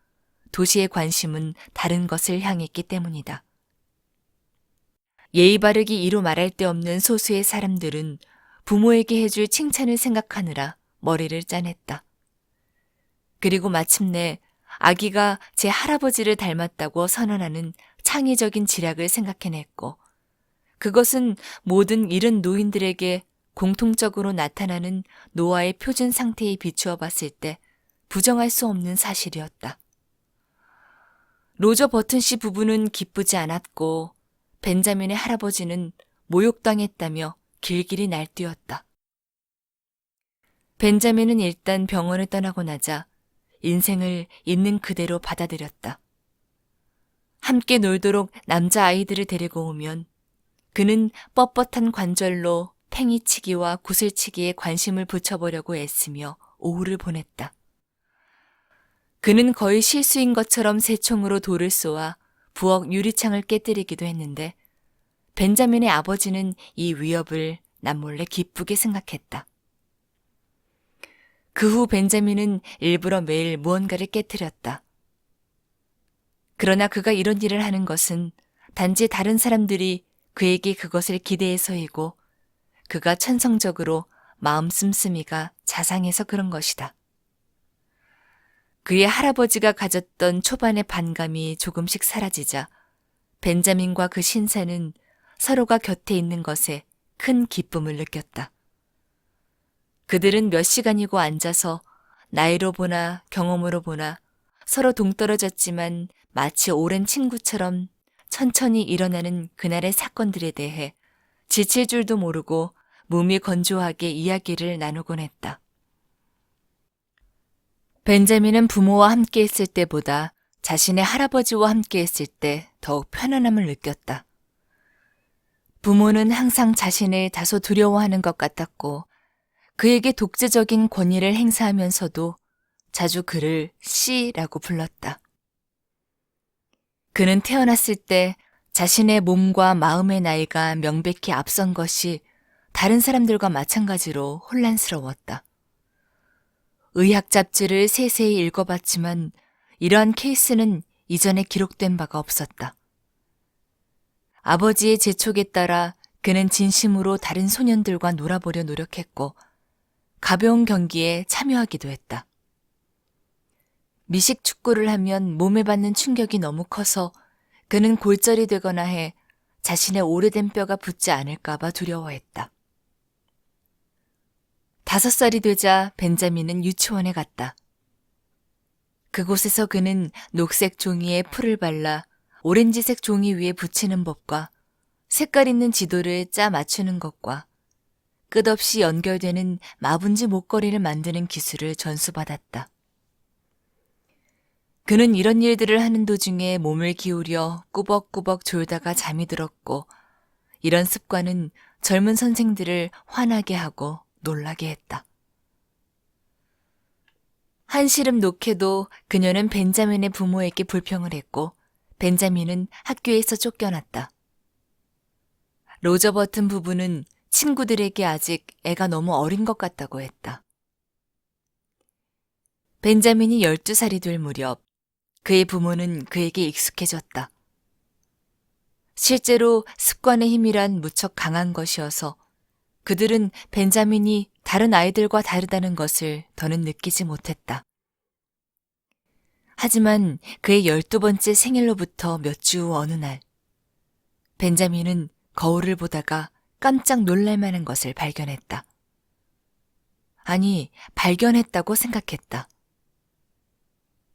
도시의 관심은 다른 것을 향했기 때문이다. 예의 바르기 이루 말할 데 없는 소수의 사람들은 부모에게 해줄 칭찬을 생각하느라 머리를 짜냈다. 그리고 마침내 아기가 제 할아버지를 닮았다고 선언하는 창의적인 지략을 생각해냈고 그것은 모든 이른 노인들에게 공통적으로 나타나는 노화의 표준 상태에 비추어 봤을 때 부정할 수 없는 사실이었다. 로저 버튼 씨 부부는 기쁘지 않았고 벤자민의 할아버지는 모욕당했다며 길길이 날뛰었다. 벤자민은 일단 병원을 떠나고 나자 인생을 있는 그대로 받아들였다. 함께 놀도록 남자아이들을 데리고 오면 그는 뻣뻣한 관절로 팽이치기와 구슬치기에 관심을 붙여보려고 애쓰며 오후를 보냈다. 그는 거의 실수인 것처럼 새총으로 돌을 쏘아 부엌 유리창을 깨뜨리기도 했는데 벤자민의 아버지는 이 위협을 남몰래 기쁘게 생각했다. 그 후 벤자민은 일부러 매일 무언가를 깨뜨렸다. 그러나 그가 이런 일을 하는 것은 단지 다른 사람들이 그에게 그것을 기대해서이고 그가 천성적으로 마음 씀씀이가 자상해서 그런 것이다. 그의 할아버지가 가졌던 초반의 반감이 조금씩 사라지자 벤자민과 그 신사는 서로가 곁에 있는 것에 큰 기쁨을 느꼈다. 그들은 몇 시간이고 앉아서 나이로 보나 경험으로 보나 서로 동떨어졌지만 마치 오랜 친구처럼 천천히 일어나는 그날의 사건들에 대해 지칠 줄도 모르고 몸이 건조하게 이야기를 나누곤 했다. 벤자민은 부모와 함께 있을 때보다 자신의 할아버지와 함께 있을 때 더욱 편안함을 느꼈다. 부모는 항상 자신을 다소 두려워하는 것 같았고 그에게 독재적인 권위를 행사하면서도 자주 그를 씨라고 불렀다. 그는 태어났을 때 자신의 몸과 마음의 나이가 명백히 앞선 것이 다른 사람들과 마찬가지로 혼란스러웠다. 의학 잡지를 세세히 읽어봤지만 이러한 케이스는 이전에 기록된 바가 없었다. 아버지의 재촉에 따라 그는 진심으로 다른 소년들과 놀아보려 노력했고 가벼운 경기에 참여하기도 했다. 미식 축구를 하면 몸에 받는 충격이 너무 커서 그는 골절이 되거나 해 자신의 오래된 뼈가 붙지 않을까 봐 두려워했다. 5살이 되자 벤자민은 유치원에 갔다. 그곳에서 그는 녹색 종이에 풀을 발라 오렌지색 종이 위에 붙이는 법과 색깔 있는 지도를 짜 맞추는 것과 끝없이 연결되는 마분지 목걸이를 만드는 기술을 전수받았다. 그는 이런 일들을 하는 도중에 몸을 기울여 꾸벅꾸벅 졸다가 잠이 들었고 이런 습관은 젊은 선생들을 화나게 하고 놀라게 했다. 한시름 놓게도 그녀는 벤자민의 부모에게 불평을 했고 벤자민은 학교에서 쫓겨났다. 로저 버튼 부부는 친구들에게 아직 애가 너무 어린 것 같다고 했다. 벤자민이 12살이 될 무렵 그의 부모는 그에게 익숙해졌다. 실제로 습관의 힘이란 무척 강한 것이어서 그들은 벤자민이 다른 아이들과 다르다는 것을 더는 느끼지 못했다. 하지만 그의 12번째 생일로부터 몇 주 후 어느 날, 벤자민은 거울을 보다가 깜짝 놀랄 만한 것을 발견했다. 아니, 발견했다고 생각했다.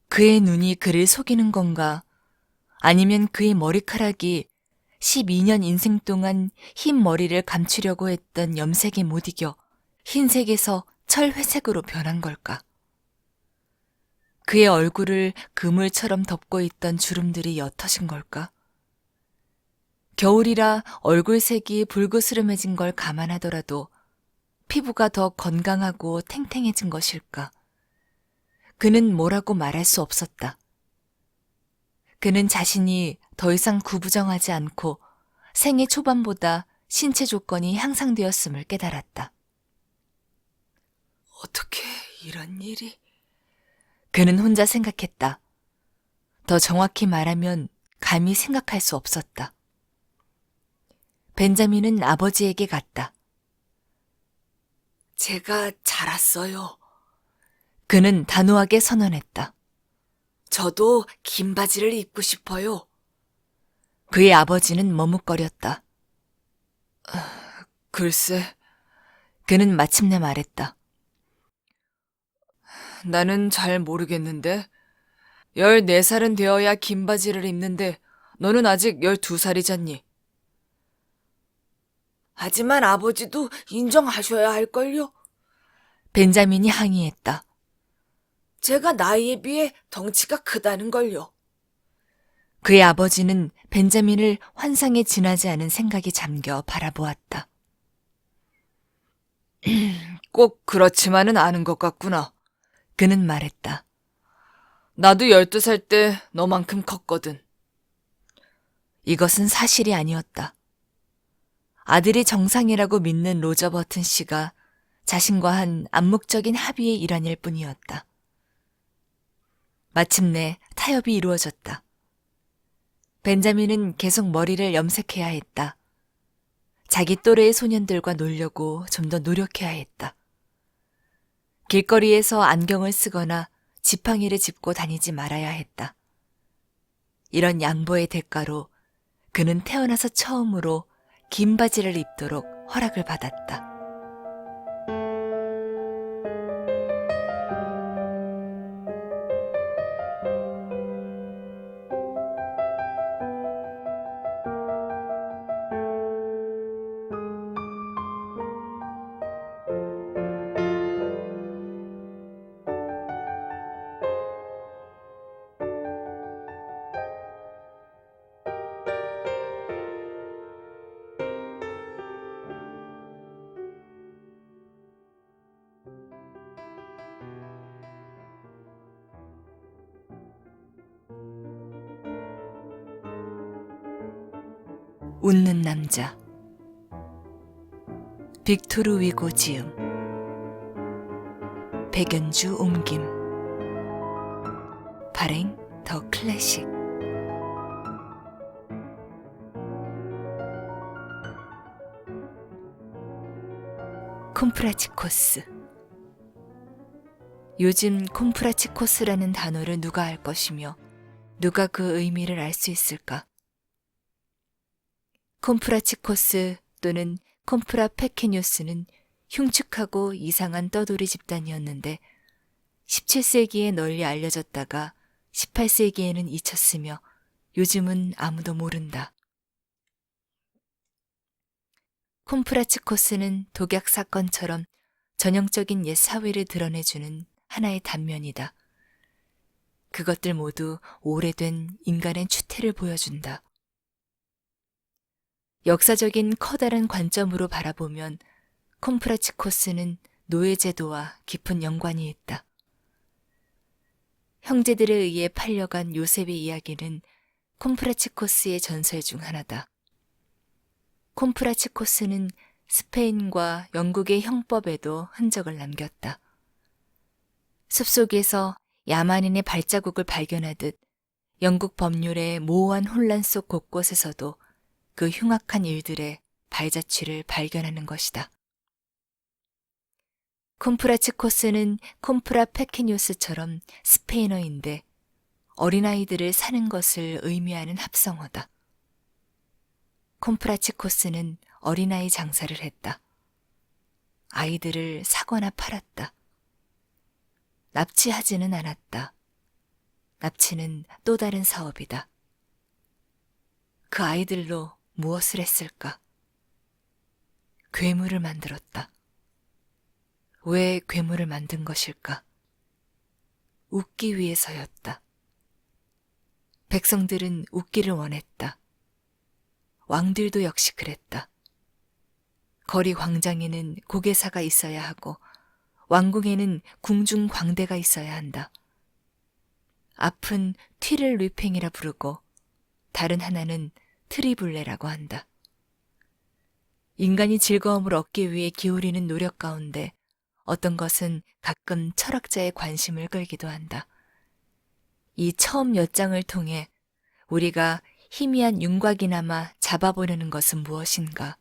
그의 눈이 그를 속이는 건가? 아니면 그의 머리카락이 12년 인생 동안 흰 머리를 감추려고 했던 염색에 못 이겨 흰색에서 철회색으로 변한 걸까? 그의 얼굴을 그물처럼 덮고 있던 주름들이 옅어진 걸까? 겨울이라 얼굴색이 불그스름해진 걸 감안하더라도 피부가 더 건강하고 탱탱해진 것일까? 그는 뭐라고 말할 수 없었다. 그는 자신이 더 이상 구부정하지 않고 생애 초반보다 신체 조건이 향상되었음을 깨달았다. 어떻게 이런 일이? 그는 혼자 생각했다. 더 정확히 말하면 감히 생각할 수 없었다. 벤자민은 아버지에게 갔다. 제가 자랐어요. 그는 단호하게 선언했다. 저도 긴 바지를 입고 싶어요. 그의 아버지는 머뭇거렸다. 글쎄, 그는 마침내 말했다. 나는 잘 모르겠는데 14살은 되어야 긴 바지를 입는데 너는 아직 12살이잖니. 하지만 아버지도 인정하셔야 할걸요. 벤자민이 항의했다. 제가 나이에 비해 덩치가 크다는 걸요. 그의 아버지는 벤자민을 환상에 지나지 않은 생각에 잠겨 바라보았다. 꼭 그렇지만은 않은 것 같구나. 그는 말했다. 나도 12살 때 너만큼 컸거든. 이것은 사실이 아니었다. 아들이 정상이라고 믿는 로저 버튼 씨가 자신과 한 암묵적인 합의의 일환일 뿐이었다. 마침내 타협이 이루어졌다. 벤자민은 계속 머리를 염색해야 했다. 자기 또래의 소년들과 놀려고 좀 더 노력해야 했다. 길거리에서 안경을 쓰거나 지팡이를 짚고 다니지 말아야 했다. 이런 양보의 대가로 그는 태어나서 처음으로 긴 바지를 입도록 허락을 받았다. 웃는 남자. 빅토르 위고 지음, 백연주 옮김, 발행 더 클래식. 콤프라치코스. 요즘 콤프라치코스라는 단어를 누가 알 것이며 누가 그 의미를 알 수 있을까? 콤프라치코스 또는 콤프라 페케뉴스는 흉측하고 이상한 떠돌이 집단이었는데 17세기에 널리 알려졌다가 18세기에는 잊혔으며 요즘은 아무도 모른다. 콤프라치코스는 독약 사건처럼 전형적인 옛 사회를 드러내주는 하나의 단면이다. 그것들 모두 오래된 인간의 추태를 보여준다. 역사적인 커다란 관점으로 바라보면 콤프라치코스는 노예제도와 깊은 연관이 있다. 형제들에 의해 팔려간 요셉의 이야기는 콤프라치코스의 전설 중 하나다. 콤프라치코스는 스페인과 영국의 형법에도 흔적을 남겼다. 숲속에서 야만인의 발자국을 발견하듯 영국 법률의 모호한 혼란 속 곳곳에서도 그 흉악한 일들의 발자취를 발견하는 것이다. 콤프라치코스는 콤프라 페케뉴스처럼 스페인어인데 어린아이들을 사는 것을 의미하는 합성어다. 콤프라치코스는 어린아이 장사를 했다. 아이들을 사거나 팔았다. 납치하지는 않았다. 납치는 또 다른 사업이다. 그 아이들로 무엇을 했을까? 괴물을 만들었다. 왜 괴물을 만든 것일까? 웃기 위해서였다. 백성들은 웃기를 원했다. 왕들도 역시 그랬다. 거리 광장에는 고개사가 있어야 하고 왕궁에는 궁중 광대가 있어야 한다. 앞은 튀를 류팽이라 부르고 다른 하나는 트리블레라고 한다. 인간이 즐거움을 얻기 위해 기울이는 노력 가운데 어떤 것은 가끔 철학자의 관심을 끌기도 한다. 이 처음 엿장을 통해 우리가 희미한 윤곽이나마 잡아보려는 것은 무엇인가?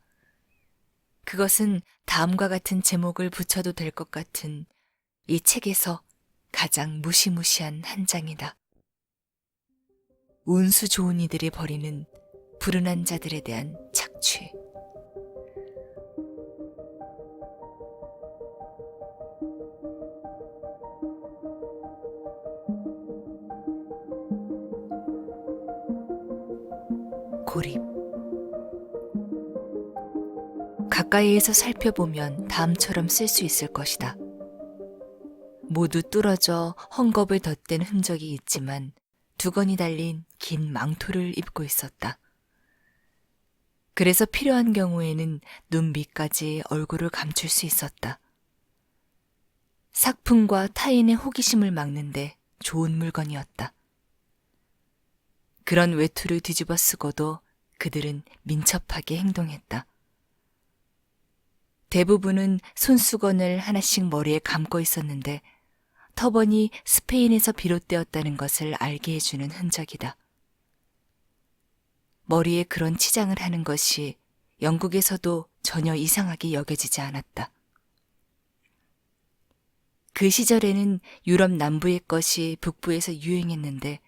그것은 다음과 같은 제목을 붙여도 될 것 같은 이 책에서 가장 무시무시한 한 장이다. 운수 좋은 이들이 벌이는 불운한 자들에 대한 착취. 고립. 가까이에서 살펴보면 다음처럼 쓸 수 있을 것이다. 모두 뚫어져 헝겊을 덧댄 흔적이 있지만 두건이 달린 긴 망토를 입고 있었다. 그래서 필요한 경우에는 눈 밑까지 얼굴을 감출 수 있었다. 삭풍과 타인의 호기심을 막는데 좋은 물건이었다. 그런 외투를 뒤집어 쓰고도 그들은 민첩하게 행동했다. 대부분은 손수건을 하나씩 머리에 감고 있었는데 터번이 스페인에서 비롯되었다는 것을 알게 해주는 흔적이다. 머리에 그런 치장을 하는 것이 영국에서도 전혀 이상하게 여겨지지 않았다. 그 시절에는 유럽 남부의 것이 북부에서 유행했는데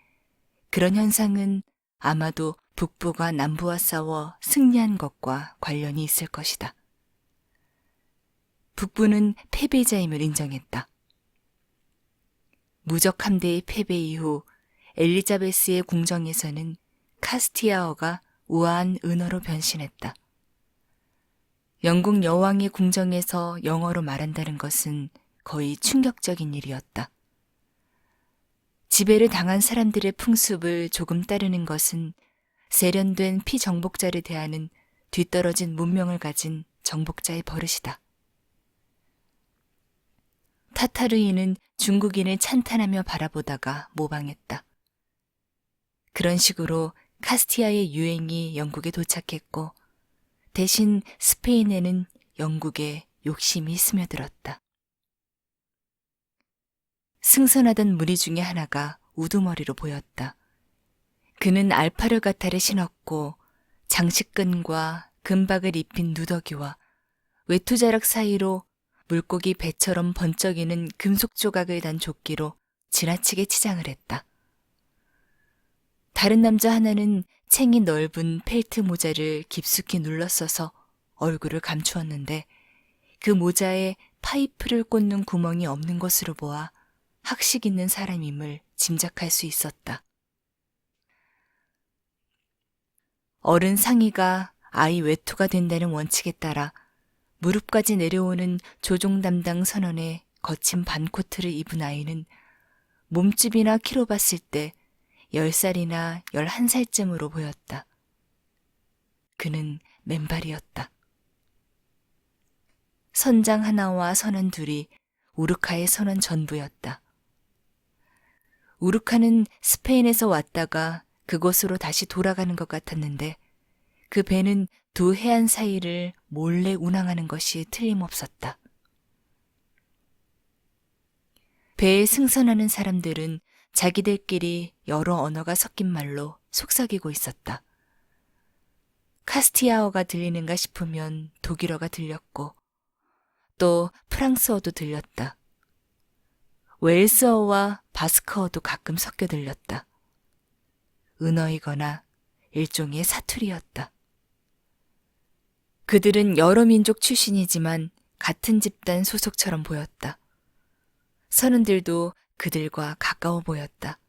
그런 현상은 아마도 북부가 남부와 싸워 승리한 것과 관련이 있을 것이다. 북부는 패배자임을 인정했다. 무적 함대의 패배 이후 엘리자베스의 궁정에서는 카스티아어가 우아한 은어로 변신했다. 영국 여왕의 궁정에서 영어로 말한다는 것은 거의 충격적인 일이었다. 지배를 당한 사람들의 풍습을 조금 따르는 것은 세련된 피정복자를 대하는 뒤떨어진 문명을 가진 정복자의 버릇이다. 타타르인은 중국인을 찬탄하며 바라보다가 모방했다. 그런 식으로 카스티아의 유행이 영국에 도착했고 대신 스페인에는 영국에 욕심이 스며들었다. 승선하던 무리 중에 하나가 우두머리로 보였다. 그는 알파르가타를 신었고 장식끈과 금박을 입힌 누더기와 외투자락 사이로 물고기 배처럼 번쩍이는 금속 조각을 단 조끼로 지나치게 치장을 했다. 다른 남자 하나는 챙이 넓은 펠트 모자를 깊숙이 눌러써서 얼굴을 감추었는데 그 모자에 파이프를 꽂는 구멍이 없는 것으로 보아 학식 있는 사람임을 짐작할 수 있었다. 어른 상의가 아이 외투가 된다는 원칙에 따라 무릎까지 내려오는 조종 담당 선원의 거친 반코트를 입은 아이는 몸집이나 키로 봤을 때 10살이나 11살쯤으로 보였다. 그는 맨발이었다. 선장 하나와 선원 둘이 우르카의 선원 전부였다. 우르카는 스페인에서 왔다가 그곳으로 다시 돌아가는 것 같았는데 그 배는 두 해안 사이를 몰래 운항하는 것이 틀림없었다. 배에 승선하는 사람들은 자기들끼리 여러 언어가 섞인 말로 속삭이고 있었다. 카스티아어가 들리는가 싶으면 독일어가 들렸고 또 프랑스어도 들렸다. 웨일스어와 바스크어도 가끔 섞여 들렸다. 은어이거나 일종의 사투리였다. 그들은 여러 민족 출신이지만 같은 집단 소속처럼 보였다. 선원들도 그들과 가까워 보였다.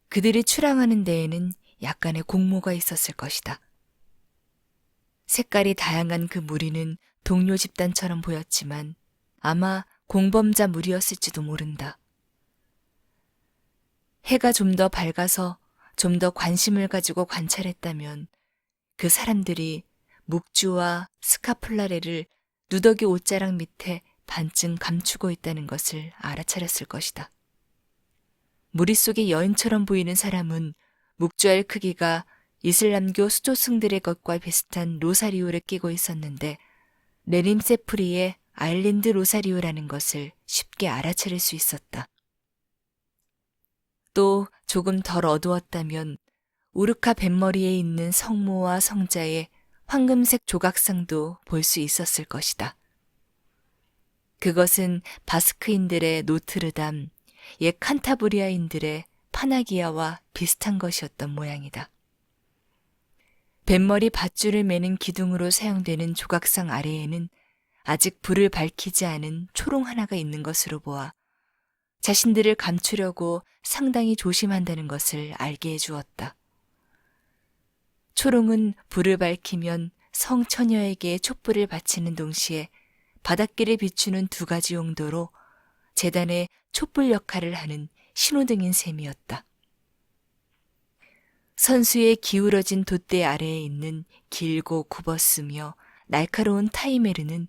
그들이 출항하는 데에는 약간의 공모가 있었을 것이다. 색깔이 다양한 그 무리는 동료 집단처럼 보였지만 아마 공범자 무리였을지도 모른다. 해가 좀 더 밝아서 좀 더 관심을 가지고 관찰했다면 그 사람들이 묵주와 스카플라레를 누더기 옷자락 밑에 반쯤 감추고 있다는 것을 알아차렸을 것이다. 무리 속의 여인처럼 보이는 사람은 묵주알 크기가 이슬람교 수도승들의 것과 비슷한 로사리오를 끼고 있었는데 네림세프리의 아일랜드 로사리오라는 것을 쉽게 알아차릴 수 있었다. 또 조금 덜 어두웠다면 우르카 뱃머리에 있는 성모와 성자의 황금색 조각상도 볼 수 있었을 것이다. 그것은 바스크인들의 노트르담, 옛 칸타브리아인들의 파나기아와 비슷한 것이었던 모양이다. 뱃머리 밧줄을 매는 기둥으로 사용되는 조각상 아래에는 아직 불을 밝히지 않은 초롱 하나가 있는 것으로 보아 자신들을 감추려고 상당히 조심한다는 것을 알게 해주었다. 초롱은 불을 밝히면 성처녀에게 촛불을 바치는 동시에 바닷길을 비추는 두 가지 용도로 재단에 촛불 역할을 하는 신호등인 셈이었다. 선수의 기울어진 돛대 아래에 있는 길고 굽었으며 날카로운 타이메르는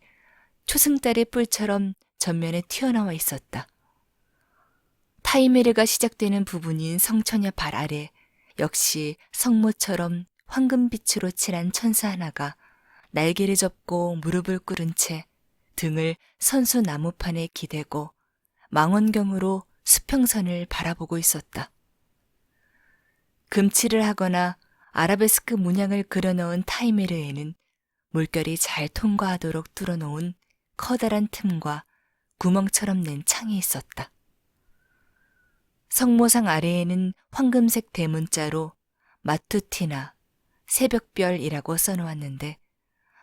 초승달의 뿔처럼 전면에 튀어나와 있었다. 타이메르가 시작되는 부분인 성처녀 발 아래 역시 성모처럼 황금빛으로 칠한 천사 하나가 날개를 접고 무릎을 꿇은 채 등을 선수 나무판에 기대고 망원경으로 수평선을 바라보고 있었다. 금칠을 하거나 아라베스크 문양을 그려넣은 타이메르에는 물결이 잘 통과하도록 뚫어놓은 커다란 틈과 구멍처럼 낸 창이 있었다. 성모상 아래에는 황금색 대문자로 마투티나, 새벽별이라고 써놓았는데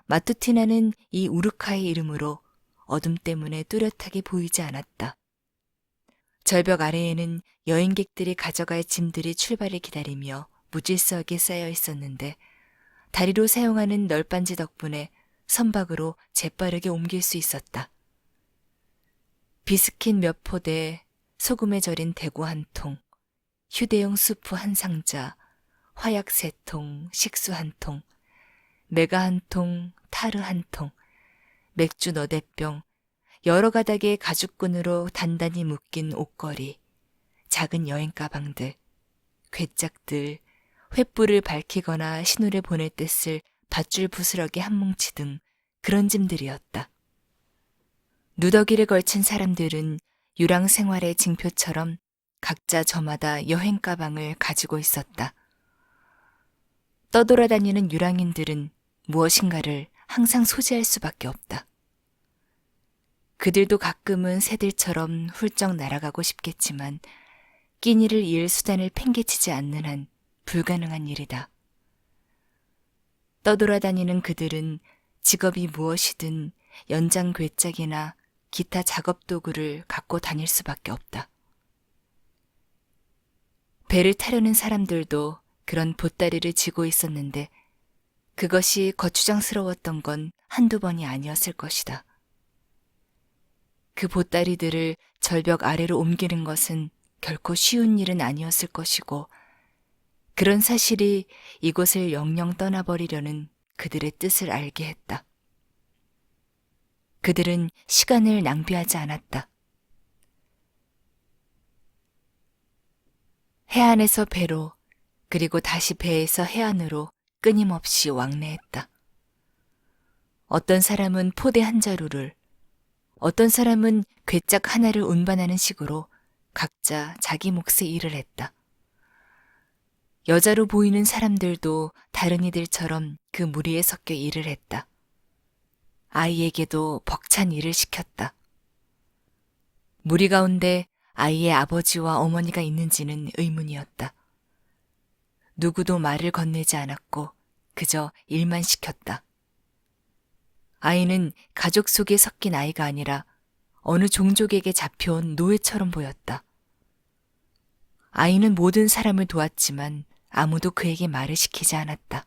마투티나는 이 우르카의 이름으로 어둠 때문에 뚜렷하게 보이지 않았다. 절벽 아래에는 여행객들이 가져갈 짐들이 출발을 기다리며 무질서하게 쌓여 있었는데 다리로 사용하는 널빤지 덕분에 선박으로 재빠르게 옮길 수 있었다. 비스킷 몇 포대, 소금에 절인 대구 한 통, 휴대용 수프 한 상자, 화약 3통, 식수 1통, 메가 1통, 타르 1통, 맥주 너댓병, 여러 가닥의 가죽끈으로 단단히 묶인 옷걸이, 작은 여행 가방들, 괴짝들, 횃불을 밝히거나 신호를 보낼 때 쓸 밧줄 부스러기 한 뭉치 등 그런 짐들이었다. 누더기를 걸친 사람들은 유랑 생활의 징표처럼 각자 저마다 여행 가방을 가지고 있었다. 떠돌아다니는 유랑인들은 무엇인가를 항상 소지할 수밖에 없다. 그들도 가끔은 새들처럼 훌쩍 날아가고 싶겠지만 끼니를 이을 수단을 팽개치지 않는 한 불가능한 일이다. 떠돌아다니는 그들은 직업이 무엇이든 연장 괴짝이나 기타 작업 도구를 갖고 다닐 수밖에 없다. 배를 타려는 사람들도 그런 보따리를 지고 있었는데 그것이 거추장스러웠던 건 한두 번이 아니었을 것이다. 그 보따리들을 절벽 아래로 옮기는 것은 결코 쉬운 일은 아니었을 것이고 그런 사실이 이곳을 영영 떠나버리려는 그들의 뜻을 알게 했다. 그들은 시간을 낭비하지 않았다. 해안에서 배로 그리고 다시 배에서 해안으로 끊임없이 왕래했다. 어떤 사람은 포대 한 자루를, 어떤 사람은 괴짝 하나를 운반하는 식으로 각자 자기 몫의 일을 했다. 여자로 보이는 사람들도 다른 이들처럼 그 무리에 섞여 일을 했다. 아이에게도 벅찬 일을 시켰다. 무리 가운데 아이의 아버지와 어머니가 있는지는 의문이었다. 누구도 말을 건네지 않았고 그저 일만 시켰다. 아이는 가족 속에 섞인 아이가 아니라 어느 종족에게 잡혀온 노예처럼 보였다. 아이는 모든 사람을 도왔지만 아무도 그에게 말을 시키지 않았다.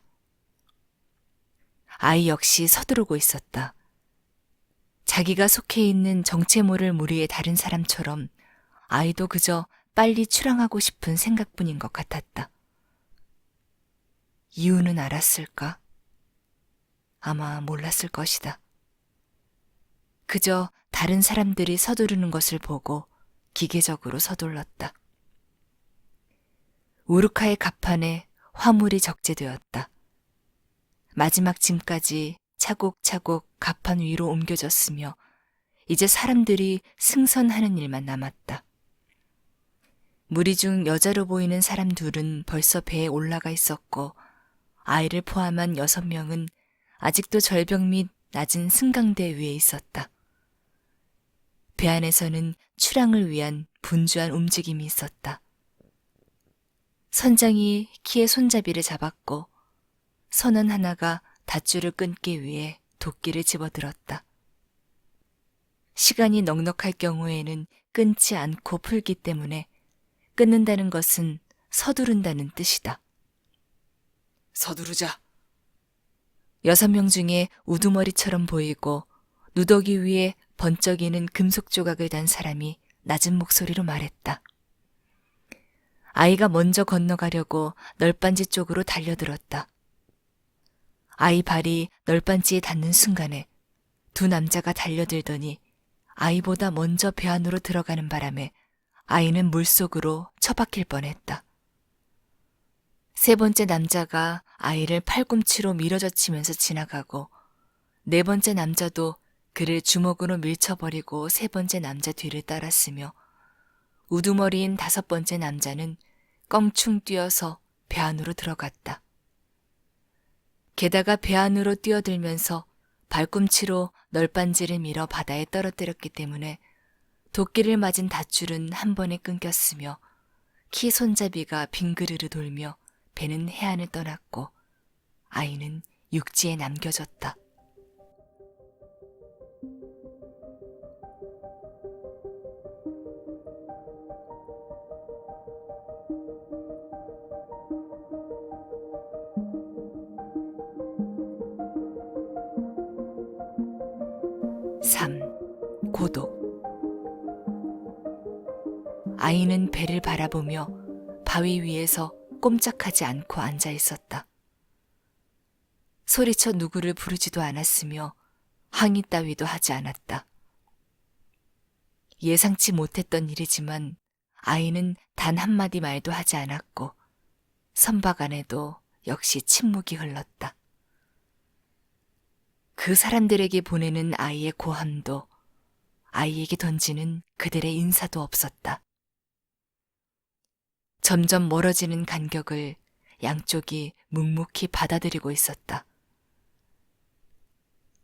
아이 역시 서두르고 있었다. 자기가 속해 있는 정체 모를 무리의 다른 사람처럼 아이도 그저 빨리 출항하고 싶은 생각뿐인 것 같았다. 이유는 알았을까? 아마 몰랐을 것이다. 그저 다른 사람들이 서두르는 것을 보고 기계적으로 서둘렀다. 우르카의 갑판에 화물이 적재되었다. 마지막 짐까지 차곡차곡 갑판 위로 옮겨졌으며 이제 사람들이 승선하는 일만 남았다. 무리 중 여자로 보이는 사람 둘은 벌써 배에 올라가 있었고 아이를 포함한 6명은 아직도 절벽 및 낮은 승강대 위에 있었다. 배 안에서는 출항을 위한 분주한 움직임이 있었다. 선장이 키의 손잡이를 잡았고 선원 하나가 닷줄을 끊기 위해 도끼를 집어들었다. 시간이 넉넉할 경우에는 끊지 않고 풀기 때문에 끊는다는 것은 서두른다는 뜻이다. 서두르자. 6명 중에 우두머리처럼 보이고 누더기 위에 번쩍이는 금속 조각을 단 사람이 낮은 목소리로 말했다. 아이가 먼저 건너가려고 널빤지 쪽으로 달려들었다. 아이 발이 널빤지에 닿는 순간에 두 남자가 달려들더니 아이보다 먼저 배 안으로 들어가는 바람에 아이는 물속으로 처박힐 뻔했다. 세 번째 남자가 아이를 팔꿈치로 밀어젖히면서 지나가고 네 번째 남자도 그를 주먹으로 밀쳐버리고 세 번째 남자 뒤를 따랐으며 우두머리인 다섯 번째 남자는 껑충 뛰어서 배 안으로 들어갔다. 게다가 배 안으로 뛰어들면서 발꿈치로 널빤지를 밀어 바다에 떨어뜨렸기 때문에 도끼를 맞은 닷줄은 한 번에 끊겼으며 키 손잡이가 빙그르르 돌며 배는 해안을 떠났고 아이는 육지에 남겨졌다. 고독. 아이는 배를 바라보며 바위 위에서 꼼짝하지 않고 앉아 있었다. 소리쳐 누구를 부르지도 않았으며 항의 따위도 하지 않았다. 예상치 못했던 일이지만 아이는 단 한마디 말도 하지 않았고 선박 안에도 역시 침묵이 흘렀다. 그 사람들에게 보내는 아이의 고함도, 아이에게 던지는 그들의 인사도 없었다. 점점 멀어지는 간격을 양쪽이 묵묵히 받아들이고 있었다.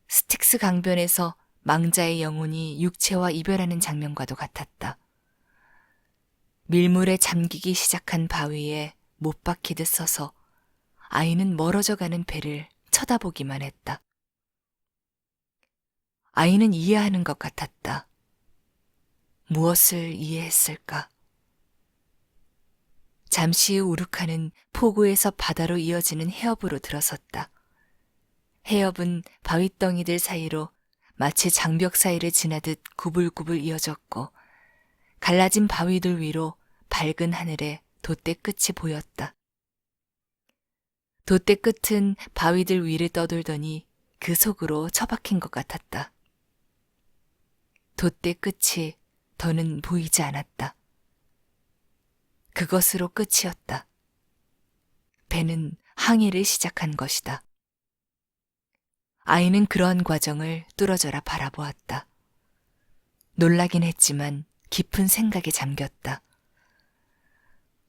스틱스 강변에서 망자의 영혼이 육체와 이별하는 장면과도 같았다. 밀물에 잠기기 시작한 바위에 못 박히듯 서서 아이는 멀어져가는 배를 쳐다보기만 했다. 아이는 이해하는 것 같았다. 무엇을 이해했을까? 잠시 후 우루카는 포구에서 바다로 이어지는 해협으로 들어섰다. 해협은 바위덩이들 사이로 마치 장벽 사이를 지나듯 구불구불 이어졌고 갈라진 바위들 위로 밝은 하늘에 돛대 끝이 보였다. 돛대 끝은 바위들 위를 떠돌더니 그 속으로 처박힌 것 같았다. 돛대 끝이 더는 보이지 않았다. 그것으로 끝이었다. 배는 항해를 시작한 것이다. 아이는 그러한 과정을 뚫어져라 바라보았다. 놀라긴 했지만 깊은 생각에 잠겼다.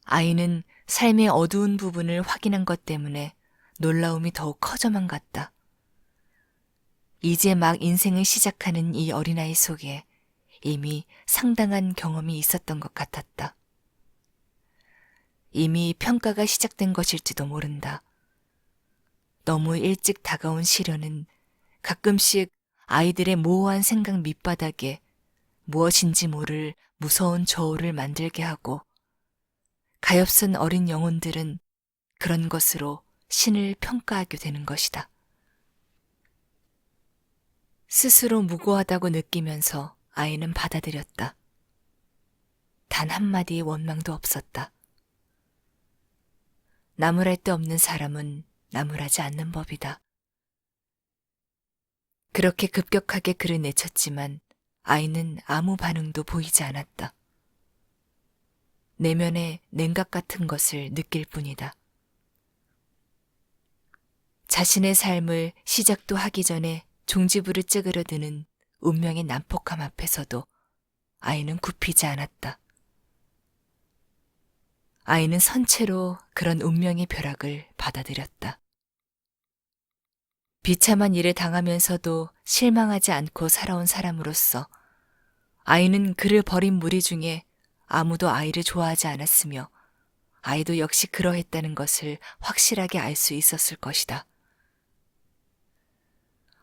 아이는 삶의 어두운 부분을 확인한 것 때문에 놀라움이 더욱 커져만 갔다. 이제 막 인생을 시작하는 이 어린아이 속에 이미 상당한 경험이 있었던 것 같았다. 이미 평가가 시작된 것일지도 모른다. 너무 일찍 다가온 시련은 가끔씩 아이들의 모호한 생각 밑바닥에 무엇인지 모를 무서운 저울을 만들게 하고 가엾은 어린 영혼들은 그런 것으로 신을 평가하게 되는 것이다. 스스로 무고하다고 느끼면서 아이는 받아들였다. 단 한마디의 원망도 없었다. 나무랄 데 없는 사람은 나무라지 않는 법이다. 그렇게 급격하게 글을 내쳤지만 아이는 아무 반응도 보이지 않았다. 내면에 냉각 같은 것을 느낄 뿐이다. 자신의 삶을 시작도 하기 전에 종지부를 찌그러드는 운명의 난폭함 앞에서도 아이는 굽히지 않았다. 아이는 선체로 그런 운명의 벼락을 받아들였다. 비참한 일을 당하면서도 실망하지 않고 살아온 사람으로서 아이는 그를 버린 무리 중에 아무도 아이를 좋아하지 않았으며 아이도 역시 그러했다는 것을 확실하게 알 수 있었을 것이다.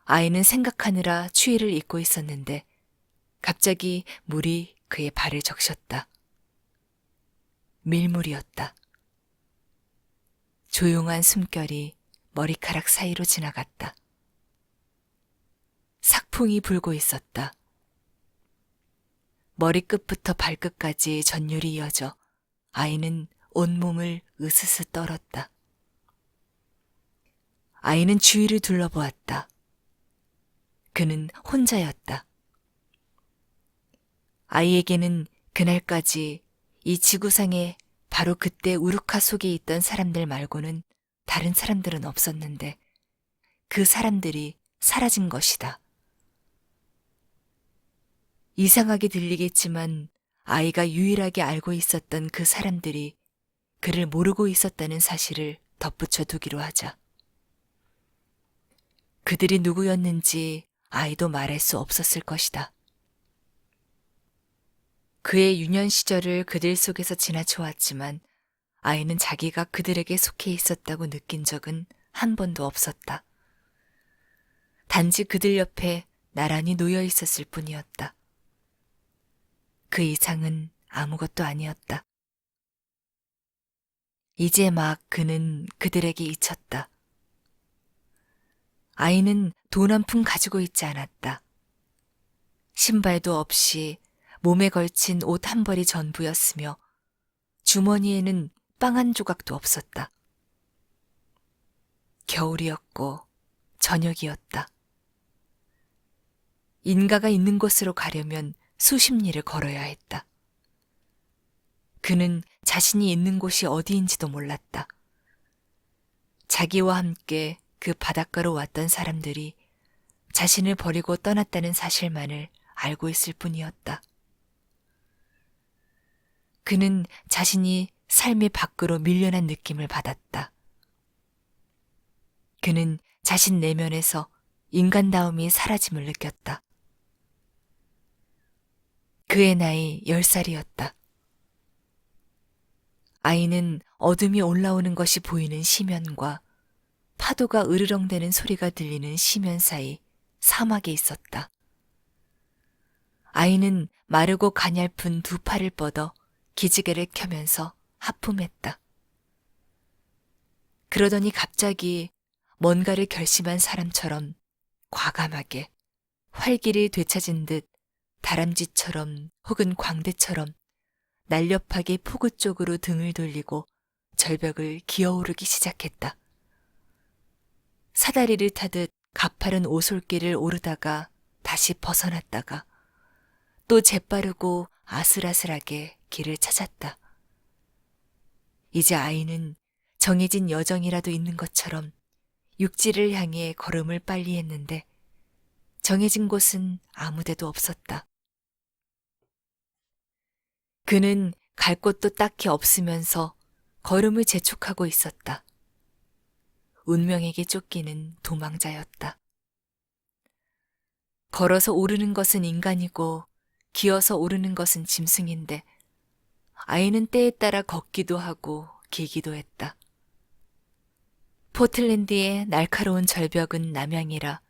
아이는 생각하느라 추위를 잊고 있었는데 갑자기 물이 그의 발을 적셨다. 밀물이었다. 조용한 숨결이 머리카락 사이로 지나갔다. 삭풍이 불고 있었다. 머리끝부터 발끝까지 전율이 이어져 아이는 온몸을 으스스 떨었다. 아이는 주위를 둘러보았다. 그는 혼자였다. 아이에게는 그날까지 이 지구상에 바로 그때 우루카 속에 있던 사람들 말고는 다른 사람들은 없었는데 그 사람들이 사라진 것이다. 이상하게 들리겠지만 아이가 유일하게 알고 있었던 그 사람들이 그를 모르고 있었다는 사실을 덧붙여 두기로 하자. 그들이 누구였는지 아이도 말할 수 없었을 것이다. 그의 유년 시절을 그들 속에서 지나쳐왔지만 아이는 자기가 그들에게 속해 있었다고 느낀 적은 한 번도 없었다. 단지 그들 옆에 나란히 놓여 있었을 뿐이었다. 그 이상은 아무것도 아니었다. 이제 막 그는 그들에게 잊혔다. 아이는 돈 한 푼 가지고 있지 않았다. 신발도 없이 몸에 걸친 옷 한 벌이 전부였으며 주머니에는 빵 한 조각도 없었다. 겨울이었고 저녁이었다. 인가가 있는 곳으로 가려면 수십 리를 걸어야 했다. 그는 자신이 있는 곳이 어디인지도 몰랐다. 자기와 함께 그 바닷가로 왔던 사람들이 자신을 버리고 떠났다는 사실만을 알고 있을 뿐이었다. 그는 자신이 삶의 밖으로 밀려난 느낌을 받았다. 그는 자신 내면에서 인간다움이 사라짐을 느꼈다. 그의 나이 10살이었다. 아이는 어둠이 올라오는 것이 보이는 시면과 파도가 으르렁대는 소리가 들리는 시면 사이 사막에 있었다. 아이는 마르고 가냘픈 두 팔을 뻗어 기지개를 켜면서 하품했다. 그러더니 갑자기 뭔가를 결심한 사람처럼 과감하게 활기를 되찾은 듯 다람쥐처럼 혹은 광대처럼 날렵하게 포구 쪽으로 등을 돌리고 절벽을 기어오르기 시작했다. 사다리를 타듯 가파른 오솔길을 오르다가 다시 벗어났다가 또 재빠르고 아슬아슬하게 길을 찾았다. 이제 아이는 정해진 여정이라도 있는 것처럼 육지를 향해 걸음을 빨리 했는데 정해진 곳은 아무 데도 없었다. 그는 갈 곳도 딱히 없으면서 걸음을 재촉하고 있었다. 운명에게 쫓기는 도망자였다. 걸어서 오르는 것은 인간이고 기어서 오르는 것은 짐승인데 아이는 때에 따라 걷기도 하고 기기도 했다. 포틀랜드의 날카로운 절벽은 남향이라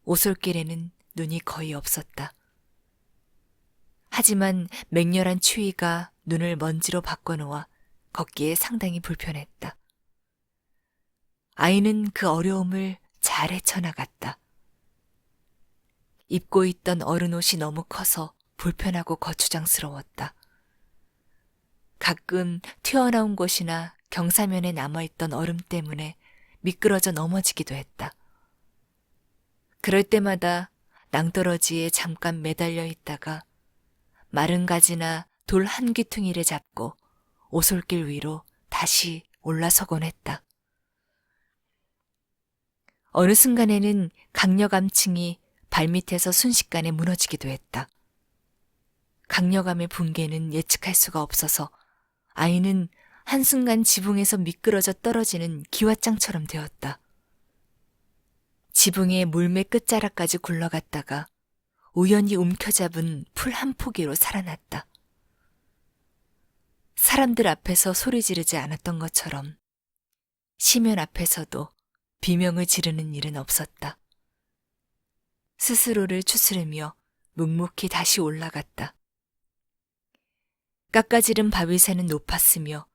오솔길에는 눈이 거의 없었다. 하지만 맹렬한 추위가 눈을 먼지로 바꿔놓아 걷기에 상당히 불편했다. 아이는 그 어려움을 잘 헤쳐나갔다. 입고 있던 어른 옷이 너무 커서 불편하고 거추장스러웠다. 가끔 튀어나온 곳이나 경사면에 남아있던 얼음 때문에 미끄러져 넘어지기도 했다. 그럴 때마다 낭떠러지에 잠깐 매달려 있다가 마른 가지나 돌 한 귀퉁이를 잡고 오솔길 위로 다시 올라서곤 했다. 어느 순간에는 강력암층이 발밑에서 순식간에 무너지기도 했다. 강력암의 붕괴는 예측할 수가 없어서 아이는 한순간 지붕에서 미끄러져 떨어지는 기왓장처럼 되었다. 지붕의 물매 끝자락까지 굴러갔다가 우연히 움켜잡은 풀 한 포기로 살아났다. 사람들 앞에서 소리 지르지 않았던 것처럼 시면 앞에서도 비명을 지르는 일은 없었다. 스스로를 추스르며 묵묵히 다시 올라갔다. 깎아지른 바위산은 높았으며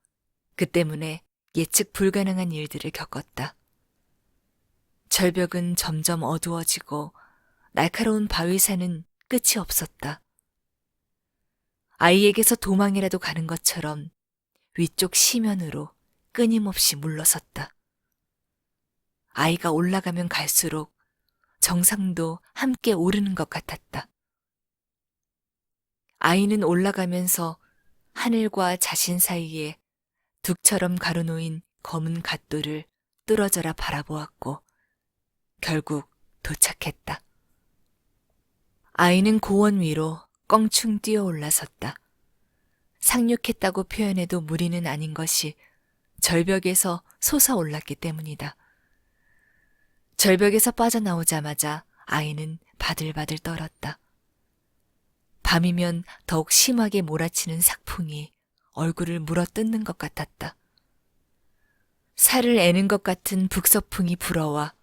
그 때문에 예측 불가능한 일들을 겪었다. 절벽은 점점 어두워지고 날카로운 바위산은 끝이 없었다. 아이에게서 도망이라도 가는 것처럼 위쪽 시면으로 끊임없이 물러섰다. 아이가 올라가면 갈수록 정상도 함께 오르는 것 같았다. 아이는 올라가면서 하늘과 자신 사이에 둑처럼 가로놓인 검은 갓돌을 뚫어져라 바라보았고 결국 도착했다. 아이는 고원 위로 껑충 뛰어 올라섰다. 상륙했다고 표현해도 무리는 아닌 것이 절벽에서 솟아올랐기 때문이다. 절벽에서 빠져나오자마자 아이는 바들바들 떨었다. 밤이면 더욱 심하게 몰아치는 삭풍이 얼굴을 물어뜯는 것 같았다. 살을 애는 것 같은 북서풍이 불어와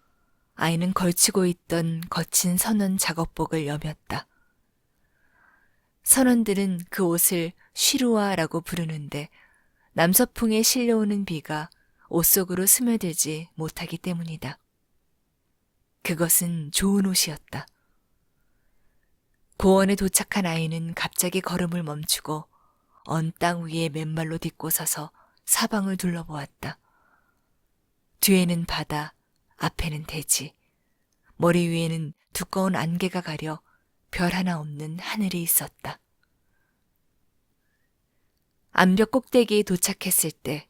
아이는 걸치고 있던 거친 선원 작업복을 여몄다. 선원들은 그 옷을 쉬루아라고 부르는데 남서풍에 실려오는 비가 옷 속으로 스며들지 못하기 때문이다. 그것은 좋은 옷이었다. 고원에 도착한 아이는 갑자기 걸음을 멈추고 언 땅 위에 맨발로 딛고 서서 사방을 둘러보았다. 뒤에는 바다, 앞에는 대지, 머리 위에는 두꺼운 안개가 가려 별 하나 없는 하늘이 있었다. 암벽 꼭대기에 도착했을 때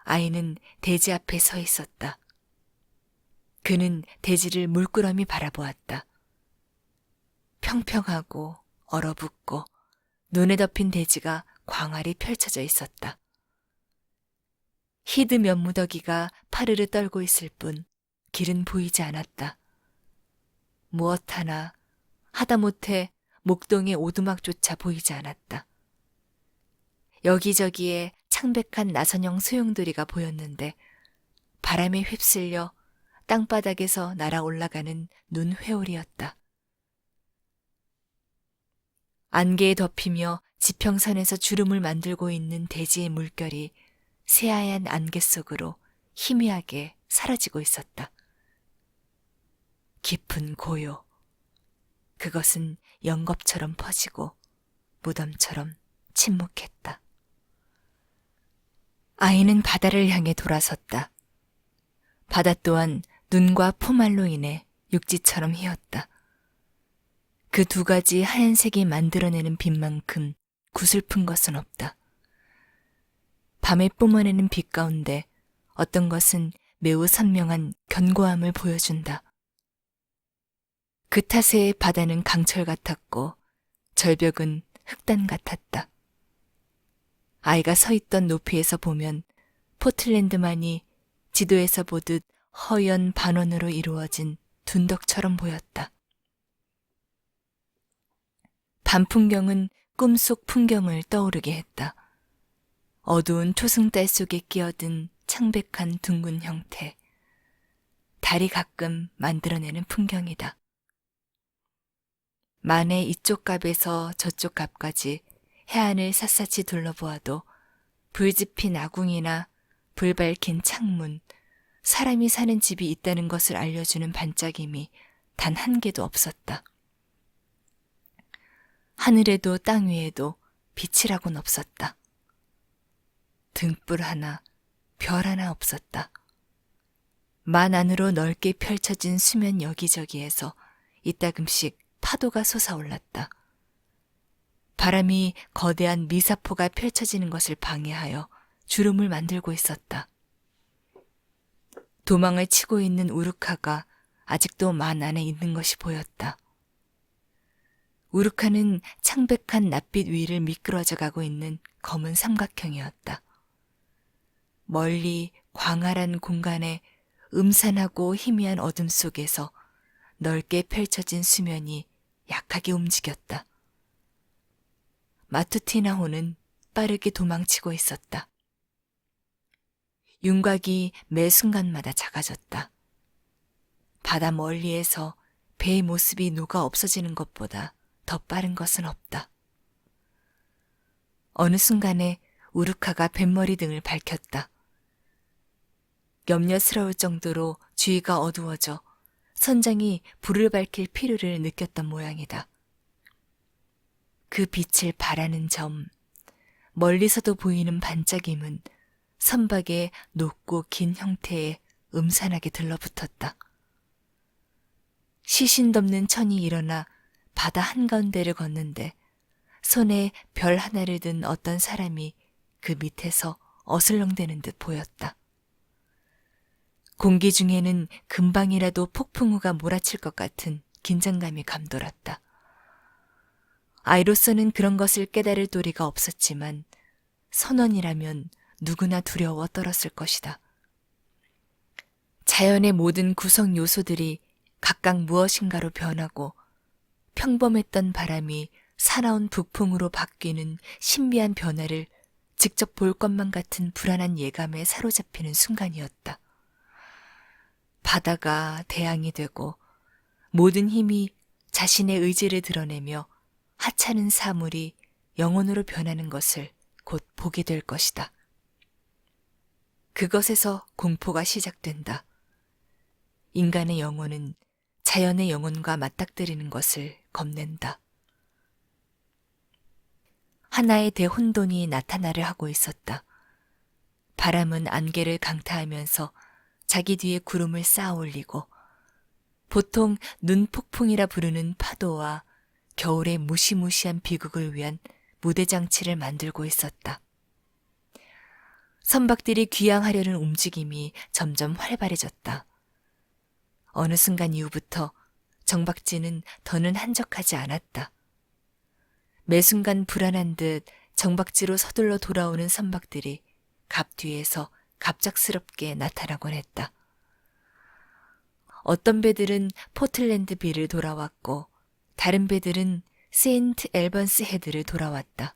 아이는 대지 앞에 서 있었다. 그는 대지를 물끄러미 바라보았다. 평평하고 얼어붙고 눈에 덮인 대지가 광활히 펼쳐져 있었다. 히드 면무더기가 파르르 떨고 있을 뿐 길은 보이지 않았다. 무엇 하나 하다못해 목동의 오두막조차 보이지 않았다. 여기저기에 창백한 나선형 소용돌이가 보였는데 바람에 휩쓸려 땅바닥에서 날아 올라가는 눈 회오리였다. 안개에 덮이며 지평선에서 주름을 만들고 있는 대지의 물결이 새하얀 안개 속으로 희미하게 사라지고 있었다. 깊은 고요. 그것은 영겁처럼 퍼지고 무덤처럼 침묵했다. 아이는 바다를 향해 돌아섰다. 바다 또한 눈과 포말로 인해 육지처럼 휘었다. 그 두 가지 하얀색이 만들어내는 빛만큼 구슬픈 것은 없다. 밤에 뿜어내는 빛 가운데 어떤 것은 매우 선명한 견고함을 보여준다. 그 탓에 바다는 강철 같았고 절벽은 흑단 같았다. 아이가 서 있던 높이에서 보면 포틀랜드만이 지도에서 보듯 허연 반원으로 이루어진 둔덕처럼 보였다. 밤 풍경은 꿈속 풍경을 떠오르게 했다. 어두운 초승달 속에 끼어든 창백한 둥근 형태. 달이 가끔 만들어내는 풍경이다. 만에 이쪽 갑에서 저쪽 갑까지 해안을 샅샅이 둘러보아도 불지핀 아궁이나 불 밝힌 창문, 사람이 사는 집이 있다는 것을 알려주는 반짝임이 단 한 개도 없었다. 하늘에도 땅 위에도 빛이라고는 없었다. 등불 하나, 별 하나 없었다. 만 안으로 넓게 펼쳐진 수면 여기저기에서 이따금씩 파도가 솟아올랐다. 바람이 거대한 미사포가 펼쳐지는 것을 방해하여 주름을 만들고 있었다. 도망을 치고 있는 우루카가 아직도 만 안에 있는 것이 보였다. 우루카는 창백한 낯빛 위를 미끄러져 가고 있는 검은 삼각형이었다. 멀리 광활한 공간에 음산하고 희미한 어둠 속에서 넓게 펼쳐진 수면이 약하게 움직였다. 마투티나호는 빠르게 도망치고 있었다. 윤곽이 매 순간마다 작아졌다. 바다 멀리에서 배의 모습이 녹아 없어지는 것보다 더 빠른 것은 없다. 어느 순간에 우루카가 뱃머리 등을 밝혔다. 염려스러울 정도로 주위가 어두워져 선장이 불을 밝힐 필요를 느꼈던 모양이다. 그 빛을 바라는 점, 멀리서도 보이는 반짝임은 선박의 높고 긴 형태에 음산하게 들러붙었다. 시신 덮는 천이 일어나 바다 한가운데를 걷는데 손에 별 하나를 든 어떤 사람이 그 밑에서 어슬렁대는 듯 보였다. 공기 중에는 금방이라도 폭풍우가 몰아칠 것 같은 긴장감이 감돌았다. 아이로서는 그런 것을 깨달을 도리가 없었지만 선원이라면 누구나 두려워 떨었을 것이다. 자연의 모든 구성 요소들이 각각 무엇인가로 변하고 평범했던 바람이 사나운 북풍으로 바뀌는 신비한 변화를 직접 볼 것만 같은 불안한 예감에 사로잡히는 순간이었다. 바다가 대양이 되고 모든 힘이 자신의 의지를 드러내며 하찮은 사물이 영혼으로 변하는 것을 곧 보게 될 것이다. 그것에서 공포가 시작된다. 인간의 영혼은 자연의 영혼과 맞닥뜨리는 것을 겁낸다. 하나의 대혼돈이 나타나려 하고 있었다. 바람은 안개를 강타하면서 자기 뒤에 구름을 쌓아 올리고 보통 눈폭풍이라 부르는 파도와 겨울의 무시무시한 비극을 위한 무대장치를 만들고 있었다. 선박들이 귀향하려는 움직임이 점점 활발해졌다. 어느 순간 이후부터 정박지는 더는 한적하지 않았다. 매 순간 불안한 듯 정박지로 서둘러 돌아오는 선박들이 갑 뒤에서 갑작스럽게 나타나곤 했다. 어떤 배들은 포틀랜드 비를 돌아왔고 다른 배들은 세인트 앨번스 헤드를 돌아왔다.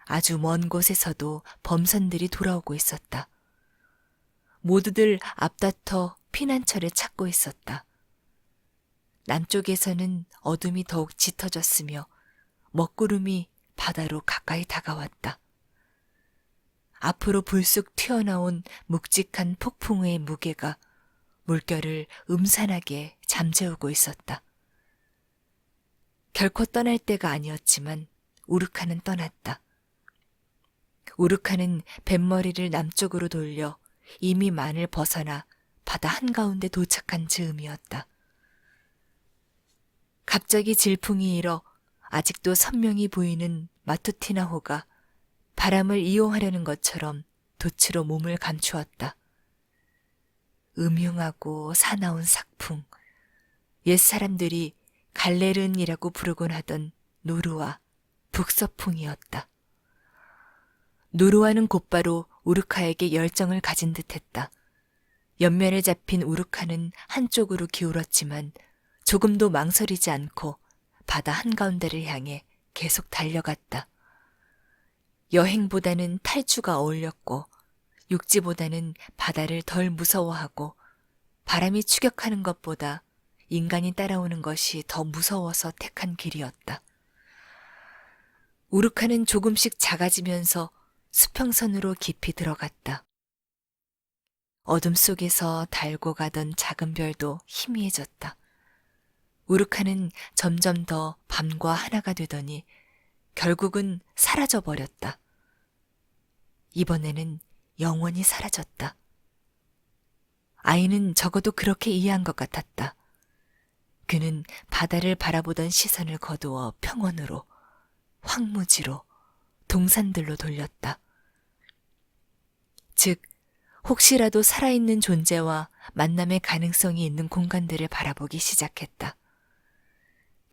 아주 먼 곳에서도 범선들이 돌아오고 있었다. 모두들 앞다퉈 피난처를 찾고 있었다. 남쪽에서는 어둠이 더욱 짙어졌으며 먹구름이 바다로 가까이 다가왔다. 앞으로 불쑥 튀어나온 묵직한 폭풍의 무게가 물결을 음산하게 잠재우고 있었다. 결코 떠날 때가 아니었지만 우르카는 떠났다. 우르카는 뱃머리를 남쪽으로 돌려 이미 만을 벗어나 바다 한가운데 도착한 즈음이었다. 갑자기 질풍이 일어 아직도 선명히 보이는 마투티나호가 바람을 이용하려는 것처럼 돛으로 몸을 감추었다. 음흉하고 사나운 삭풍, 옛 사람들이 갈레른이라고 부르곤 하던 노르와 북서풍이었다. 노르와는 곧바로 우르카에게 열정을 가진 듯했다. 옆면에 잡힌 우르카는 한쪽으로 기울었지만 조금도 망설이지 않고 바다 한가운데를 향해 계속 달려갔다. 여행보다는 탈주가 어울렸고 육지보다는 바다를 덜 무서워하고 바람이 추격하는 것보다 인간이 따라오는 것이 더 무서워서 택한 길이었다. 우르카는 조금씩 작아지면서 수평선으로 깊이 들어갔다. 어둠 속에서 달고 가던 작은 별도 희미해졌다. 우르카는 점점 더 밤과 하나가 되더니 결국은 사라져버렸다. 이번에는 영원히 사라졌다. 아이는 적어도 그렇게 이해한 것 같았다. 그는 바다를 바라보던 시선을 거두어 평원으로, 황무지로, 동산들로 돌렸다. 즉, 혹시라도 살아있는 존재와 만남의 가능성이 있는 공간들을 바라보기 시작했다.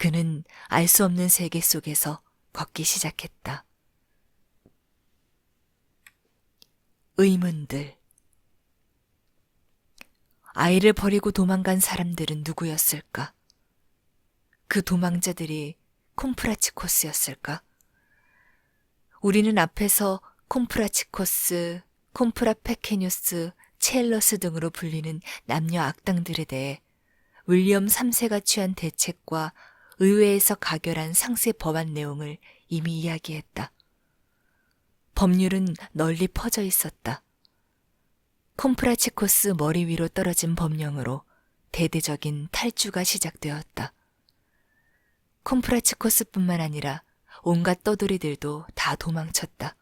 그는 알 수 없는 세계 속에서 걷기 시작했다. 의문들. 아이를 버리고 도망간 사람들은 누구였을까? 그 도망자들이 콤프라치코스였을까? 우리는 앞에서 콤프라치코스, 콤프라페케뉴스, 첼러스 등으로 불리는 남녀 악당들에 대해 윌리엄 3세가 취한 대책과 의회에서 가결한 상세 법안 내용을 이미 이야기했다. 법률은 널리 퍼져 있었다. 콤프라치코스 머리 위로 떨어진 법령으로 대대적인 탈주가 시작되었다. 콤프라치코스뿐만 아니라 온갖 떠돌이들도 다 도망쳤다.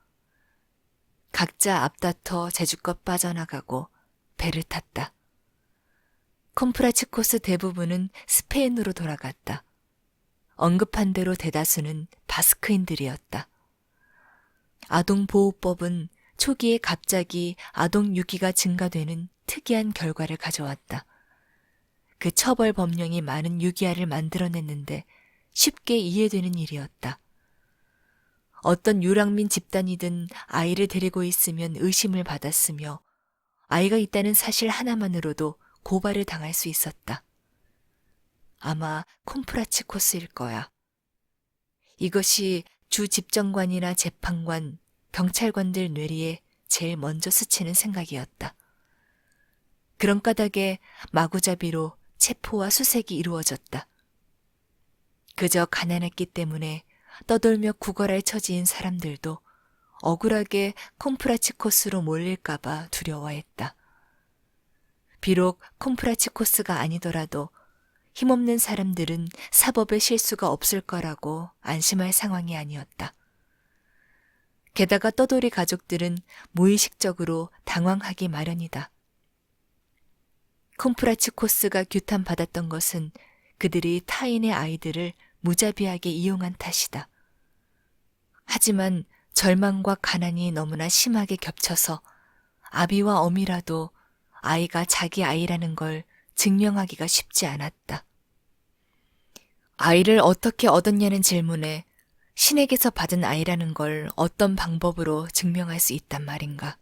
각자 앞다퉈 제주껏 빠져나가고 배를 탔다. 콤프라치코스 대부분은 스페인으로 돌아갔다. 언급한 대로 대다수는 바스크인들이었다. 아동보호법은 초기에 갑자기 아동 유기가 증가되는 특이한 결과를 가져왔다. 그 처벌 법령이 많은 유기아를 만들어냈는데 쉽게 이해되는 일이었다. 어떤 유랑민 집단이든 아이를 데리고 있으면 의심을 받았으며 아이가 있다는 사실 하나만으로도 고발을 당할 수 있었다. 아마 콤프라치코스일 거야. 이것이 주 집정관이나 재판관, 경찰관들 뇌리에 제일 먼저 스치는 생각이었다. 그런 까닭에 마구잡이로 체포와 수색이 이루어졌다. 그저 가난했기 때문에 떠돌며 구걸할 처지인 사람들도 억울하게 콤프라치코스로 몰릴까봐 두려워했다. 비록 콤프라치코스가 아니더라도 힘없는 사람들은 사법의 실수가 없을 거라고 안심할 상황이 아니었다. 게다가 떠돌이 가족들은 무의식적으로 당황하기 마련이다. 콤프라치코스가 규탄받았던 것은 그들이 타인의 아이들을 무자비하게 이용한 탓이다. 하지만 절망과 가난이 너무나 심하게 겹쳐서 아비와 어미라도 아이가 자기 아이라는 걸 증명하기가 쉽지 않았다. 아이를 어떻게 얻었냐는 질문에 신에게서 받은 아이라는 걸 어떤 방법으로 증명할 수 있단 말인가.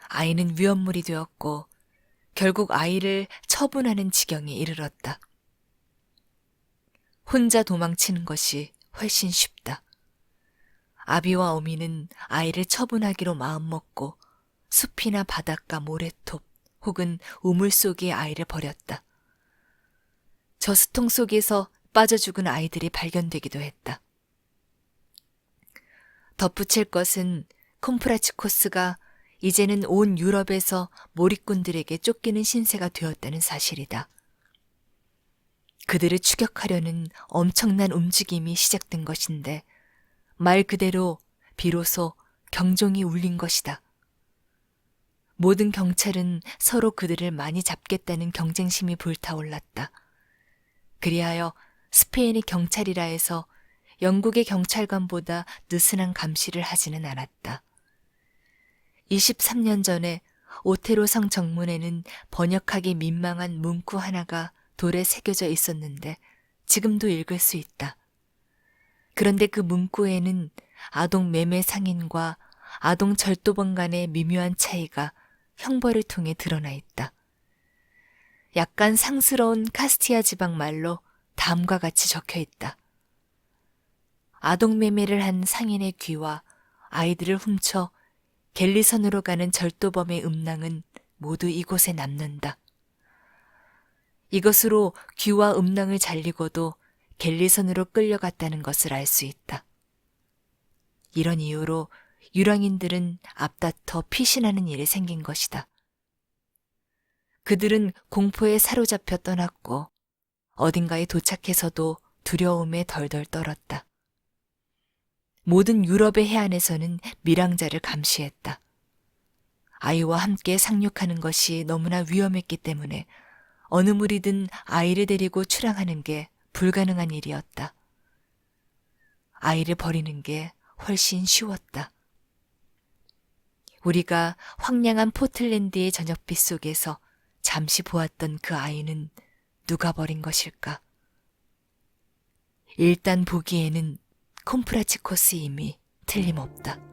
아이는 위험물이 되었고 결국 아이를 처분하는 지경에 이르렀다. 혼자 도망치는 것이 훨씬 쉽다. 아비와 어미는 아이를 처분하기로 마음먹고 숲이나 바닷가 모래톱 혹은 우물 속에 아이를 버렸다. 저수통 속에서 빠져 죽은 아이들이 발견되기도 했다. 덧붙일 것은 콤프라치코스가 이제는 온 유럽에서 몰입꾼들에게 쫓기는 신세가 되었다는 사실이다. 그들을 추격하려는 엄청난 움직임이 시작된 것인데 말 그대로 비로소 경종이 울린 것이다. 모든 경찰은 서로 그들을 많이 잡겠다는 경쟁심이 불타올랐다. 그리하여 스페인의 경찰이라 해서 영국의 경찰관보다 느슨한 감시를 하지는 않았다. 23년 전에 오테로 성 정문에는 번역하기 민망한 문구 하나가 돌에 새겨져 있었는데 지금도 읽을 수 있다. 그런데 그 문구에는 아동 매매 상인과 아동 절도범 간의 미묘한 차이가 형벌을 통해 드러나 있다. 약간 상스러운 카스티아 지방 말로 다음과 같이 적혀 있다. 아동 매매를 한 상인의 귀와 아이들을 훔쳐 갤리선으로 가는 절도범의 음낭은 모두 이곳에 남는다. 이것으로 귀와 음낭을 잘리고도 갤리선으로 끌려갔다는 것을 알 수 있다. 이런 이유로 유랑인들은 앞다퉈 피신하는 일이 생긴 것이다. 그들은 공포에 사로잡혀 떠났고 어딘가에 도착해서도 두려움에 덜덜 떨었다. 모든 유럽의 해안에서는 밀항자를 감시했다. 아이와 함께 상륙하는 것이 너무나 위험했기 때문에 어느 무리든 아이를 데리고 출항하는 게 불가능한 일이었다. 아이를 버리는 게 훨씬 쉬웠다. 우리가 황량한 포틀랜드의 저녁빛 속에서 잠시 보았던 그 아이는 누가 버린 것일까? 일단 보기에는 콤프라치코스임이 틀림없다.